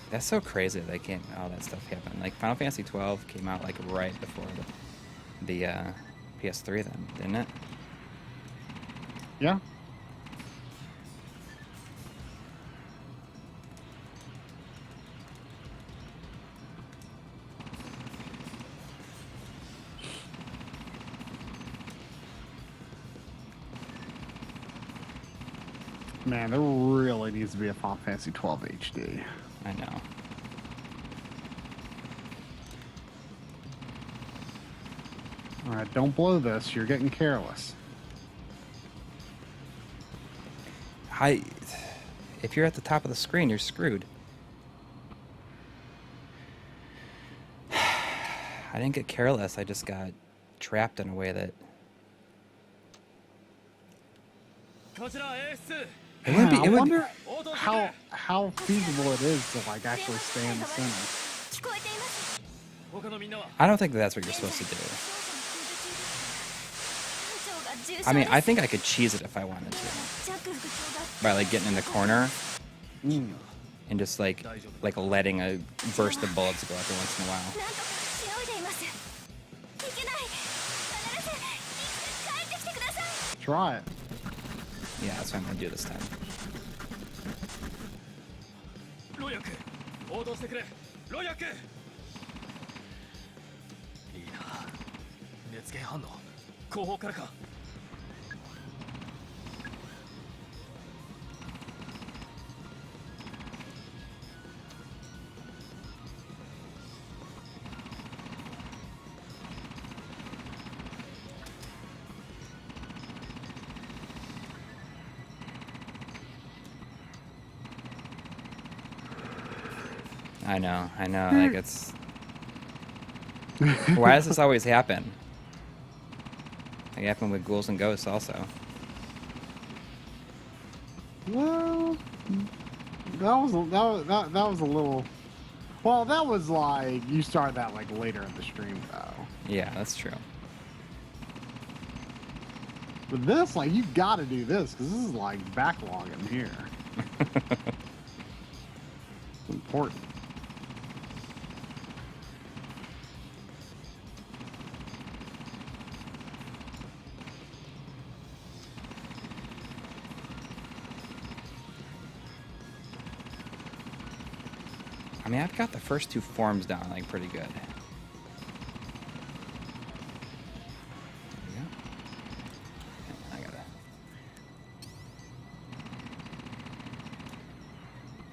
That's so crazy that all that stuff happened. Like Final Fantasy 12 came out like right before the PS3 then, didn't it? Yeah. Man, there really needs to be a Final Fantasy 12 HD. I know. Alright, don't blow this. You're getting careless. If you're at the top of the screen, you're screwed. I didn't get careless. I just got trapped in a way that. It would be. I It would, wonder how feasible it is to like actually stay in the center. I don't think that's what you're supposed to do. I mean, I think I could cheese it if I wanted to. By like getting in the corner and just like letting a burst of bullets go every once in a while. Try it. Yeah, that's what I'm gonna do this time. ロヤク応答してくれロヤクいいな熱源反応後方からか I I know. Like, it's... Why does this always happen? Like, it happened with Ghouls and Ghosts also. Well, that was a little... Well, that was like... You started that, like, later in the stream, though. Yeah, that's true. But this, like, you gotta do this, because this is, like, backlogging here. It's important. I mean, I've got the first two forms down, like, pretty good. There we go.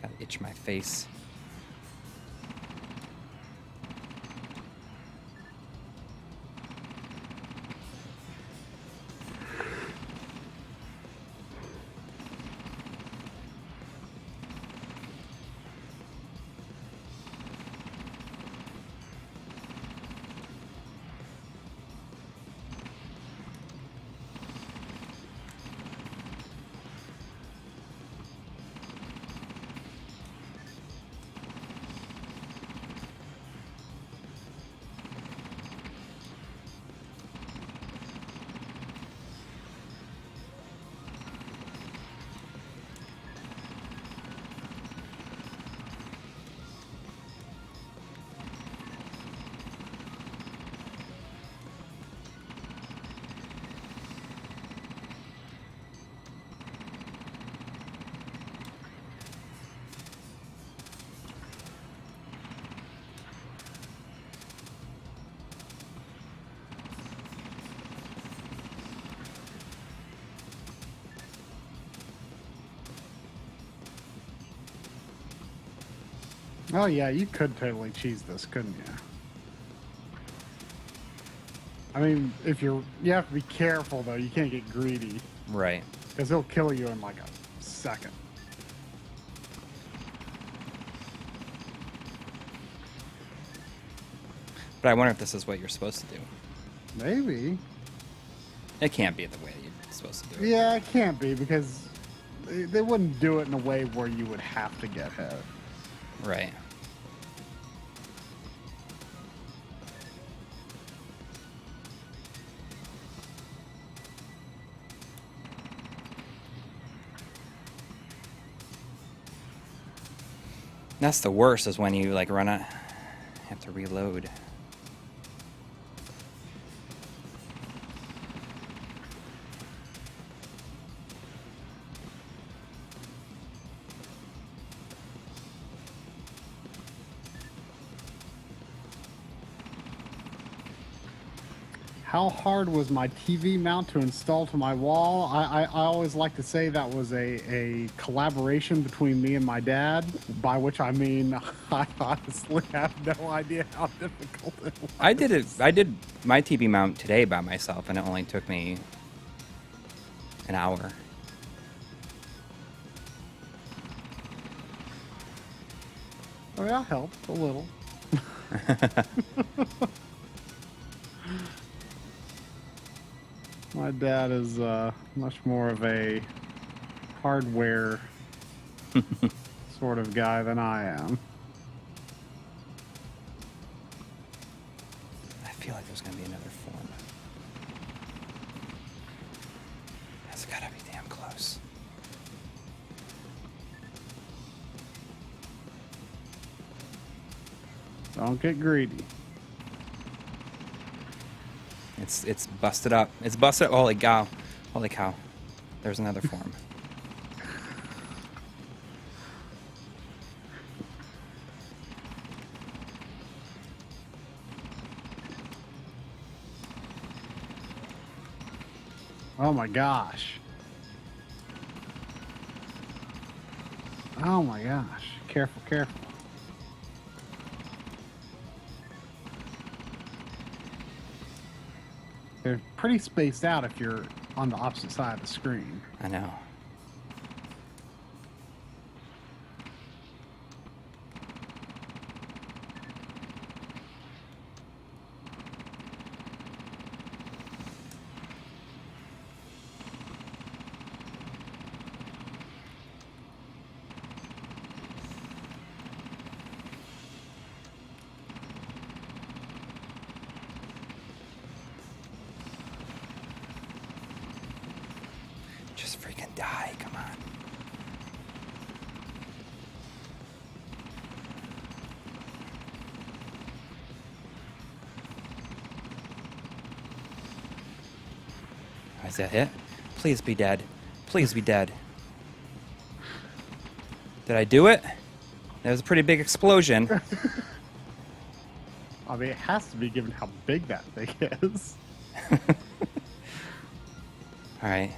I gotta itch my face. Oh, yeah, you could totally cheese this, couldn't you? I mean, you have to be careful, though. You can't get greedy. Right. Because he'll kill you in, like, a second. But I wonder if this is what you're supposed to do. Maybe. It can't be the way you're supposed to do it. Yeah, it can't be, because they wouldn't do it in a way where you would have to get hit. Right. That's the worst, is when you, like, run out, have to reload. How hard was my TV mount to install to my wall? I always like to say that was a collaboration between me and my dad, by which I mean I honestly have no idea how difficult it was. I did my TV mount today by myself, and it only took me an hour. Oh, yeah, helped a little. My dad is much more of a hardware sort of guy than I am. I feel like there's going to be another form. That's got to be damn close. Don't get greedy. It's busted up. It's busted up. Holy cow. Holy cow. There's another form. Oh my gosh. Oh my gosh. Careful, careful. They're pretty spaced out if you're on the opposite side of the screen. I know. Just freaking die, come on. Is that it? Please be dead. Please be dead. Did I do it? That was a pretty big explosion. I mean, it has to be given how big that thing is. All right.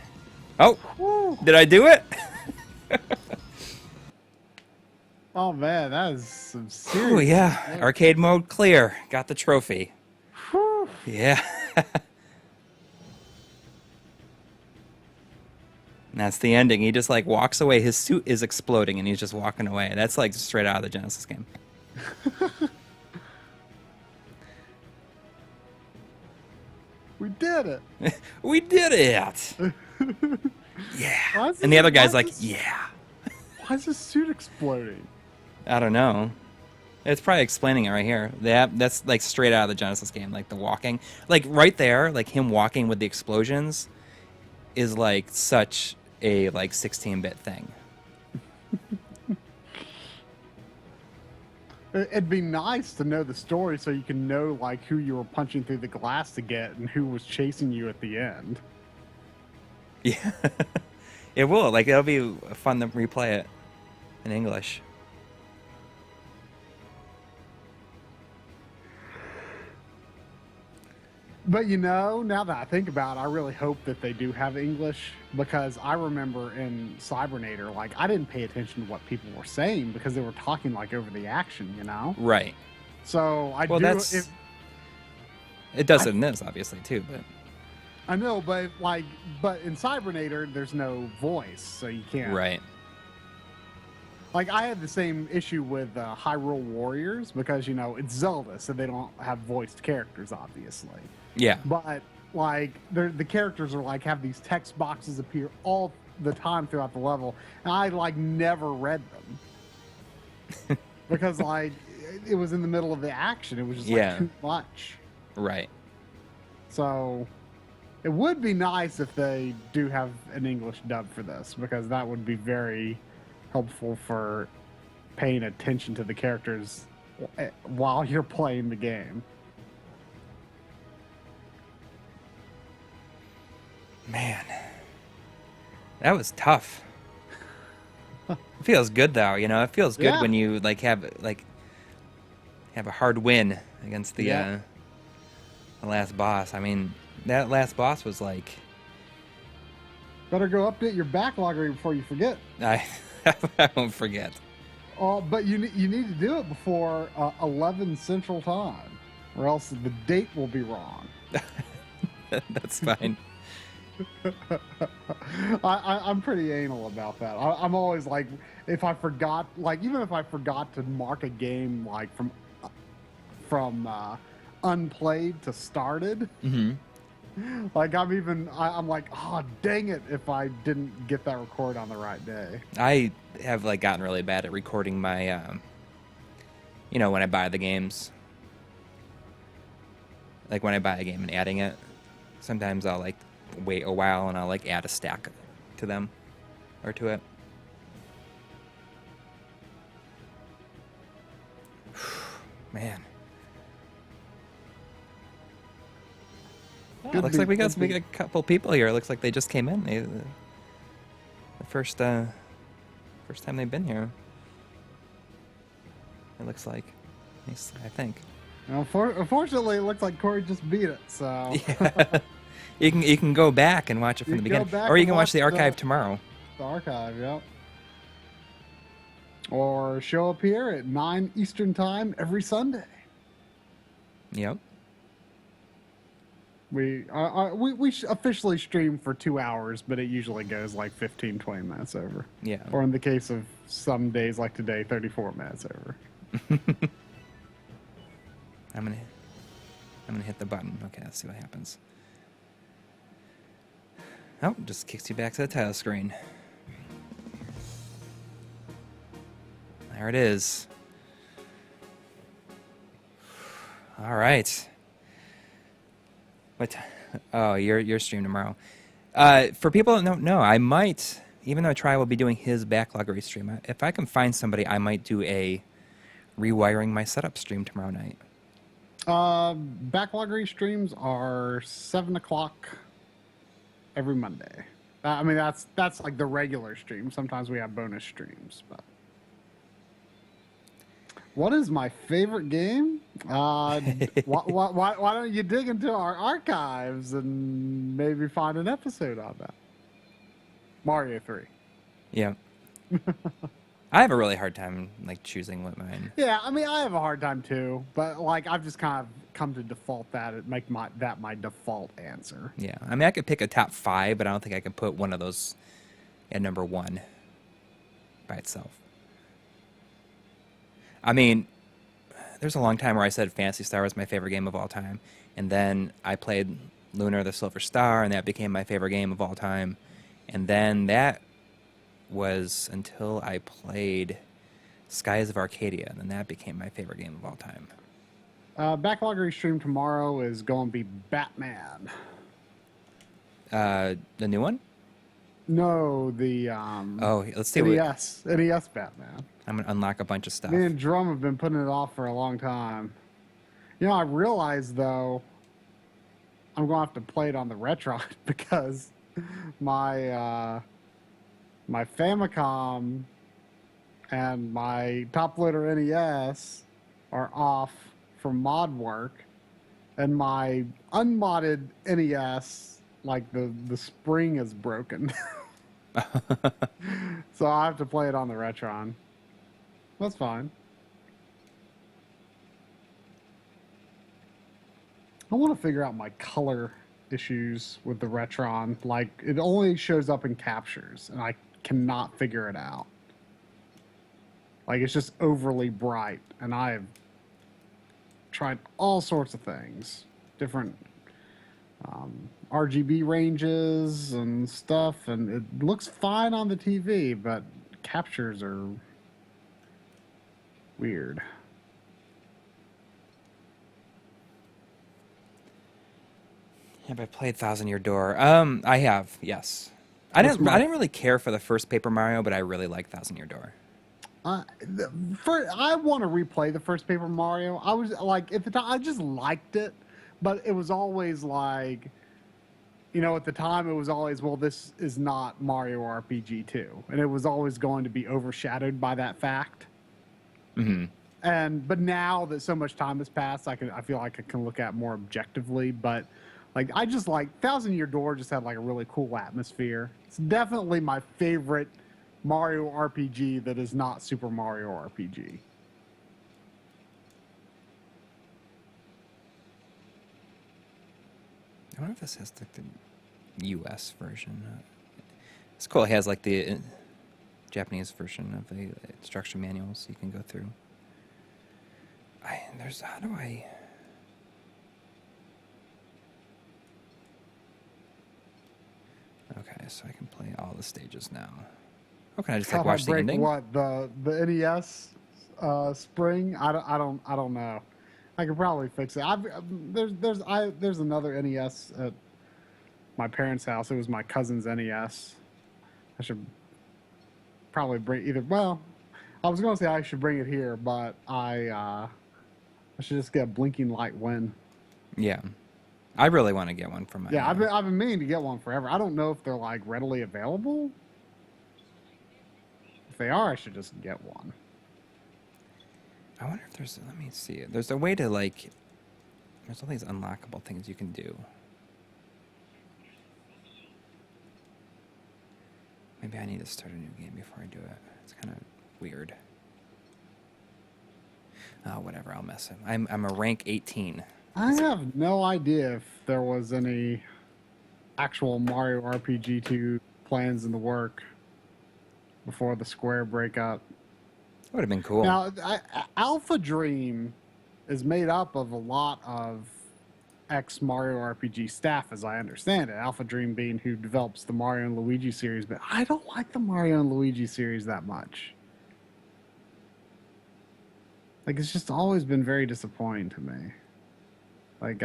Oh, Woo. did I do it? Oh man, that is some Oh serious. yeah, arcade mode clear. Got the trophy. Whew. Yeah. And that's the ending. He just like walks away. His suit is exploding and he's just walking away. That's like straight out of the Genesis game. We did it. We did it. Yeah. Why is And the this- other guy's why like, is this- yeah. Why is his suit exploding? I don't know. It's probably explaining it right here. That's like straight out of the Genesis game, like the walking. Like right there, like him walking with the explosions is like such a like 16-bit thing. It'd be nice to know the story so you can know like who you were punching through the glass to get and who was chasing you at the end. Yeah. It will. Like it'll be fun to replay it in English. But you know, now that I think about it, I really hope that they do have English because I remember in Cybernator, like I didn't pay attention to what people were saying because they were talking like over the action, you know? Right. So I Well, do. that's it does it in this obviously too, but I know, but but in Cybernator, there's no voice, so you can't. right. Like I had the same issue with Hyrule Warriors because you know it's Zelda, so they don't have voiced characters, obviously. Yeah. But like the characters are like have these text boxes appear all the time throughout the level, and I like never read them because like it was in the middle of the action. It was just Yeah. like too much. Right. So it would be nice if they do have an English dub for this because that would be very helpful for paying attention to the characters while you're playing the game. Man. That was tough. It feels good though, you know. It feels good Yeah. when you like have a hard win against the Yeah. the last boss. I mean, that last boss was like Better go update your backlog before you forget. I won't forget. But you need to do it before 11 Central Time, or else the date will be wrong. That's fine. I'm pretty anal about that. I'm always like, if I forgot, like even if I forgot to mark a game like from unplayed to started, Mm-hmm. like I'm like, oh dang it, if I didn't get that record on the right day. I have like gotten really bad at recording my you know, when I buy the games. Like when I buy a game and adding it. Sometimes I'll like wait a while and I'll like add a stack to them or to it. Man. It looks like we got a couple people here. It looks like they just came in. The first time they've been here. It looks like, I think. Unfortunately, it looks like Coury just beat it. So Yeah. You can go back and watch it from You the can go beginning, back or you and can watch watch the archive the- tomorrow. the archive, yep. Or show up here at 9 Eastern Time every Sunday. Yep. We officially stream for 2 hours, but it usually goes like 15, 20 minutes over. Yeah. Or in the case of some days like today, 34 minutes over. I'm gonna hit the button. Okay, let's see what happens. Oh, just kicks you back to the title screen. There it is. All right. What? Oh, your stream tomorrow. For people that don't know, I might, even though Try will be doing his backloggery stream, if I can find somebody, I might do a rewiring my setup stream tomorrow night. Backloggery streams are 7 o'clock every Monday. I mean, that's like the regular stream. Sometimes we have bonus streams, but. What is my favorite game? Why don't you dig into our archives and maybe find an episode on that? Mario 3. Yeah. I have a really hard time like choosing what mine. Yeah, I mean, I have a hard time too, but like I've just kind of come to default that it make that my default answer. Yeah, I mean, I could pick a top 5, but I don't think I can put one of those at number 1 by itself. I mean, there's a long time where I said Phantasy Star was my favorite game of all time, and then I played Lunar the Silver Star, and that became my favorite game of all time, and then that was until I played Skies of Arcadia, and then that became my favorite game of all time. Backloggery stream tomorrow is going to be Batman. The new one? No, the let's see. NES Batman. I'm gonna unlock a bunch of stuff. Me and Drum have been putting it off for a long time. You know, I realized though, I'm gonna have to play it on the Retrode because my my Famicom and my top loader NES are off from mod work, and my unmodded NES, like the spring is broken. So I have to play it on the Retron. That's fine. I want to figure out my color issues with the Retron. Like, it only shows up in captures, and I cannot figure it out. Like, it's just overly bright, and I have tried all sorts of things. Different RGB ranges and stuff, and it looks fine on the TV, but captures are weird. Have I played Thousand Year Door? I have, yes. I didn't really care for the first Paper Mario, but I really like Thousand Year Door. I want to replay the first Paper Mario. I was like, at the time, I just liked it, but it was always like, you know, at the time, it was always, well, this is not Mario RPG 2, and it was always going to be overshadowed by that fact. Mm-hmm. But now that so much time has passed, I feel like I can look at it more objectively. But like, I just like Thousand Year Door just had like a really cool atmosphere. It's definitely my favorite Mario RPG that is not Super Mario RPG. I wonder if this has like the U.S. version. It's cool. It has like the Japanese version of the instruction manuals you can go through. How do I? Okay, so I can play all the stages now. How can I just like watch the ending? What the NES spring? I don't know. I could probably fix it. There's another NES at my parents' house. It was my cousin's NES. I should probably bring either. Well, I was going to say I should bring it here, but I should just get a blinking light when. Yeah, I really want to get one for my. Yeah, I've been meaning to get one forever. I don't know if they're like readily available. If they are, I should just get one. I wonder if there's. Let me see. There's a way to like. There's all these unlockable things you can do. Maybe I need to start a new game before I do it. It's kind of weird. Oh, whatever. I'll mess it. I'm a rank 18. I have no idea if there was any actual Mario RPG 2 plans in the work before the Square breakup. That would have been cool. Now, Alpha Dream is made up of a lot of ex-Mario RPG staff, as I understand it. Alpha Dream being who develops the Mario and Luigi series, but I don't like the Mario and Luigi series that much. Like, it's just always been very disappointing to me. Like,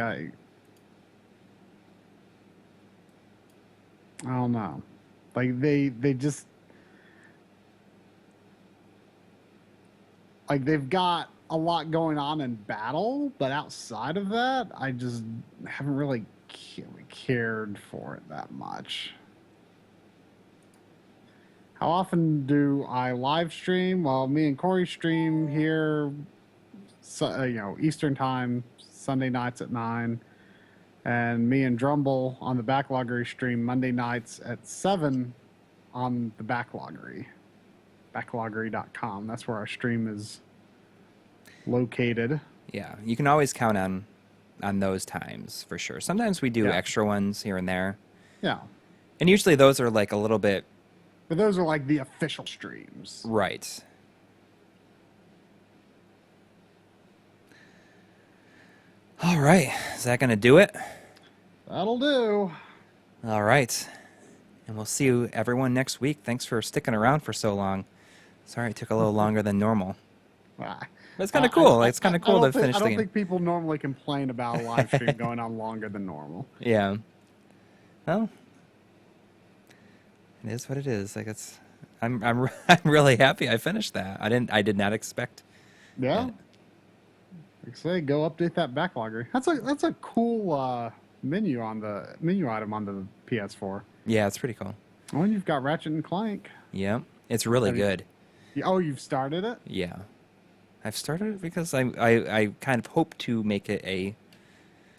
I don't know. Like they just like they've got a lot going on in battle, but outside of that, I just haven't really cared for it that much. How often do I live stream? Well, me and Coury stream here, Eastern time, Sunday nights at 9. And me and Drumble on the Backloggery stream Monday nights at 7 on the Backloggery. Backloggery.com. That's where our stream is located. Yeah, you can always count on those times for sure. Sometimes we do extra ones here and there. Yeah. And usually those are like a little bit... But those are like the official streams. Right. All right. Is that going to do it? That'll do. All right. And we'll see you everyone next week. Thanks for sticking around for so long. Sorry it took a little longer than normal. Ah. But it's kind of cool. It's kind of cool to finish the I don't game. think people normally complain about a live stream going on longer than normal. Yeah. Well, it is what it is. Like I'm really happy I finished that. I did not expect. Yeah. Like I say, go update that Backloggery. That's a cool menu item on the PS4. Yeah, it's pretty cool. Oh, and you've got Ratchet and Clank. Yeah, it's really good. Oh, you've started it? Yeah, I've started it because I kind of hope to make it a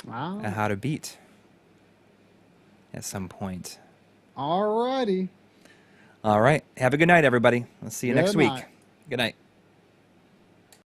how to beat at some point. Alrighty. All right. Have a good night, everybody. I'll see you next week. night. Good night.